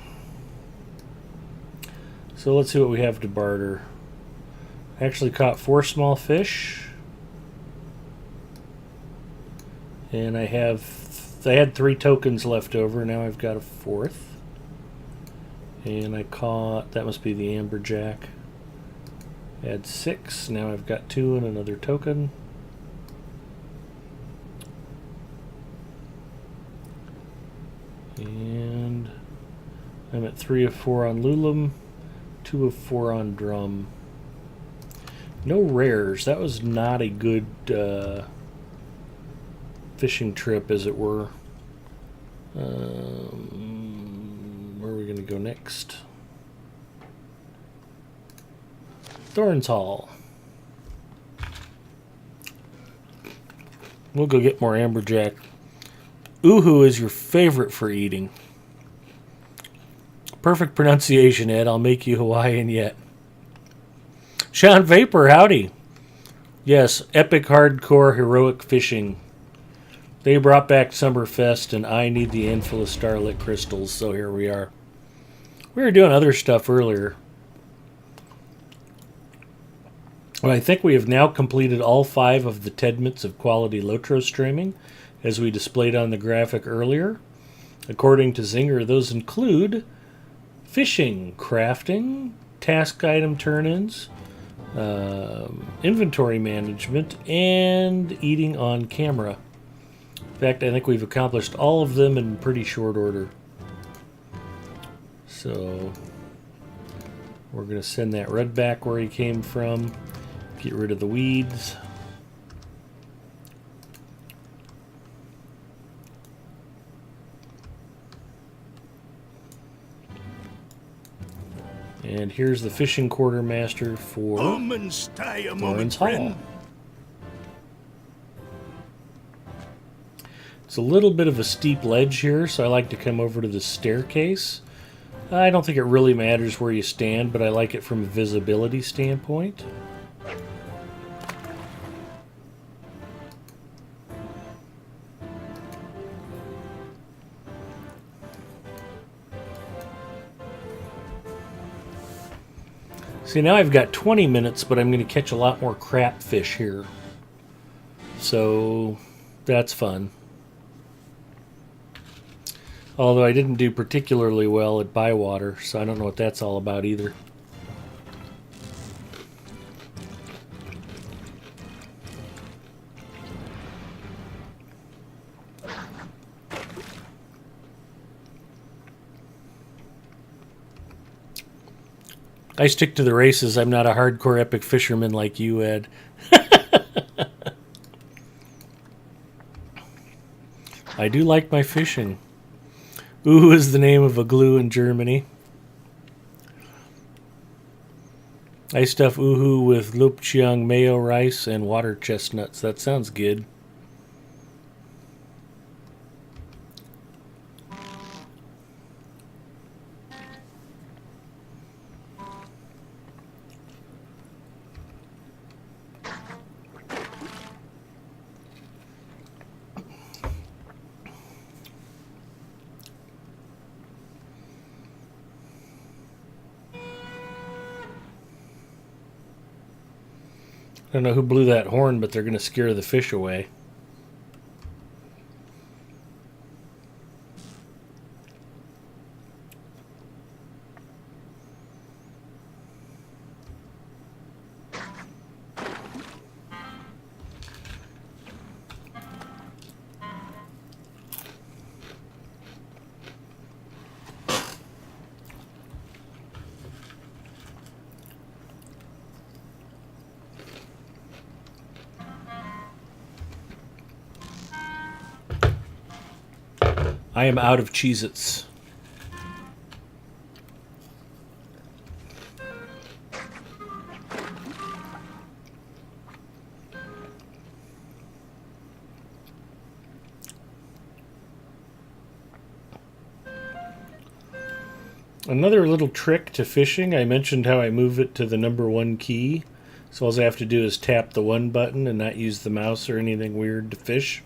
So let's see what we have to barter. I actually caught 4 small fish. And I had 3 tokens left over. Now I've got a 4th. And I caught, that must be the amberjack. I had 6. Now I've got 2 and another token. And I'm at 3 of 4 on Lulum, 2 of 4 on Drum. No rares. That was not a good fishing trip, as it were. Where are we going to go next? Thorns Hall. We'll go get more amberjack. Uhu is your favorite for eating. Perfect pronunciation, Ed. I'll make you Hawaiian yet. Sean Vapor, howdy. Yes, epic, hardcore, heroic fishing. They brought back Summerfest, and I need the handful of starlit crystals, so here we are. We were doing other stuff earlier. Well, I think we have now completed all 5 of the 10 minutes of quality Lotro streaming, as we displayed on the graphic earlier. According to Zinger, those include fishing, crafting, task item turn-ins, inventory management, and eating on camera. In fact, I think we've accomplished all of them in pretty short order. So we're going to send that red back where he came from, get rid of the weeds. And here's the fishing quartermaster for Lawrence Hall. It's a little bit of a steep ledge here, so I like to come over to the staircase. I don't think it really matters where you stand, but I like it from a visibility standpoint. See, now I've got 20 minutes, but I'm going to catch a lot more crap fish here. So, that's fun. Although I didn't do particularly well at Bywater, so I don't know what that's all about either. I stick to the races. I'm not a hardcore epic fisherman like you, Ed. I do like my fishing. Ooh is the name of a glue in Germany. I stuff uhu with lupcheong mayo rice and water chestnuts. That sounds good. I don't know who blew that horn, but they're going to scare the fish away. I am out of Cheez-Its. Another little trick to fishing, I mentioned how I move it to the number 1 key. So all I have to do is tap the 1 button and not use the mouse or anything weird to fish.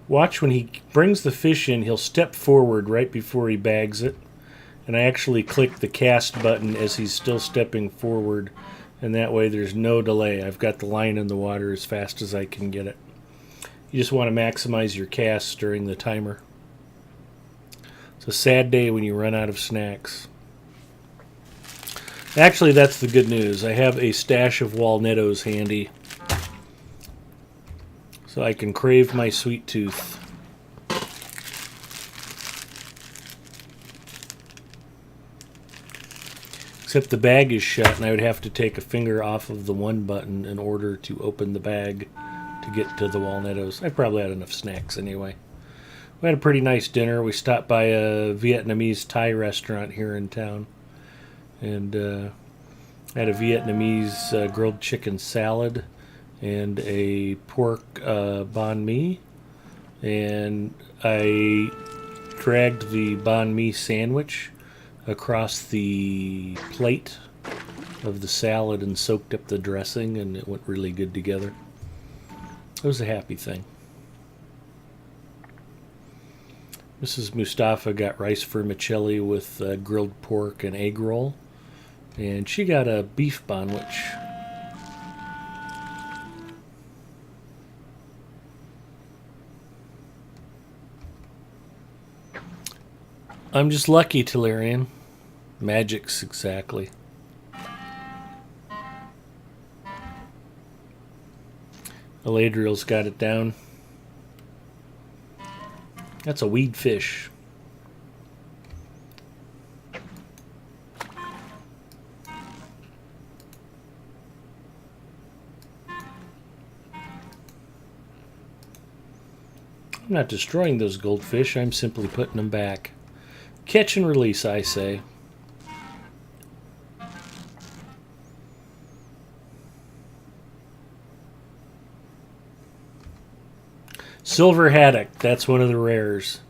Watch when he brings the fish in, he'll step forward right before he bags it. And I actually click the cast button as he's still stepping forward. And that way there's no delay. I've got the line in the water as fast as I can get it. You just want to maximize your casts during the timer. It's a sad day when you run out of snacks. Actually, that's the good news. I have a stash of Walnettos handy, so I can crave my sweet tooth. Except the bag is shut, and I would have to take a finger off of the 1 button in order to open the bag to get to the Walnettos. I probably had enough snacks anyway. We had a pretty nice dinner. We stopped by a Vietnamese Thai restaurant here in town, and had a Vietnamese grilled chicken salad and a pork banh mi, and I dragged the banh mi sandwich across the plate of the salad and soaked up the dressing, and it went really good together. It was a happy thing. Mrs. Mustafa got rice vermicelli with grilled pork and egg roll, and she got a beef bonwich. I'm just lucky, Tellurian. Magics, exactly. Eladriel's got it down. That's a weed fish. I'm not destroying those goldfish, I'm simply putting them back. Catch and release, I say. Silver haddock, that's one of the rares.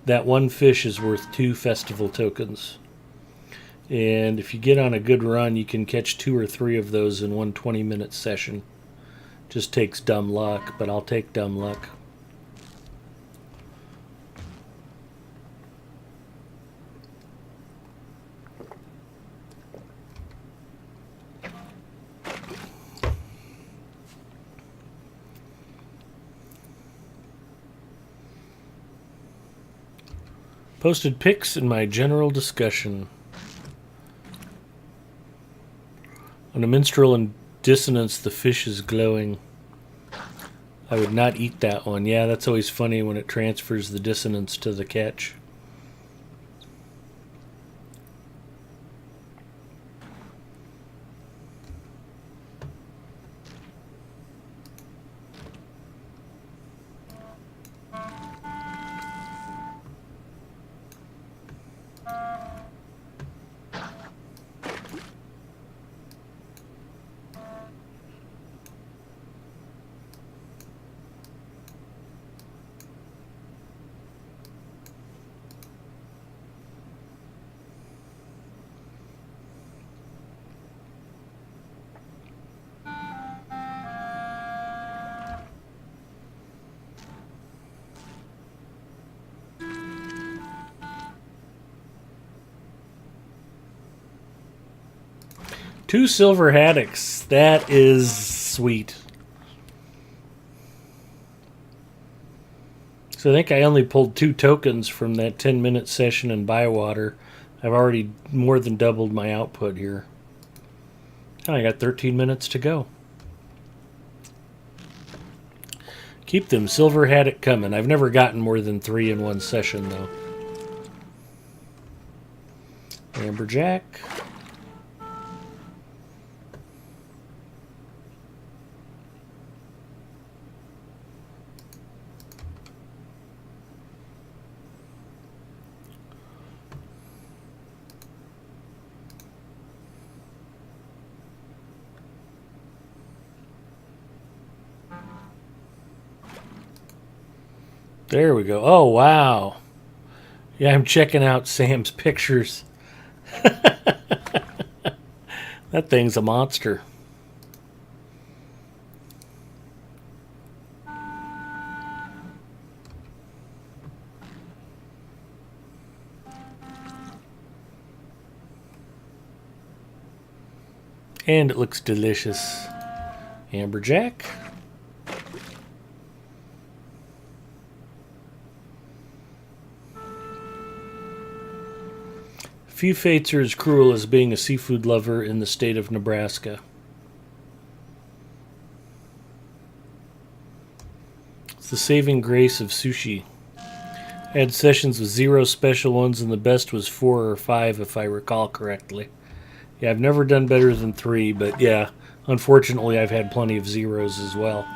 That one fish is worth 2 festival tokens. And if you get on a good run, you can catch 2 or 3 of those in one 20-minute session. Just takes dumb luck, but I'll take dumb luck. Posted pics in my general discussion. On a minstrel in dissonance, the fish is glowing. I would not eat that one. Yeah, that's always funny when it transfers the dissonance to the catch. Two silver haddocks. That is sweet. So I think I only pulled 2 tokens from that 10-minute session in Bywater. I've already more than doubled my output here. I got 13 minutes to go. Keep them silver haddock coming. I've never gotten more than 3 in one session, though. Amberjack. There we go. Oh, wow. Yeah, I'm checking out Sam's pictures. That thing's a monster. And it looks delicious. Amberjack. Few fates are as cruel as being a seafood lover in the state of Nebraska. It's the saving grace of sushi. I had sessions with 0 special ones, and the best was 4 or 5 if I recall correctly. Yeah, I've never done better than 3, but yeah, unfortunately I've had plenty of zeros as well.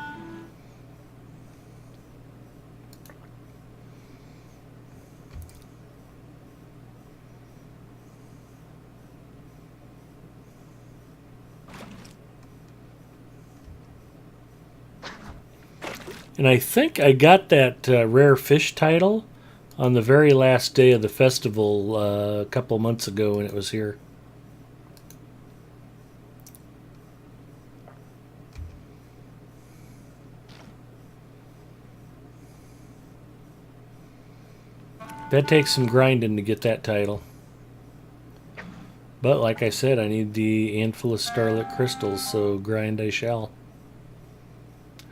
And I think I got that rare fish title on the very last day of the festival a couple months ago when it was here. That takes some grinding to get that title. But like I said, I need the Anthelus Starlit Crystals, so grind I shall.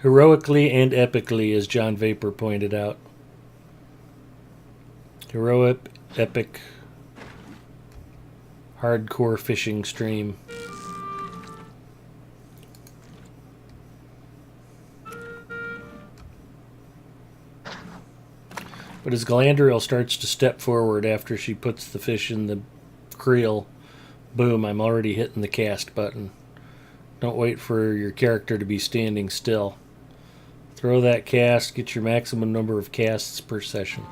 Heroically and epically, as John Vapor pointed out. Heroic, epic, hardcore fishing stream. But as Galadriel starts to step forward after she puts the fish in the creel, boom, I'm already hitting the cast button. Don't wait for your character to be standing still. Throw that cast, get your maximum number of casts per session.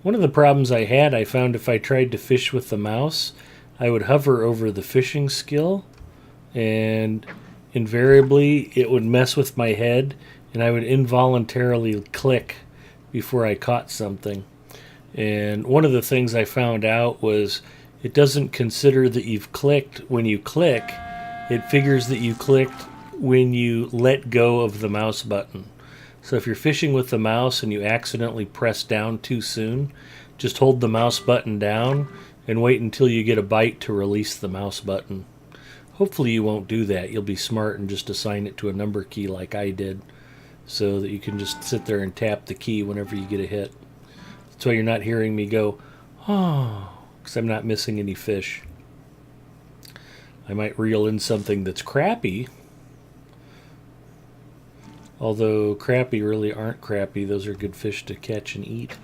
One of the problems I had, I found if I tried to fish with the mouse, I would hover over the fishing skill, and invariably it would mess with my head, and I would involuntarily click before I caught something. And one of the things I found out was it doesn't consider that you've clicked when you click. It figures that you clicked when you let go of the mouse button. So if you're fishing with the mouse and you accidentally press down too soon, just hold the mouse button down and wait until you get a bite to release the mouse button. Hopefully you won't do that. You'll be smart and just assign it to a number key like I did, so that you can just sit there and tap the key whenever you get a hit. That's why you're not hearing me go, oh, because I'm not missing any fish. I might reel in something that's crappy, although crappie really aren't crappy. Those are good fish to catch and eat.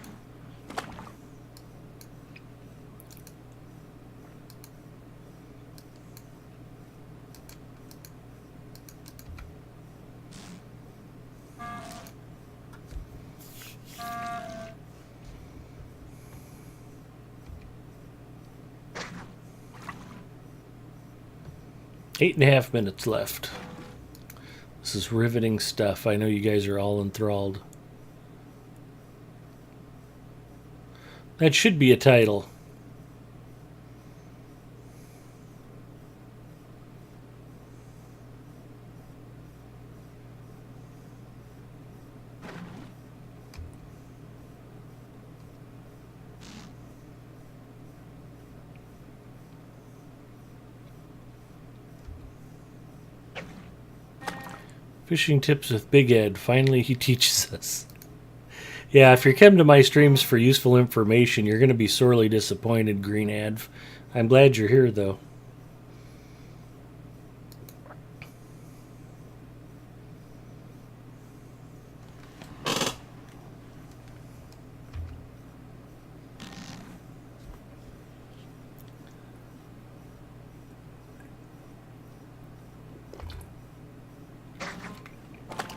Eight and a half minutes left. This is riveting stuff. I know you guys are all enthralled. That should be a title. Fishing tips with Big Ed. Finally, he teaches us. Yeah, if you come to my streams for useful information, you're going to be sorely disappointed, Green Adv. I'm glad you're here, though.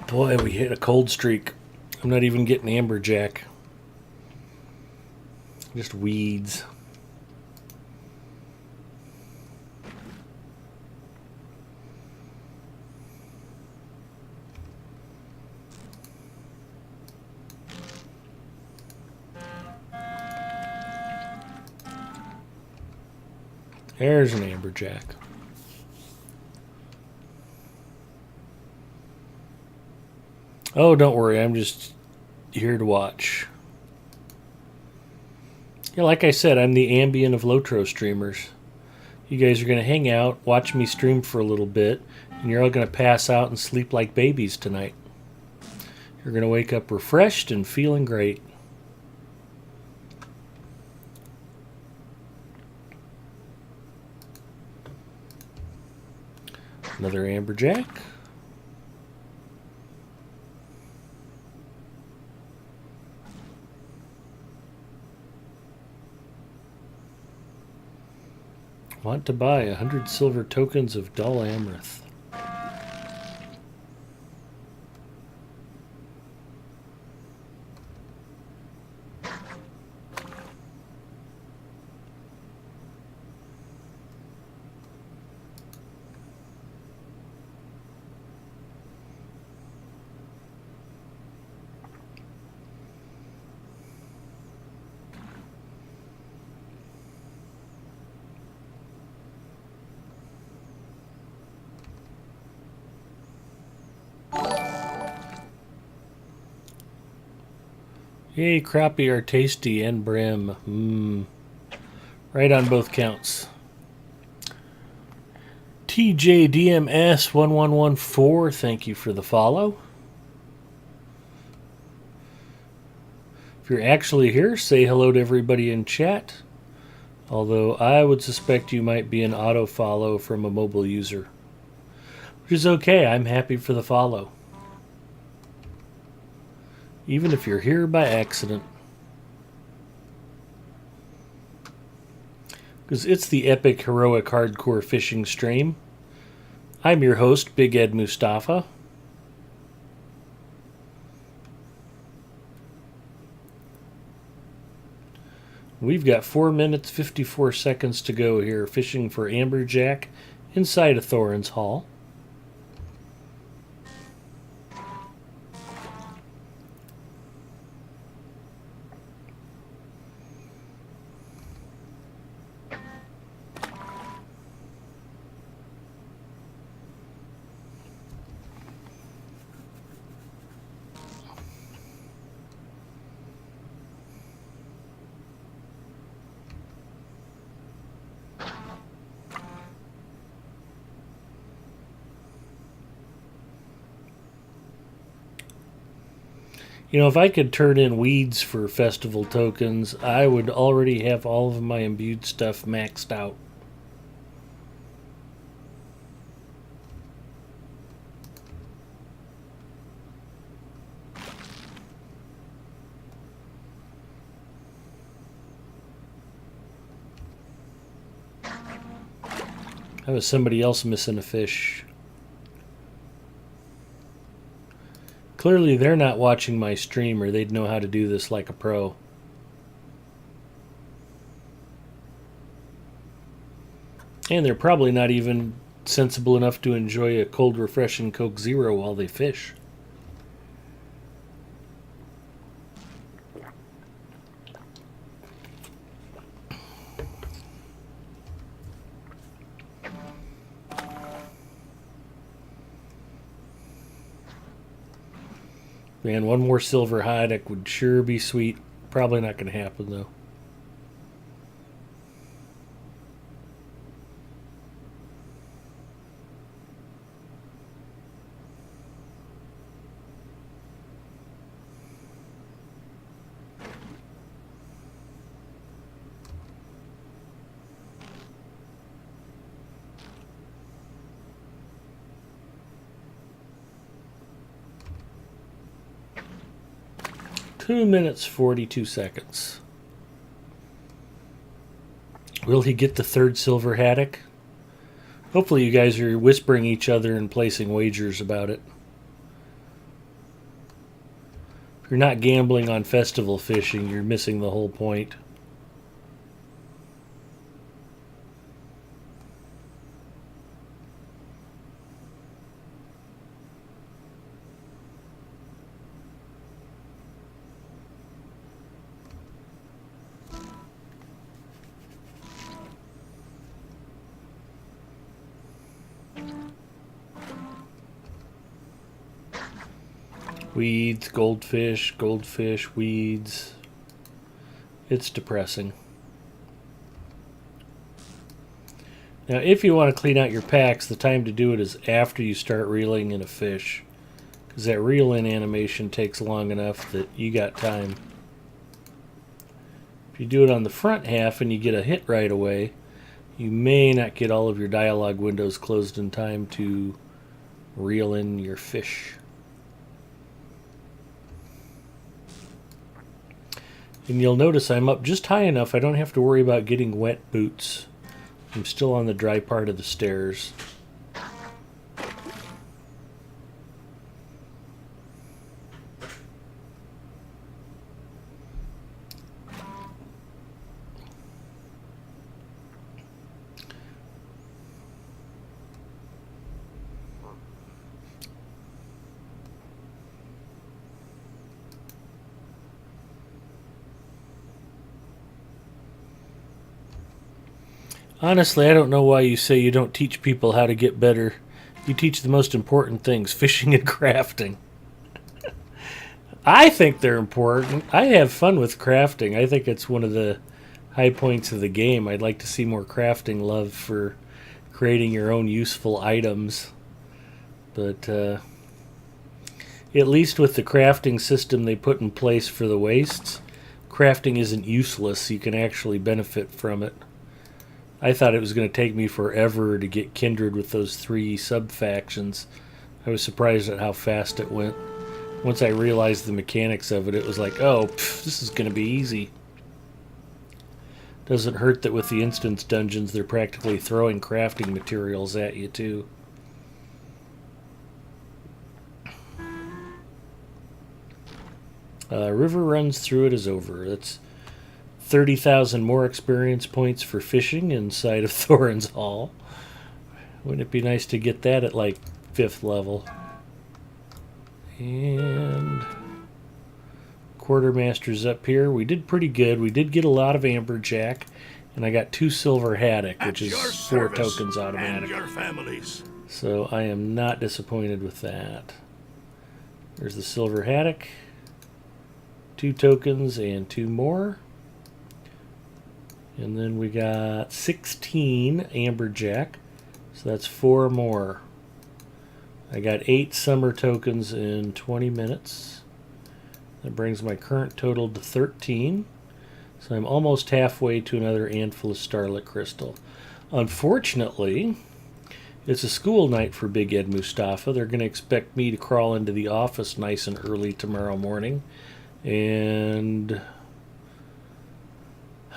Boy, we hit a cold streak. I'm not even getting amberjack. Just weeds. There's an amberjack. Oh, don't worry. I'm just here to watch. Yeah, like I said, I'm the Ambien of Lotro streamers. You guys are going to hang out, watch me stream for a little bit, and you're all going to pass out and sleep like babies tonight. You're going to wake up refreshed and feeling great. Another amberjack. Want to buy 100 silver tokens of dull amaranth. Yay, crappie are tasty and brim. Right on both counts. TJDMS1114, thank you for the follow. If you're actually here, say hello to everybody in chat. Although I would suspect you might be an auto-follow from a mobile user. Which is okay, I'm happy for the follow. Even if you're here by accident. Because it's the epic, heroic, hardcore fishing stream. I'm your host, Big Ed Mustafa. We've got 4 minutes, 54 seconds to go here, fishing for amberjack inside of Thorin's Hall. You know, if I could turn in weeds for festival tokens, I would already have all of my imbued stuff maxed out. That was somebody else missing a fish. Clearly they're not watching my stream or they'd know how to do this like a pro. And they're probably not even sensible enough to enjoy a cold, refreshing Coke Zero while they fish. Man, one more silver haddock would sure be sweet. Probably not going to happen, though. Two minutes, 42 seconds. Will he get the third silver haddock? Hopefully you guys are whispering each other and placing wagers about it. If you're not gambling on festival fishing, you're missing the whole point. Weeds, goldfish, goldfish, weeds. It's depressing. Now, if you want to clean out your packs, the time to do it is after you start reeling in a fish. Because that reel-in animation takes long enough that you got time. If you do it on the front half and you get a hit right away, you may not get all of your dialogue windows closed in time to reel in your fish. And you'll notice I'm up just high enough I don't have to worry about getting wet boots. I'm still on the dry part of the stairs. Honestly, I don't know why you say you don't teach people how to get better. You teach the most important things, fishing and crafting. I think they're important. I have fun with crafting. I think it's one of the high points of the game. I'd like to see more crafting love for creating your own useful items. But at least with the crafting system they put in place for the wastes, crafting isn't useless. You can actually benefit from it. I thought it was going to take me forever to get kindred with those 3 sub-factions. I was surprised at how fast it went. Once I realized the mechanics of it, it was like, oh, this is going to be easy. Doesn't hurt that with the instance dungeons, they're practically throwing crafting materials at you, too. River runs through it is over. That's 30,000 more experience points for fishing inside of Thorin's Hall. Wouldn't it be nice to get that at like 5th level? And Quartermaster's up here. We did pretty good. We did get a lot of amberjack, and I got 2 silver haddock, which is 4 tokens automatic. Your families. So I am not disappointed with that. There's the silver haddock. 2 tokens and 2 more. And then we got 16 amberjack, so that's 4 more. I got 8 summer tokens in 20 minutes. That brings my current total to 13. So I'm almost halfway to another handful of Starlit Crystal. Unfortunately, it's a school night for Big Ed Mustafa. They're going to expect me to crawl into the office nice and early tomorrow morning. And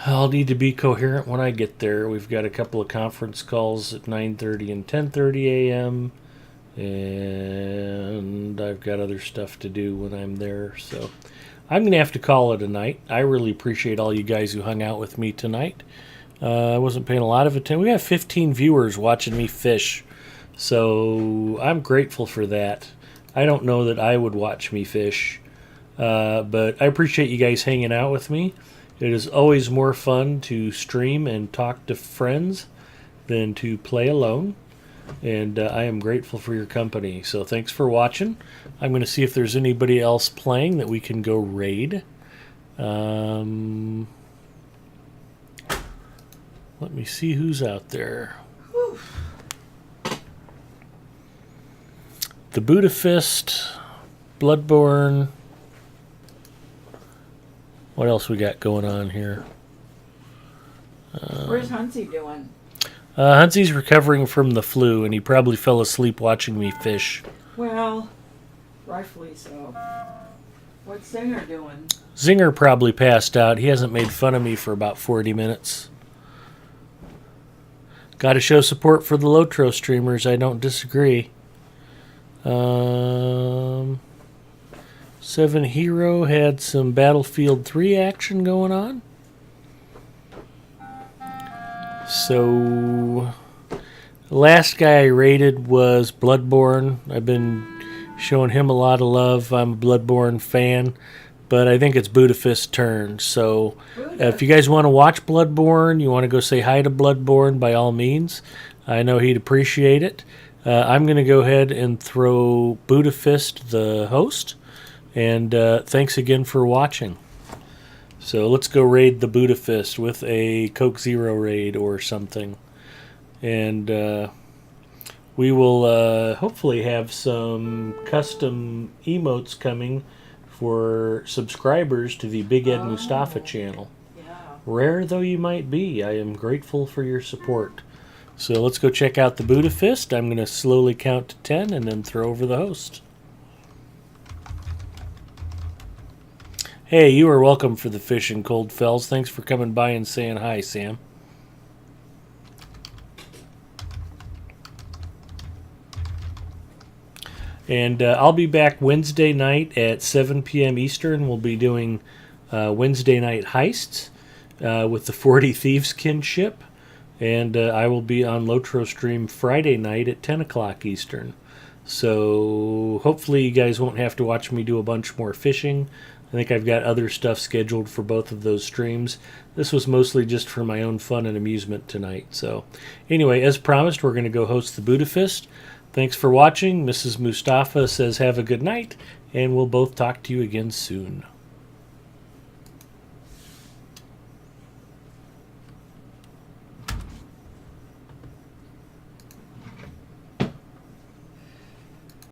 I'll need to be coherent when I get there. We've got a couple of conference calls at 9:30 and 10:30 a.m. And I've got other stuff to do when I'm there. So I'm going to have to call it a night. I really appreciate all you guys who hung out with me tonight. I wasn't paying a lot of attention. We have 15 viewers watching me fish. So I'm grateful for that. I don't know that I would watch me fish. But I appreciate you guys hanging out with me. It is always more fun to stream and talk to friends than to play alone. And I am grateful for your company. So thanks for watching. I'm going to see if there's anybody else playing that we can go raid. Let me see who's out there. The Buddha Fist, Bloodborne. What else we got going on here? Where's Huntsy doing? Huntsy's recovering from the flu, and he probably fell asleep watching me fish. Well, rightfully so. What's Singer doing? Zinger probably passed out. He hasn't made fun of me for about 40 minutes. Got to show support for the Lotro streamers. I don't disagree. 7 Hero had some Battlefield 3 action going on. So, the last guy I rated was Bloodborne. I've been showing him a lot of love. I'm a Bloodborne fan, but I think it's Budafist's turn. So, if you guys want to watch Bloodborne, you want to go say hi to Bloodborne, by all means. I know he'd appreciate it. I'm going to go ahead and throw Budafist the host, and thanks again for watching. So let's go raid the Buddha Fist with a Coke Zero raid or something. And we will hopefully have some custom emotes coming for subscribers to the Big Ed Mustafa channel. Yeah. Rare though you might be, I am grateful for your support. So let's go check out the Buddha Fist. I'm going to slowly count to 10 and then throw over the host. Hey, you are welcome for the fish in Cold Fells. Thanks for coming by and saying hi, Sam. And I'll be back Wednesday night at 7 p.m. Eastern. We'll be doing Wednesday night heists with the 40 Thieves kinship. And I will be on Lotro stream Friday night at 10 o'clock Eastern. So hopefully you guys won't have to watch me do a bunch more fishing. I think I've got other stuff scheduled for both of those streams. This was mostly just for my own fun and amusement tonight. So anyway, as promised, we're going to go host the Buddha Fist. Thanks for watching. Mrs. Mustafa says have a good night, and we'll both talk to you again soon.